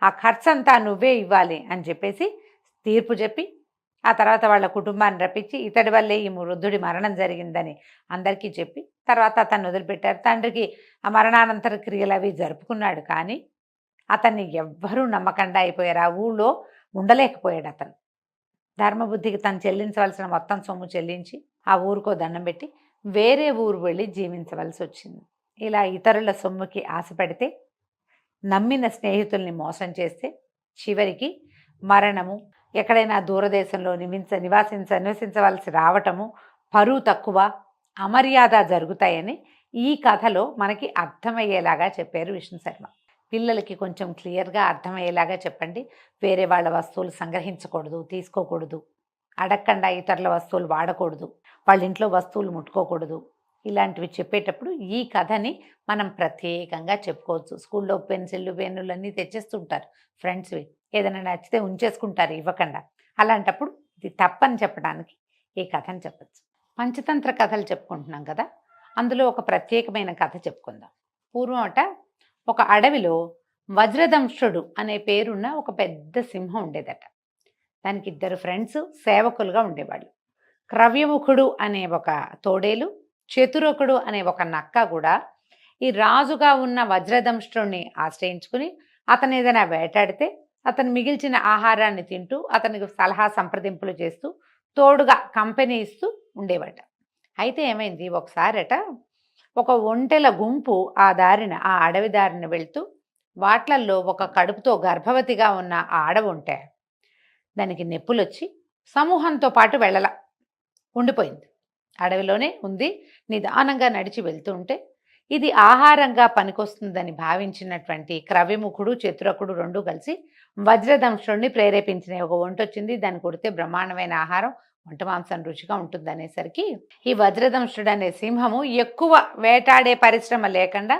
Speaker 3: ఆ ఖర్చు అంతా నువ్వే ఇవ్వాలి అని చెప్పేసి తీర్పు చెప్పి ఆ తర్వాత వాళ్ళ కుటుంబాన్ని రప్పించి ఇతడి వల్లే ఈ వృద్ధుడి మరణం జరిగిందని అందరికీ చెప్పి తర్వాత అతన్ని వదిలిపెట్టారు. తండ్రికి ఆ మరణానంతర క్రియలు అవి జరుపుకున్నాడు. కానీ అతన్ని ఎవ్వరూ నమ్మకండా అయిపోయారు. ఆ ఊళ్ళో ఉండలేకపోయాడు అతను. ధర్మబుద్ధికి తను చెల్లించవలసిన మొత్తం సొమ్ము చెల్లించి ఆ ఊరికో దండం పెట్టి వేరే ఊరు వెళ్ళి జీవించవలసి వచ్చింది. ఇలా ఇతరుల సొమ్ముకి ఆశపడితే, నమ్మిన స్నేహితుల్ని మోసం చేస్తే చివరికి మరణము, ఎక్కడైనా దూరదేశంలో నివసించవలసి రావటము, పరువు తక్కువ, అమర్యాద జరుగుతాయని ఈ కథలో మనకి అర్థమయ్యేలాగా చెప్పారు విష్ణు శర్మ. పిల్లలకి కొంచెం క్లియర్గా అర్థమయ్యేలాగా చెప్పండి. వేరే వాళ్ళ వస్తువులు సంగ్రహించకూడదు, తీసుకోకూడదు, అడగకుండా ఇతరుల వస్తువులు వాడకూడదు, వాళ్ళ ఇంట్లో వస్తువులు ముట్టుకోకూడదు. ఇలాంటివి చెప్పేటప్పుడు ఈ కథని మనం ప్రత్యేకంగా చెప్పుకోవచ్చు. స్కూల్లో పెన్సిళ్ళు పెన్నులు అన్నీ తెచ్చేస్తుంటారు ఫ్రెండ్స్వి, ఏదైనా నచ్చితే ఉంచేసుకుంటారు ఇవ్వకుండా. అలాంటప్పుడు ఇది తప్పని చెప్పడానికి ఈ కథని చెప్పచ్చు. పంచతంత్ర కథలు చెప్పుకుంటున్నాం కదా, అందులో ఒక ప్రత్యేకమైన కథ చెప్పుకుందాం. పూర్వం ఒక అడవిలో వజ్రదంష్ట్రుడు అనే పేరున్న ఒక పెద్ద సింహం ఉండేదట. దానికి 2 ఫ్రెండ్స్ సేవకులుగా ఉండేవాళ్ళు. క్రవ్యముఖుడు అనే ఒక తోడేలు, చతురకుడు అనే ఒక నక్క కూడా ఈ రాజుగా ఉన్న వజ్రదంష్ట్రుడిని ఆశ్రయించుకుని అతను ఏదైనా వేటాడితే అతను మిగిల్చిన ఆహారాన్ని తింటూ అతనికి సలహా సంప్రదింపులు చేస్తూ తోడుగా కంపెనీ ఇస్తూ ఉండేవాట. అయితే ఏమైంది, ఒకసారట ఒక ఒంటెల గుంపు ఆ అడవి దారిన వెళ్తూ వాట్లల్లో ఒక కడుపుతో గర్భవతిగా ఉన్న ఆ ఆడవుంటే దానికి నొప్పులొచ్చి సమూహంతో పాటు వెళ్ళలా, ఉండిపోయింది. అడవిలోనే ఉంది, నిదానంగా నడిచి వెళ్తూ ఉంటే ఇది ఆహారంగా పనికొస్తుందని భావించినటువంటి క్రవ్యముఖుడు, చతురకుడు 2 కలిసి వజ్రదంష్ట్రుడిని ప్రేరేపించిన ఒక ఒంట వచ్చింది, దాన్ని కొడితే బ్రహ్మాండమైన ఆహారం, వంట మాంసం రుచిగా ఉంటుందనేసరికి ఈ వజ్రదంష్ట్రుడు అనే సింహము ఎక్కువ వేటాడే పరిశ్రమ లేకుండా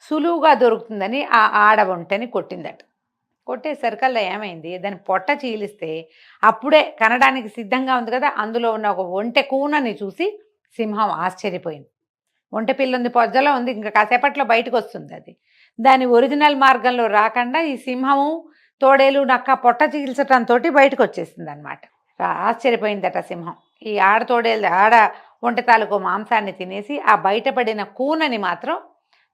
Speaker 3: సులువుగా దొరుకుతుందని ఆ ఆడ ఒంటని కొట్టిందట. కొట్టేసరికల్లా ఏమైంది, దాని పొట్ట చీలిస్తే అప్పుడే కనడానికి సిద్ధంగా ఉంది కదా, అందులో ఉన్న ఒక ఒంటె కూనని చూసి సింహం ఆశ్చర్యపోయింది. ఒంటె పిల్ల ఉంది, పొజ్జలో ఉంది, ఇంకా కాసేపట్లో బయటకు వస్తుంది. అది దాని ఒరిజినల్ మార్గంలో రాకుండా ఈ సింహము, తోడేలు, నక్క పొట్ట చీల్చటంతో బయటకు వచ్చేసింది అనమాట. ఆశ్చర్యపోయిందట సింహం. ఈ ఆడ ఒంటె తాలూకు మాంసాన్ని తినేసి ఆ బయటపడిన కూనని మాత్రం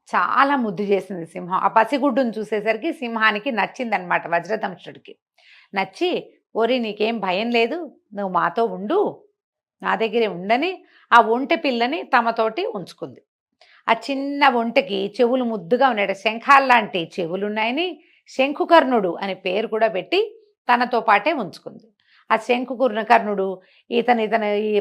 Speaker 3: చాలా ముద్దు చేసింది సింహం. ఆ పసిగుడ్డును చూసేసరికి సింహానికి నచ్చిందనమాట, వజ్రదంష్ట్రుడికి నచ్చి, ఓరి నీకేం భయం లేదు, నువ్వు మాతో ఉండు, నా దగ్గరే ఉండని ఆ ఒంటె పిల్లని తమతోటి ఉంచుకుంది. ఆ చిన్న ఒంటెకి చెవులు ముద్దుగా ఉన్నాయి, శంఖాల్లాంటి చెవులున్నాయని శంఖుకర్ణుడు అనే పేరు కూడా పెట్టి తనతో పాటే ఉంచుకుంది. ఆ శంఖుకర్ణుడు ఈ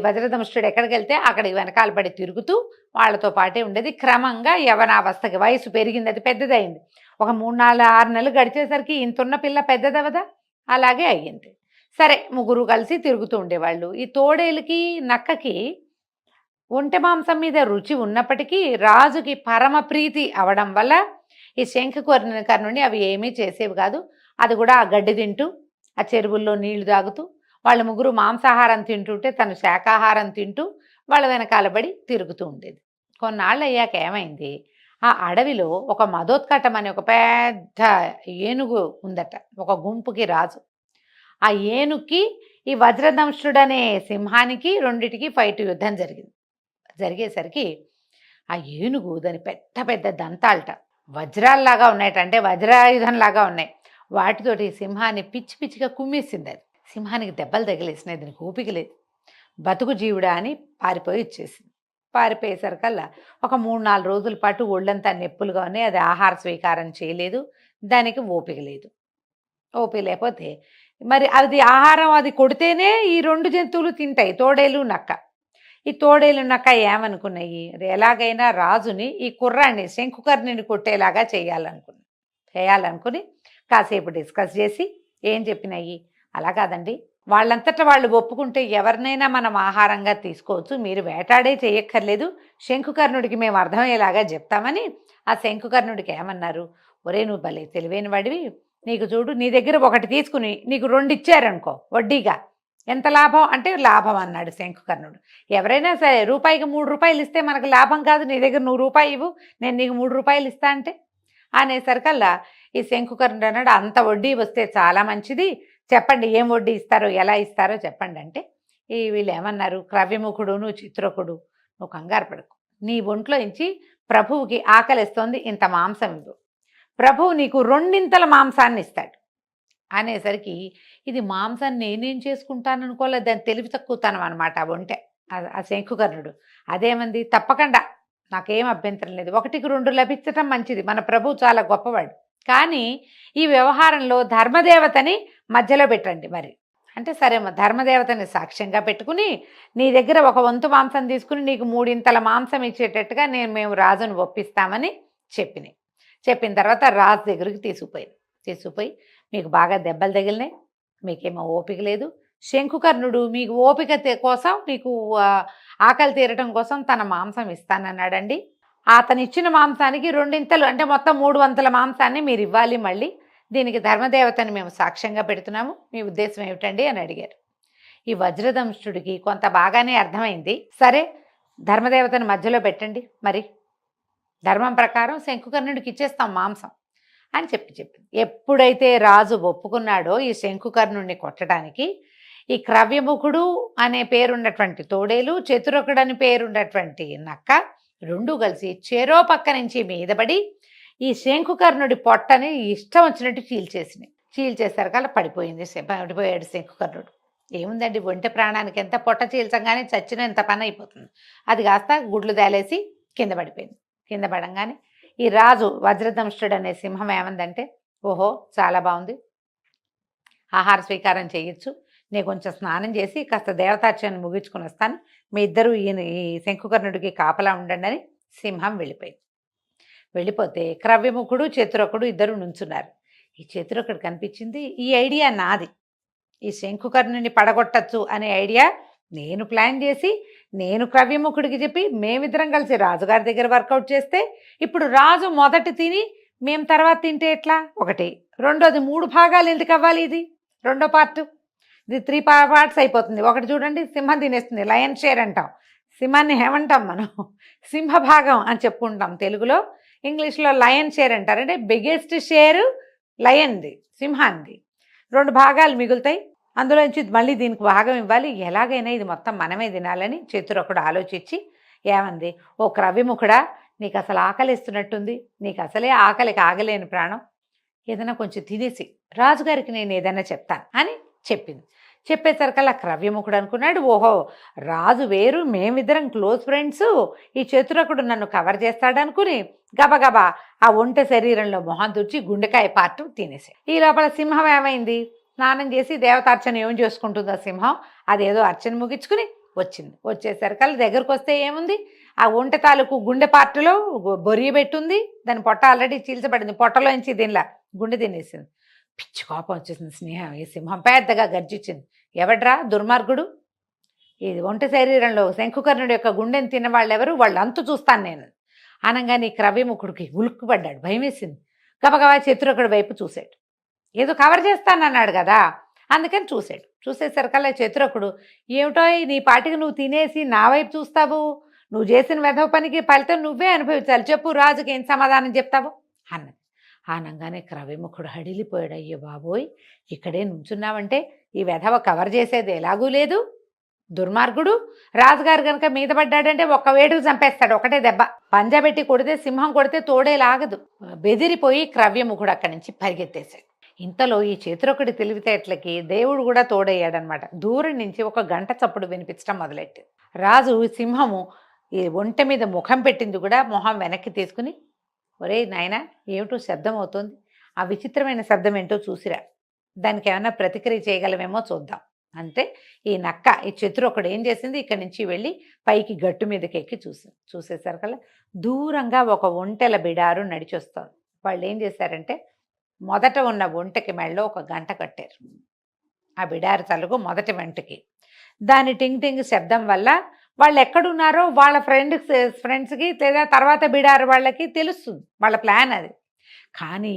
Speaker 3: వజ్రదంష్ట్రుడు ఎక్కడికి వెళ్తే అక్కడ వెనకాల పడి తిరుగుతూ వాళ్ళతో పాటే ఉండేది. క్రమంగా యవనావస్థకి వయసు పెరిగింది, అది పెద్దదైంది. ఒక 3, 4, 6 నెలలు గడిచేసరికి ఇంతున్న పిల్ల పెద్దదవదా, అలాగే అయ్యింది. సరే, ముగ్గురు కలిసి తిరుగుతూ ఉండేవాళ్ళు. ఈ తోడేలుకి, నక్కకి ఒంటె మాంసం మీద రుచి ఉన్నప్పటికీ రాజుకి పరమ ప్రీతి అవడం వల్ల ఈ శంఖుకర్ణుని అవి ఏమీ చేసేవి కాదు. అది కూడా ఆ గడ్డి తింటూ, ఆ చెరువుల్లో నీళ్లు తాగుతూ, వాళ్ళ ముగ్గురు మాంసాహారం తింటుంటే తను శాకాహారం తింటూ వాళ్ళ వెనకాల పడి తిరుగుతూ ఉండేది. కొన్నాళ్ళు అయ్యాక ఏమైంది, ఆ అడవిలో ఒక మదోత్కటం అనే ఒక పెద్ద ఏనుగు ఉందట, ఒక గుంపుకి రాజు. ఆ ఏనుగుకి ఈ వజ్రదంష్ట్రుడనే సింహానికి రెండిటికి యుద్ధం జరిగింది. జరిగేసరికి ఆ ఏనుగు దాని పెద్ద పెద్ద దంతాలట వజ్రాల్లాగా ఉన్నాయట, అంటే వజ్రాయుధంలాగా ఉన్నాయి. వాటితోటి సింహాన్ని పిచ్చి పిచ్చిగా కుమ్మేసింది. అది సింహానికి దెబ్బలు తగిలేసినాయి, దానికి ఓపిక లేదు. బతుకు జీవుడా అని పారిపోయి ఇచ్చేసింది. పారిపోయేసరికల్లా ఒక 3-4 రోజుల పాటు ఒళ్ళంతా నొప్పులుగా ఉన్నాయి. అది ఆహార స్వీకారం చేయలేదు, దానికి ఓపిక లేదు. ఓపిక లేకపోతే మరి అది ఆహారం అది కొడితేనే ఈ 2 జంతువులు తింటాయి, తోడేలు నక్క. ఈ తోడేలు నక్క ఏమనుకున్నాయి, ఎలాగైనా రాజుని ఈ కుర్రాన్ని శంకుకర్ణిని కొట్టేలాగా చేయాలనుకుని కాసేపు డిస్కస్ చేసి ఏం చెప్పినాయి, అలా కాదండి, వాళ్ళంతటా వాళ్ళు ఒప్పుకుంటే ఎవరినైనా మనం ఆహారంగా తీసుకోవచ్చు, మీరు వేటాడే చేయక్కర్లేదు, శంకుకర్ణుడికి మేము అర్థమయ్యేలాగా చెప్తామని ఆ శంకుకర్ణుడికి ఏమన్నారు, ఒరే నువ్వు భలే తెలివైన వాడివి, నీకు చూడు నీ దగ్గర ఒకటి తీసుకుని నీకు 2 ఇచ్చారనుకో వడ్డీగా, ఎంత లాభం అంటే లాభం అన్నాడు శంకుకర్ణుడు. ఎవరైనా సరే రూపాయికి 3 రూపాయలు ఇస్తే మనకు లాభం కాదు, నీ దగ్గర 100 రూపాయలు ఇవ్వు, నేను నీకు 3 రూపాయలు ఇస్తా అంటే అనేసరికల్లా ఈ శంకుకర్ణుడు అన్నాడు, అంత వడ్డీ వస్తే చాలా మంచిది, చెప్పండి ఏం వడ్డీ ఇస్తారో ఎలా ఇస్తారో చెప్పండి అంటే వీళ్ళు ఏమన్నారు, క్రవ్యముఖుడును చిత్రకుడు నువ్వు కంగారు పడకు, నీ ఒంట్లో నుంచి ప్రభువుకి ఆకలిస్తోంది, ఇంత మాంసం ఇవ్వు, ప్రభువు నీకు 2 మాంసాన్ని ఇస్తాడు అనేసరికి ఇది మాంసాన్ని నేనేం చేసుకుంటాను అనుకోలేదు, దాన్ని తెలివి తక్కువతాను అనమాట ఆ ఒంటె ఆ శంకుకర్ణుడు. అదేమంది, తప్పకుండా నాకేం అభ్యంతరం లేదు, 1కి 2 లభించటం మంచిది, మన ప్రభువు చాలా గొప్పవాడు, కానీ ఈ వ్యవహారంలో ధర్మదేవతని మధ్యలో పెట్టండి మరి అంటే. సరే ధర్మదేవతని సాక్ష్యంగా పెట్టుకుని నీ దగ్గర 1 వంతు మాంసం తీసుకుని నీకు 3 మాంసం ఇచ్చేటట్టుగా మేము రాజును ఒప్పిస్తామని చెప్పిన తర్వాత రాజు దగ్గరికి తీసుకుపోయి మీకు బాగా దెబ్బలు తగిలినాయి, మీకేమో ఓపిక లేదు, శంకుకర్ణుడు మీకు ఓపిక కోసం మీకు ఆకలి తీరటం కోసం తన మాంసం ఇస్తానన్నాడండి, అతను ఇచ్చిన మాంసానికి 2 అంటే మొత్తం 300 మాంసాన్ని మీరు ఇవ్వాలి, మళ్ళీ దీనికి ధర్మదేవతని మేము సాక్ష్యంగా పెడుతున్నాము, మీ ఉద్దేశం ఏమిటండి అని అడిగారు. ఈ వజ్రదంష్ట్రుడికి కొంత బాగానే అర్థమైంది, సరే ధర్మదేవతని మధ్యలో పెట్టండి, మరి ధర్మం ప్రకారం శంకుకర్ణుడికి ఇచ్చేస్తాం మాంసం అని చెప్పింది. ఎప్పుడైతే రాజు ఒప్పుకున్నాడో ఈ శంకుకర్ణుడిని కొట్టడానికి, ఈ క్రవ్యముఖుడు అనే పేరున్నటువంటి తోడేలు, చతురకుడు అని పేరున్నటువంటి నక్క 2 కలిసి చెరో పక్క నుంచి మీదపడి ఈ శంకుకర్ణుడి పొట్టని ఇష్టం వచ్చినట్టు చీల్చేసరికల్లా పడిపోయాడు శంకుకర్ణుడు. ఏముందండి, ఒంటె ప్రాణానికి ఎంత, పొట్ట చీల్చంగానే చచ్చిన ఎంత పని అయిపోతుంది, అది కాస్త గుడ్లు తేలేసి కింద పడిపోయింది. కింద పడంగానే ఈ రాజు వజ్రదంష్ట్రుడు అనే సింహం ఏమందంటే, ఓహో చాలా బాగుంది, ఆహార స్వీకారం చేయొచ్చు, నేను కొంచెం స్నానం చేసి కాస్త దేవతార్చనను ముగించుకుని వస్తాను, మీ ఇద్దరు ఈ శంకుకర్ణుడికి కాపలా ఉండండి అని సింహం వెళ్ళిపోతే క్రవ్యముఖుడు చతురకుడు ఇద్దరు నుంచున్నారు. ఈ చతురకుడు కనిపించింది, ఈ ఐడియా నాది, ఈ శంకుకర్ణుని పడగొట్టచ్చు అనే ఐడియా నేను ప్లాన్ చేసి నేను క్రవ్యముఖుడికి చెప్పి మేమిద్దరం కలిసి రాజుగారి దగ్గర వర్కౌట్ చేస్తే, ఇప్పుడు రాజు మొదటి తిని మేము తర్వాత తింటే ఎట్లా, ఒకటి, రెండోది 3 భాగాలు ఎందుకు అవ్వాలి, ఇది 2వ పార్ట్, ఇది 3 పార్ట్స్ అయిపోతుంది. ఒకటి చూడండి సింహం తినేస్తుంది, లయన్ షేర్ అంటాం, సింహాన్ని ఏమంటాం మనం, సింహభాగం అని చెప్పుకుంటాం తెలుగులో, ఇంగ్లీష్లో లయన్ షేర్ అంటారు, అంటే బిగ్గెస్ట్ షేరు లయన్ది, సింహాన్ని 2 భాగాలు మిగులుతాయి, అందులో నుంచి మళ్ళీ దీనికి భాగం ఇవ్వాలి, ఎలాగైనా ఇది మొత్తం మనమే తినాలని చతురకుడు ఆలోచించి ఏమంది, ఓ క్రవ్యముఖుడా నీకు అసలు ఆకలిస్తున్నట్టుంది, నీకు అసలే ఆకలికి ఆగలేని ప్రాణం, ఏదైనా కొంచెం తినేసి రాజుగారికి నేను ఏదైనా చెప్తాను అని చెప్పేసరికల్లా క్రవ్యముఖుడు అనుకున్నాడు, ఓహో రాజు వేరు, మేమిద్దరం క్లోజ్ ఫ్రెండ్స్, ఈ చతురకుడు నన్ను కవర్ చేస్తాడనుకుని గబగబా ఆ ఒంటె శరీరంలో మొహం తుడిచి గుండెకాయ పార్ట్ తినేసి, ఈ లోపల సింహం ఏమైంది, స్నానం చేసి దేవతార్చన ఏం చేసుకుంటుందో సింహం, అదేదో అర్చన ముగించుకుని వచ్చేసరికల్లా దగ్గరకు వస్తే ఏముంది, ఆ ఒంటె తాలూకు గుండె పార్టులో బొరియ పెట్టుంది, దాని పొట్ట ఆల్రెడీ చీల్చబడింది, పొట్టలోంచి దీనిలా గుండె తినేసింది. పిచ్చి కోపం వచ్చేసింది ఈ సింహం పెద్దగా గర్జించింది, ఎవడ్రా దుర్మార్గుడు, ఇది ఒంటె శరీరంలో శంకుకర్ణుడి యొక్క గుండెని తిన్నవాళ్ళు ఎవరు, వాళ్ళు అంతు చూస్తాను నేను అనగానే క్రవ్యముఖుడికి ఉలుక్కుపడ్డాడు, భయం వేసింది, గబగబా చతురకుడి వైపు చూశాడు, ఏదో కవర్ చేస్తానన్నాడు కదా, అందుకని చూశాడు. చూసేసరికల్లా చతురకుడు, ఏమిటో నీ పాటికి నువ్వు తినేసి నా వైపు చూస్తావు, నువ్వు చేసిన వెధవ పనికి ఫలితం నువ్వే అనుభవించాలి, చెప్పు రాజుకి ఏం సమాధానం చెప్తావు అన్నది. ఆనంగానే క్రవిముఖుడు హడిలిపోయాడు. అయ్యో బాబోయ్, ఇక్కడే నుంచున్నావంటే ఈ వెధవ కవర్ చేసేది ఎలాగూ లేదు, దుర్మార్గుడు. రాజుగారు కనుక మీద పడ్డాడంటే ఒక్క వేడుకు చంపేస్తాడు, ఒకటే దెబ్బ. పంజాబెట్టి కొడితే సింహం కొడితే తోడే లాగదు. బెదిరిపోయి క్రవ్యముఖుడు అక్కడి నుంచి పరిగెత్తేశాడు. ఇంతలో ఈ చతురకుడి తెలివితేటలకి దేవుడు కూడా తోడయ్యాడనమాట. దూరం నుంచి ఒక గంట చప్పుడు వినిపించడం మొదలెట్టింది. రాజు సింహము ఈ ఒంటె మీద ముఖం పెట్టింది కూడా మొహం వెనక్కి తీసుకుని, ఒరే నాయనా, ఏమిటో శబ్దం అవుతుంది, ఆ విచిత్రమైన శబ్దం ఏంటో చూసిరా, దానికి ఏమైనా ప్రతిక్రియ చేయగలమేమో చూద్దాం అంటే ఈ నక్క, ఈ చతురకుడు ఏం చేసింది, ఇక్కడి నుంచి వెళ్ళి పైకి గట్టు మీదకి ఎక్కి చూసేసరికల్లా దూరంగా ఒక ఒంటెల బిడారు నడిచొస్తుంది. వాళ్ళు ఏం చేశారంటే మొదట ఉన్న ఒంటెకి మెళ్ళలో ఒక గంట కట్టారు. ఆ బిడారు తలుగు మొదటి వంటకి. దాని టింగ్ టింగ్ శబ్దం వల్ల వాళ్ళు ఎక్కడున్నారో వాళ్ళ ఫ్రెండ్స్కి లేదా తర్వాత బిడారు వాళ్ళకి తెలుస్తుంది, వాళ్ళ ప్లాన్ అది. కానీ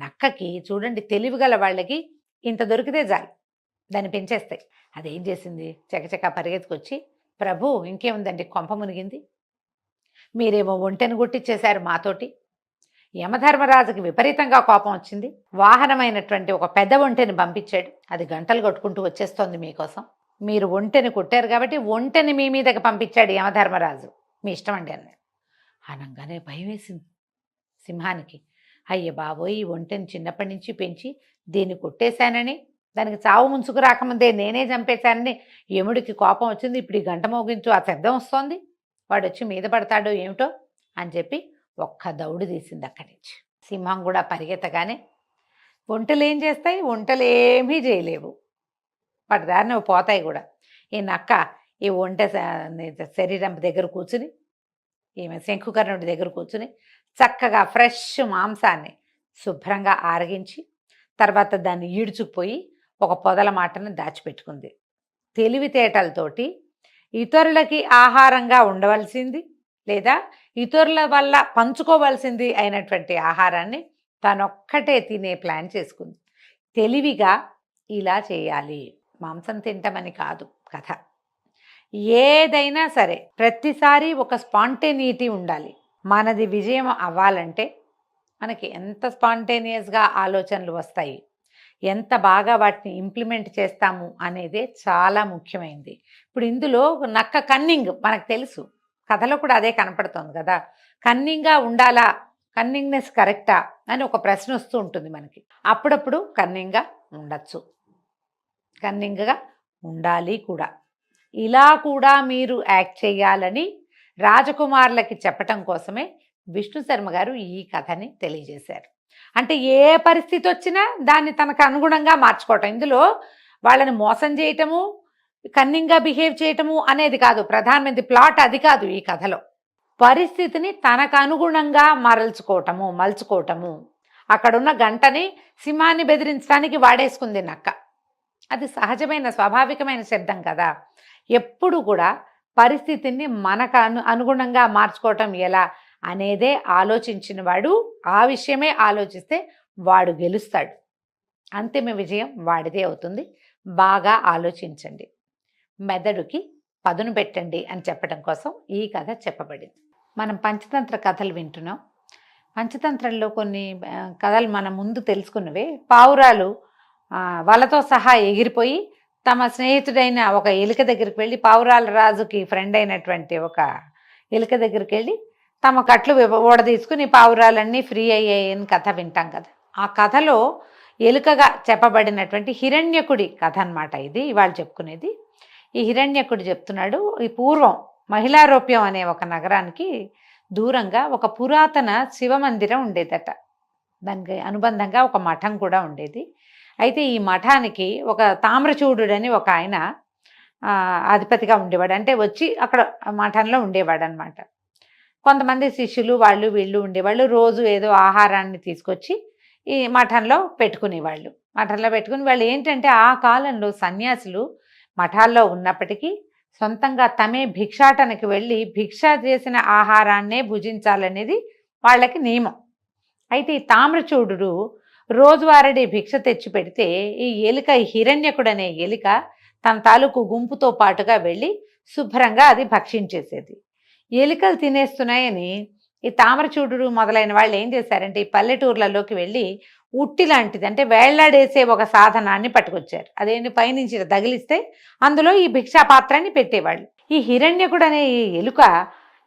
Speaker 3: నక్కకి చూడండి, తెలివిగల వాళ్ళకి ఇంత దొరికితే చాలు, దాన్ని పెంచేస్తాయి. అదేం చేసింది, చకచక పరిగెత్తుకొచ్చి, ప్రభు ఇంకేముందండి, కొంప మునిగింది, మీరేమో ఒంటెను గుట్టిచ్చేశారు మాతోటి. యమధర్మరాజుకి విపరీతంగా కోపం వచ్చింది. వాహనమైనటువంటి ఒక పెద్ద ఒంటెని పంపించాడు. అది గంటలు కొట్టుకుంటూ వచ్చేస్తోంది మీకోసం. మీరు ఒంటెని కొట్టారు కాబట్టి ఒంటెని మీ మీదకి పంపించాడు యమధర్మరాజు, మీ ఇష్టం అండి అన్నాడు. అనగానే భయం వేసింది సింహానికి. అయ్య బాబోయ్, ఈ ఒంటెని చిన్నప్పటి నుంచి పెంచి దీన్ని కొట్టేశానని, దానికి చావు ముంచుకు రాకముందే నేనే చంపేశానని యముడికి కోపం వచ్చింది. ఇప్పుడు ఈ గంట మోగించు, ఆ శబ్దం వస్తోంది, వాడు వచ్చి మీద పడతాడో ఏమిటో అని చెప్పి ఒక్క దౌడు తీసింది అక్కడి నుంచి. సింహం కూడా పరిగెత్తగానే, ఒంటలు ఏం చేస్తాయి, ఒంటలు ఏమీ చేయలేవు, వాటి దారిని పోతాయి కూడా. ఈ నక్క ఈ ఒంటె శరీరం దగ్గర కూర్చుని, ఈమె శంఖుకర్ణుడి దగ్గర కూర్చుని చక్కగా ఫ్రెష్ మాంసాన్ని శుభ్రంగా ఆరగించి తర్వాత దాన్ని ఈడ్చుకుపోయి ఒక పొదల మాటను దాచిపెట్టుకుంది. తెలివితేటలతోటి ఇతరులకి ఆహారంగా ఉండవలసింది లేదా ఇతరుల వల్ల పంచుకోవాల్సింది అయినటువంటి ఆహారాన్ని తనొక్కటే తినే ప్లాన్ చేసుకుంది. తెలివిగా ఇలా చేయాలి, మాంసం తింటామని కాదు కథ. ఏదైనా సరే ప్రతిసారి ఒక స్పాంటేనిటీ ఉండాలి. మనది విజయం అవ్వాలంటే మనకి ఎంత స్పాంటేనియస్గా ఆలోచనలు వస్తాయి, ఎంత బాగా వాటిని ఇంప్లిమెంట్ చేస్తాము అనేదే చాలా ముఖ్యమైనది. ఇప్పుడు ఇందులో నక్క కన్నింగ్ మనకు తెలుసు, కథలో కూడా అదే కనపడుతుంది కదా. కన్నింగ్గా ఉండాలా, కన్నింగ్నెస్ కరెక్టా అని ఒక ప్రశ్న వస్తూ ఉంటుంది మనకి. అప్పుడప్పుడు కన్నింగ్గా ఉండొచ్చు, కన్నింగ్గా ఉండాలి కూడా. ఇలా కూడా మీరు యాక్ట్ చేయాలని రాజకుమారులకి చెప్పటం కోసమే విష్ణు శర్మ గారు ఈ కథని తెలియజేశారు. అంటే ఏ పరిస్థితి వచ్చినా దాన్ని తనకు అనుగుణంగా మార్చుకోవటం. ఇందులో వాళ్ళని మోసం చేయటము, కన్నింగ్గా బిహేవ్ చేయటము అనేది కాదు ప్రధానమైనది, ప్లాట్ అది కాదు. ఈ కథలో పరిస్థితిని తనకు అనుగుణంగా మలుచుకోవటము. అక్కడున్న గంటని సింహాన్ని బెదిరించడానికి వాడేసుకుంది నక్క. అది సహజమైన స్వాభావికమైన శబ్దం కదా. ఎప్పుడు కూడా పరిస్థితిని మనకు అనుగుణంగా మార్చుకోవటం ఎలా అనేదే ఆలోచించిన వాడు, ఆ విషయమే ఆలోచిస్తే వాడు గెలుస్తాడు. అంతిమ విజయం వాడిదే అవుతుంది. బాగా ఆలోచించండి, మెదడుకి పదును పెట్టండి అని చెప్పడం కోసం ఈ కథ చెప్పబడింది. మనం పంచతంత్ర కథలు వింటున్నాం. పంచతంత్రంలో కొన్ని కథలు మనం ముందు తెలుసుకున్నవే. పావురాలు వాళ్ళతో సహా ఎగిరిపోయి తమ స్నేహితుడైన ఒక ఎలుక దగ్గరికి వెళ్ళి, పావురాల రాజుకి ఫ్రెండ్ అయినటువంటి ఒక ఎలుక దగ్గరికి వెళ్ళి తమ కట్లు ఓడదీసుకుని పావురాలన్నీ ఫ్రీ అయ్యాయని కథ వింటాం కదా. ఆ కథలో ఎలుకగా చెప్పబడినటువంటి హిరణ్యకుడి కథ అన్నమాట ఇది ఇవాళ చెప్పుకునేది. ఈ హిరణ్యకుడు చెప్తున్నాడు, ఈ పూర్వం మహిళారోప్యం అనే ఒక నగరానికి దూరంగా ఒక పురాతన శివమందిరం ఉండేదట. దానికి అనుబంధంగా ఒక మఠం కూడా ఉండేది. అయితే ఈ మఠానికి ఒక తామ్రచూడుడని ఒక ఆయన అధిపతిగా ఉండేవాడు. అంటే వచ్చి అక్కడ మఠంలో ఉండేవాడు అనమాట. కొంతమంది శిష్యులు వాళ్ళు వీళ్ళు ఉండేవాళ్ళు. రోజు ఏదో ఆహారాన్ని తీసుకొచ్చి ఈ మఠంలో పెట్టుకునేవాళ్ళు. మఠంలో పెట్టుకుని వాళ్ళు ఏంటంటే ఆ కాలంలో సన్యాసులు మఠాల్లో ఉన్నప్పటికీ సొంతంగా తమే భిక్షాటనకి వెళ్ళి భిక్ష చేసిన ఆహారాన్నే భుజించాలనేది వాళ్ళకి నియమం. అయితే ఈ తామ్రచూడు రోజువారీ భిక్ష తెచ్చి పెడితే ఈ ఎలుక హిరణ్యకుడనే ఎలుక తన తాలూకు గుంపుతో పాటుగా వెళ్ళి శుభ్రంగా అది భక్షించేసేది. ఎలుకలు తినేస్తున్నాయని ఈ తామరచూడు మొదలైన వాళ్ళు ఏం చేశారంటే ఈ పల్లెటూర్లలోకి వెళ్ళి ఉట్టి లాంటిది అంటే వేళ్లాడేసే ఒక సాధనాన్ని పట్టుకొచ్చారు. అదేంటి పైనుంచి తగిలిస్తే అందులో ఈ భిక్షా పాత్రని పెట్టేవాళ్ళు. ఈ హిరణ్యకుడు అనే ఈ ఎలుక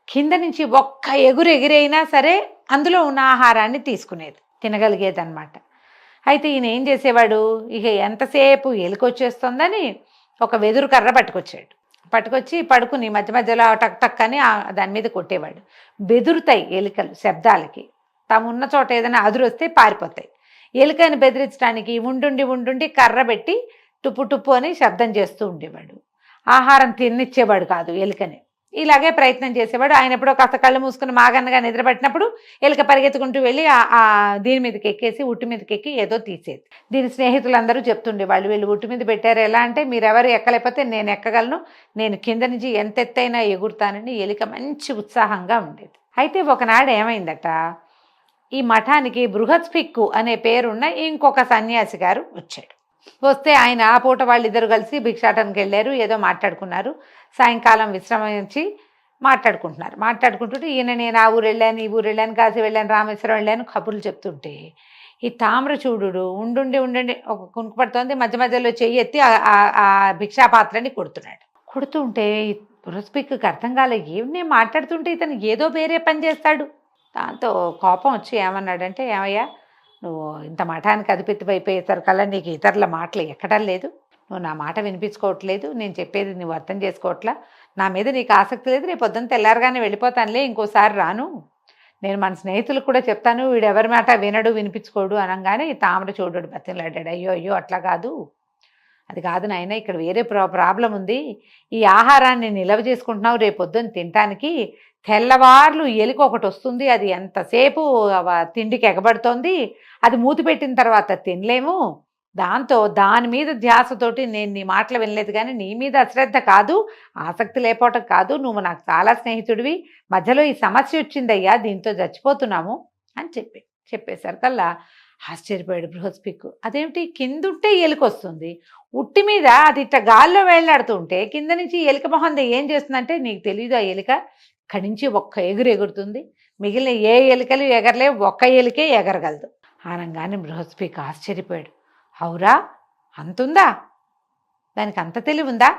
Speaker 3: కింద నుంచి ఒక్క ఎగిరైనా సరే అందులో ఉన్న ఆహారాన్ని తీసుకునేది, తినగలిగేది అనమాట. అయితే ఈయన ఏం చేసేవాడు, ఇక ఎంతసేపు ఎలుక వచ్చేస్తుందని ఒక వెదురు కర్ర పట్టుకొచ్చి పడుకుని మధ్య మధ్యలో టక్ టక్ అని దాని మీద కొట్టేవాడు. బెదురుతాయి ఎలుకలు శబ్దాలకి, తామున్న చోట ఏదైనా అదురొస్తే పారిపోతాయి. ఎలుకని బెదిరించడానికి ఉండుండి కర్ర పెట్టి టుప్పు టుప్పు అని శబ్దం చేస్తూ ఉండేవాడు. ఆహారం తినిచ్చేవాడు కాదు ఎలుకని. ఇలాగే ప్రయత్నం చేసేవాడు. ఆయన ఎప్పుడో కాస్త కళ్ళు మూసుకుని మాగన్నగా నిద్రపట్టినప్పుడు ఎలుక పరిగెత్తుకుంటూ వెళ్ళి దీని మీదకి ఎక్కేసి ఉట్టి మీదకి ఎక్కి ఏదో తీసేది. దీని స్నేహితులందరూ చెప్తుండేవాళ్ళు, వీళ్ళు ఉట్టి మీద పెట్టారు, ఎలా అంటే మీరెవరు ఎక్కలేకపోతే నేను ఎక్కగలను, నేను కింద నుంచి ఎంత ఎత్తైనా ఎగురుతానని ఎలుక మంచి ఉత్సాహంగా ఉండేది. అయితే ఒకనాడు ఏమైందట, ఈ మఠానికి బృహస్పిక్కు అనే పేరున్న ఇంకొక సన్యాసి గారు వచ్చాడు. వస్తే ఆయన ఆ పూట వాళ్ళిద్దరు కలిసి భిక్షాటనకి వెళ్ళారు, ఏదో మాట్లాడుకున్నారు. సాయంకాలం విశ్రమించి మాట్లాడుకుంటుంటే ఈయన నేను ఆ ఊరు వెళ్ళాను, ఈ ఊరు వెళ్ళాను, కాశీ వెళ్ళాను, రామేశ్వరం వెళ్ళాను కబుర్లు చెప్తుంటే ఈ తామ్రచూడు ఉండండి ఒక కునుకు పడుతోంది, మధ్య మధ్యలో చెయ్యి ఎత్తి ఆ భిక్షాపాత్రని కొడుతుంటే ఈ బృహస్పిక్కి అర్థం కాలే, ఏమి మాట్లాడుతుంటే ఇతను ఏదో వేరే పని చేస్తాడు. దాంతో కోపం వచ్చి ఏమన్నాడంటే, ఏమయ్యా నువ్వు ఇంత మఠానికి అధిపతివైపోయేసరికల్లా నీకు ఇతరుల మాటలు ఎక్కడం లేదు, నువ్వు నా మాట వినిపించుకోవట్లేదు, నేను చెప్పేది నువ్వు అర్థం చేసుకోవట్లా, నా మీద నీకు ఆసక్తి లేదు, రేపు పొద్దున్న తెల్లారగానే వెళ్ళిపోతానులే, ఇంకోసారి రాను, నేను మన స్నేహితులకు కూడా చెప్తాను, వీడెవరి మాట వినడు వినిపించుకోడు అనగానే ఈ తామరచూడు బతిలాడాడు. అయ్యో అట్లా కాదు, అది కాదు నాయన, ఇక్కడ వేరే ప్రాబ్లం ఉంది, ఈ ఆహారాన్ని నిల్వ చేసుకుంటున్నావు, రేపు పొద్దున్న తినటానికి తెల్లవార్లు ఎలుక ఒకటి వస్తుంది, అది ఎంతసేపు తిండికి ఎగబడుతోంది, అది మూతి పెట్టిన తర్వాత తినలేము, దాంతో దాని మీద ధ్యాసతోటి నేను నీ మాటలు వినలేదు, కానీ నీ మీద అశ్రద్ధ కాదు, ఆసక్తి లేకపోవటం కాదు, నువ్వు నాకు చాలా స్నేహితుడివి, మధ్యలో ఈ సమస్య వచ్చిందయ్యా, దీంతో చచ్చిపోతున్నాము అని చెప్పేసరికల్లా ఆశ్చర్యపోయాడు బృహస్పిక్కు. అదేమిటి, కిందుంటే ఎలుక వస్తుంది, ఉట్టి మీద అది ఇట్ట గాల్లో వేళ్లాడుతుంటే కింద నుంచి ఎలుక మొహం ఏం చేస్తుందంటే, నీకు తెలీదు ఆ ఎలుక ఇక్కడి నుంచి ఒక్క ఎగురుతుంది, మిగిలిన ఏ ఎలుకలు ఎగరలేవు, ఒక్క ఎలుకే ఎగరగలదు అనగానే బృహస్పతి ఆశ్చర్యపోయాడు. అవురా, అంతుందా, దానికి అంత తెలివి ఉందా,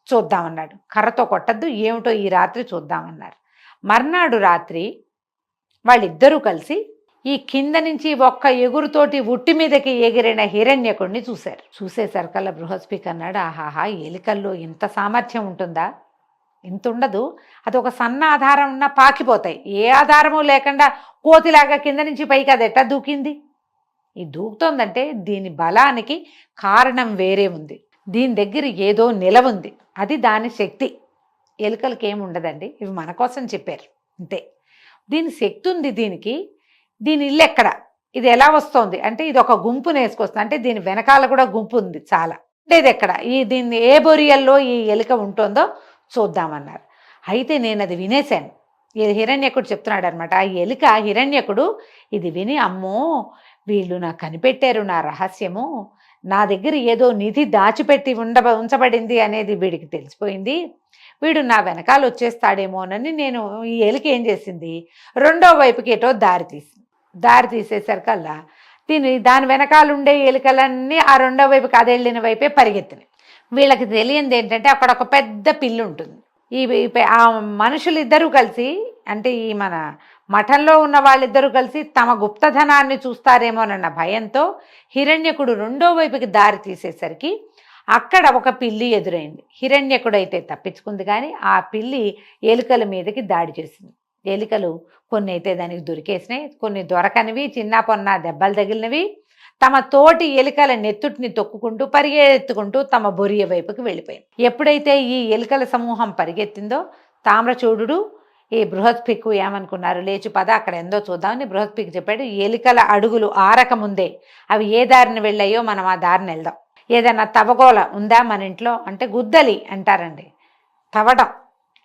Speaker 3: చూద్దామన్నాడు. కర్రతో కొట్టద్దు, ఏమిటో ఈ రాత్రి చూద్దామన్నారు. మర్నాడు రాత్రి వాళ్ళిద్దరూ కలిసి ఈ కింద నుంచి ఒక్క ఎగురుతోటి ఉట్టి మీదకి ఎగిరిన హిరణ్యకుడిని చూసేసరికల్లా బృహస్పతి అన్నాడు, ఆహాహా, ఎలుకల్లో ఇంత సామర్థ్యం ఉంటుందా, ఇంత ఉండదు, అది ఒక సన్న ఆధారం ఉన్నా పాకిపోతాయి, ఏ ఆధారము లేకుండా కోతిలాగా కింద నుంచి పైకి అది ఎట్టా దూకింది, ఈ దూకుతోందంటే దీని బలానికి కారణం వేరే ఉంది, దీని దగ్గర ఏదో నిలవుంది, అది దాని శక్తి, ఎలుకలకి ఏముండదండి, ఇవి మన కోసం చెప్పారు అంతే, దీని శక్తి ఉంది దీనికి, దీని ఇల్లు ఎక్కడ, ఇది ఎలా వస్తోంది అంటే ఇది ఒక గుంపుని వేసుకొస్తుంది, అంటే దీని వెనకాల కూడా గుంపు ఉంది చాలా, అంటే ఇది ఎక్కడ, దీన్ని ఏ బొరియల్లో ఈ ఎలుక ఉంటుందో చూద్దామన్నారు. అయితే నేను అది వినేశాను, హిరణ్యకుడు చెప్తున్నాడు అనమాట. ఆ ఎలుక హిరణ్యకుడు ఇది విని, అమ్మో వీళ్ళు నాకు కనిపెట్టారు నా రహస్యము, నా దగ్గర ఏదో నిధి దాచిపెట్టి ఉంచబడింది అనేది వీడికి తెలిసిపోయింది, వీడు నా వెనకాల వచ్చేస్తాడేమోనని నేను ఈ ఎలుక ఏం చేసింది, రెండో వైపుకి ఏటో దారి తీసేసరికల్లా దాని వెనకాల ఉండే ఎలుకలన్నీ ఆ రెండో వైపుకి అదెళ్ళిన వైపే పరిగెత్తినాయి. వీళ్ళకి తెలియంది ఏంటంటే అక్కడ ఒక పెద్ద పిల్లి ఉంటుంది. ఆ మనుషులిద్దరూ కలిసి, అంటే ఈ మన మఠంలో ఉన్న వాళ్ళిద్దరూ కలిసి తమ గుప్తధనాన్ని చూస్తారేమోనన్న భయంతో హిరణ్యకుడు రెండో వైపుకి దారి తీసేసరికి అక్కడ ఒక పిల్లి ఎదురైంది. హిరణ్యకుడైతే తప్పించుకుంది, కానీ ఆ పిల్లి ఎలుకల మీదకి దాడి చేసింది. ఎలుకలు కొన్ని అయితే దానికి దొరికేసినాయి, కొన్ని దొరకనివి, చిన్న పొన్న దెబ్బలు తగిలినవి, తమ తోటి ఎలుకల నెత్తుటిని తొక్కుకుంటూ పరిగెత్తుకుంటూ తమ బొరియ వైపుకి వెళ్ళిపోయింది. ఎప్పుడైతే ఈ ఎలుకల సమూహం పరిగెత్తిందో తామ్రచూడు ఈ బృహస్పిక్కు ఏమనుకున్నారు, లేచి పద అక్కడ ఎందో చూద్దామని బృహస్పిక్కు చెప్పాడు. ఎలుకల అడుగులు ఆరకముందే అవి ఏ దారిని వెళ్ళాయో మనం ఆ దారిని వెళ్దాం, ఏదైనా తవగోల ఉందా మన ఇంట్లో అంటే గుద్దలి అంటారండి, తవ్వడం,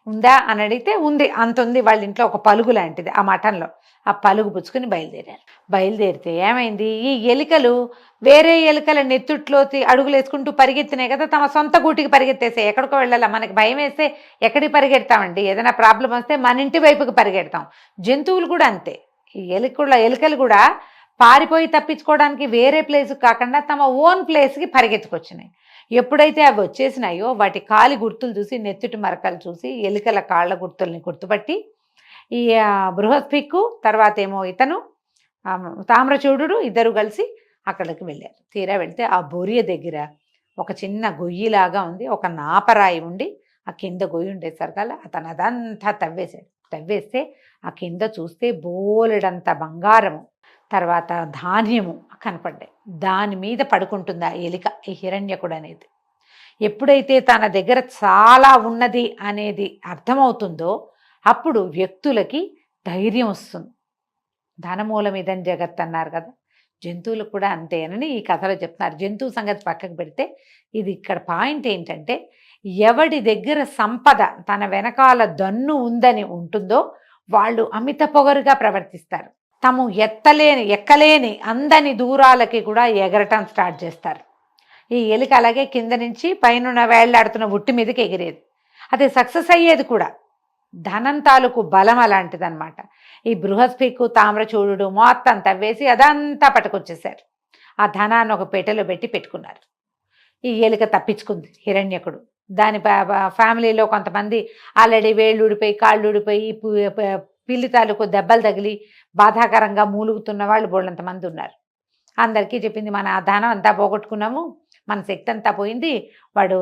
Speaker 3: ఉందా అని అడిగితే ఉంది, అంత ఉంది వాళ్ళ ఇంట్లో ఒక పలుగు లాంటిది ఆ మఠంలో. ఆ పలుగు పుచ్చుకుని బయలుదేరారు. బయలుదేరితే ఏమైంది, ఈ ఎలుకలు వేరే ఎలుకల నెత్తుట్లోకి అడుగులు వేసుకుంటూ పరిగెత్తినాయి కదా, తమ సొంత గూటికి పరిగెత్తేసాయి. ఎక్కడికో వెళ్ళాలా, మనకి భయం వేస్తే ఎక్కడికి పరిగెడతామండి, ఏదైనా ప్రాబ్లం వస్తే మన ఇంటి వైపుకి పరిగెడతాం. జంతువులు కూడా అంతే. ఈ ఎలుకలు కూడా పారిపోయి తప్పించుకోవడానికి వేరే ప్లేస్కి కాకుండా తమ ఓన్ ప్లేస్కి పరిగెత్తుకొచ్చినాయి. ఎప్పుడైతే అవి వచ్చేసినాయో వాటి కాలి గుర్తులు చూసి, నెత్తుటి మరకలు చూసి, ఎలుకల కాళ్ళ గుర్తుల్ని గుర్తుపట్టి ఈ బృహస్పిక్కు తర్వాత ఏమో ఇతను తామ్రచూడు ఇద్దరు కలిసి అక్కడికి వెళ్ళారు. తీరా వెళ్తే ఆ బొరియ దగ్గర ఒక చిన్న గొయ్యిలాగా ఉంది, ఒక నాపరాయి ఉండి ఆ కింద గొయ్యి ఉండేసరికల్లా అతను అదంతా తవ్వేస్తే ఆ కింద చూస్తే బోలెడంత బంగారము తర్వాత ధాన్యము కనపడ్డాయి. దాని మీద పడుకుంటుంది ఆ ఎలిక, ఈ హిరణ్యకుడు అనేది. ఎప్పుడైతే తన దగ్గర చాలా ఉన్నది అనేది అర్థమవుతుందో అప్పుడు వ్యక్తులకి ధైర్యం వస్తుంది. ధనమూలమిదం జగత్ అన్నారు కదా, జంతువులకు కూడా అంతేనని ఈ కథలో చెప్తున్నారు. జంతువు సంగతి పక్కకు పెడితే ఇది ఇక్కడ పాయింట్ ఏంటంటే, ఎవడి దగ్గర సంపద తన వెనకాల దన్ను ఉందని ఉంటుందో వాళ్ళు అమిత పొగరుగా ప్రవర్తిస్తారు. తాము ఎక్కలేని అందని దూరాలకి కూడా ఎగరటం స్టార్ట్ చేస్తారు. ఈ ఎలుక అలాగే కింద నుంచి పైన వేళ్లాడుతున్న ఉట్టి మీదకి ఎగిరేది. అది సక్సెస్ అయ్యేది కూడా. ధనం తాలూకు బలం అలాంటిదన్నమాట. ఈ బృహస్పిక్కు తామ్రచూడు మొత్తం తవ్వేసి అదంతా పట్టుకొచ్చేసారు. ఆ ధనాన్ని ఒక పెట్టెలో పెట్టుకున్నారు. ఈ ఎలుక తప్పించుకుంది. హిరణ్యకుడు దాని ఫ్యామిలీలో కొంతమంది ఆల్రెడీ వేళ్ళు ఊడిపోయి కాళ్ళు ఊడిపోయి పిల్లి తాలూకు దెబ్బలు తగిలి బాధాకరంగా మూలుగుతున్న వాళ్ళు బోళ్ళంతమంది ఉన్నారు. అందరికీ చెప్పింది, మన ఆ ధనం అంతా పోగొట్టుకున్నాము, మన శక్తి అంతా పోయింది, వాడు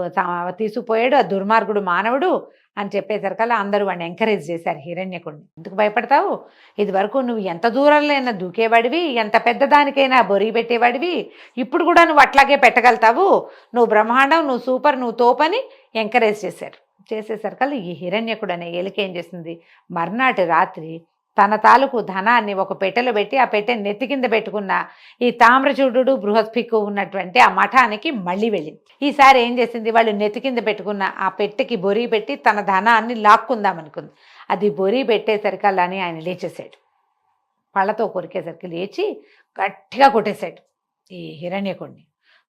Speaker 3: తీసుకుపోయాడు, ఆ దుర్మార్గుడు మానవుడు అని చెప్పేసరికల్లా అందరూ వాడిని ఎంకరేజ్ చేశారు. హిరణ్యకుడిని, ఎందుకు భయపడతావు, ఇది వరకు నువ్వు ఎంత దూరంలో దూకేవాడివి, ఎంత పెద్దదానికైనా బొరి పెట్టేవాడివి, ఇప్పుడు కూడా నువ్వు అట్లాగే పెట్టగలుగుతావు, నువ్వు బ్రహ్మాండం, నువ్వు సూపర్, నువ్వు తోపని ఎంకరేజ్ చేసేసరికల్లా ఈ హిరణ్యకుడు అనే ఎలుక ఏం చేసింది, మర్నాటి రాత్రి తన తాలూకు ధనాన్ని ఒక పెట్టెలో పెట్టి ఆ పెట్టె నెత్తి కింద పెట్టుకున్న ఈ తామ్రచూడు బృహస్పిక్కు ఉన్నటువంటి ఆ మఠానికి మళ్ళీ వెళ్ళింది. ఈసారి ఏం చేసింది, వాళ్ళు నెత్తి కింద పెట్టుకున్న ఆ పెట్టెకి బొరి పెట్టి తన ధనాన్ని లాక్కుందామనుకుంది. అది బొరి పెట్టేసరికల్లాని ఆయన లేచేశాడు. పళ్ళతో కొరికేసరికి లేచి గట్టిగా కొట్టేశాడు ఈ హిరణ్యకుడిని.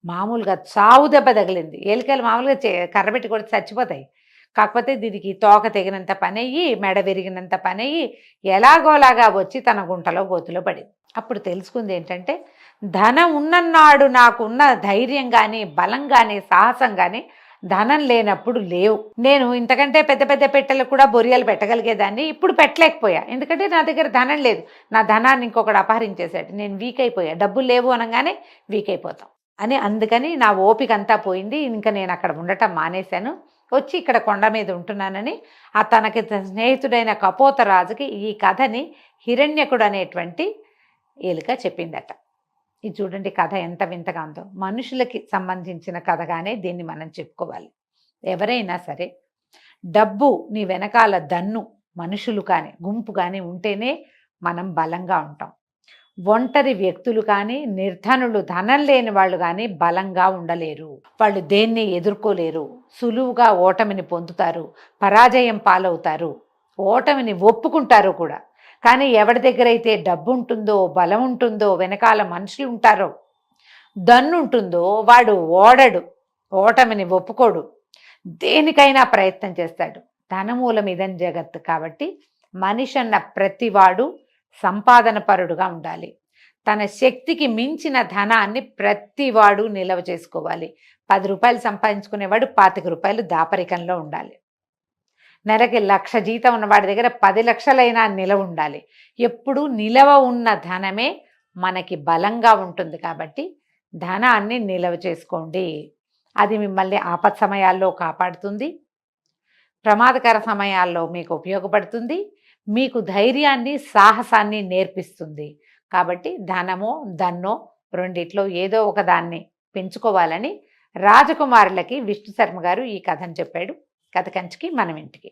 Speaker 3: మామూలుగా చావు దెబ్బ తగిలింది. ఎలుకలు మామూలుగా కర్రబెట్టి కొడితే చచ్చిపోతాయి. కాకపోతే దీనికి తోక తెగినంత పని అయ్యి, మెడ విరిగినంత పని అయ్యి ఎలాగోలాగా వచ్చి తన గుంటలో గోతులో పడింది. అప్పుడు తెలుసుకుంది ఏంటంటే, ధనం ఉన్ననాడు నాకున్న ధైర్యం కానీ బలం కానీ సాహసం కానీ ధనం లేనప్పుడు లేవు. నేను ఇంతకంటే పెద్ద పెద్ద పెట్టెలు కూడా బొరియలు పెట్టగలిగేదాన్ని, ఇప్పుడు పెట్టలేకపోయా, ఎందుకంటే నా దగ్గర ధనం లేదు. నా ధనాన్ని ఇంకొకటి అపహరించేశాడు, నేను వీక్ అయిపోయా. డబ్బులు లేవు అనగానే వీక్ అయిపోతాం అని, అందుకని నా ఓపిక అంతా పోయింది, ఇంకా నేను అక్కడ ఉండటం మానేశాను, వచ్చి ఇక్కడ కొండ మీద ఉంటున్నానని ఆ తనకి స్నేహితుడైన కపోతరాజుకి ఈ కథని హిరణ్యకుడు అనేటువంటి ఎలుక చెప్పిందట. ఇది చూడండి కథ ఎంత వింతగా ఉందో. మనుషులకి సంబంధించిన కథగానే దీన్ని మనం చెప్పుకోవాలి. ఎవరైనా సరే డబ్బు నీ వెనకాల దన్ను మనుషులు కానీ గుంపు కానీ ఉంటేనే మనం బలంగా ఉంటాం. ఒంటరి వ్యక్తులు కానీ నిర్ధనులు ధనం లేని వాళ్ళు కానీ బలంగా ఉండలేరు. వాళ్ళు దేన్ని ఎదుర్కోలేరు, సులువుగా ఓటమిని పొందుతారు, పరాజయం పాలవుతారు, ఓటమిని ఒప్పుకుంటారు కూడా. కానీ ఎవరి దగ్గర అయితే డబ్బు ఉంటుందో, బలం ఉంటుందో, వెనకాల మనుషులు ఉంటారో, దన్ను ఉంటుందో వాడు ఓడడు, ఓటమిని ఒప్పుకోడు, దేనికైనా ప్రయత్నం చేస్తాడు. ధనమూలమిదం జగత్. కాబట్టి మనిషి అన్న ప్రతివాడు సంపాదన పరుడుగా ఉండాలి. తన శక్తికి మించిన ధనాన్ని ప్రతివాడు నిల్వ చేసుకోవాలి. 10 రూపాయలు సంపాదించుకునేవాడు 25 రూపాయలు దాపరికంలో ఉండాలి. నెలకి 1,00,000 జీతం ఉన్నవాడి దగ్గర 10 లక్షలైనా నిలవ ఉండాలి. ఎప్పుడు నిలవ ఉన్న ధనమే మనకి బలంగా ఉంటుంది. కాబట్టి ధనాన్ని నిల్వ చేసుకోండి. అది మిమ్మల్ని ఆపత్ సమయాల్లో కాపాడుతుంది, ప్రమాదకర సమయాల్లో మీకు ఉపయోగపడుతుంది, మీకు ధైర్యాన్ని సాహసాన్ని నేర్పిస్తుంది. కాబట్టి ధనమో దన్నో రెండిట్లో ఏదో ఒక దాన్ని పెంచుకోవాలని రాజకుమారులకి విష్ణు శర్మ గారు ఈ కథను చెప్పాడు. కథ కంచికి మనం ఇంటికి.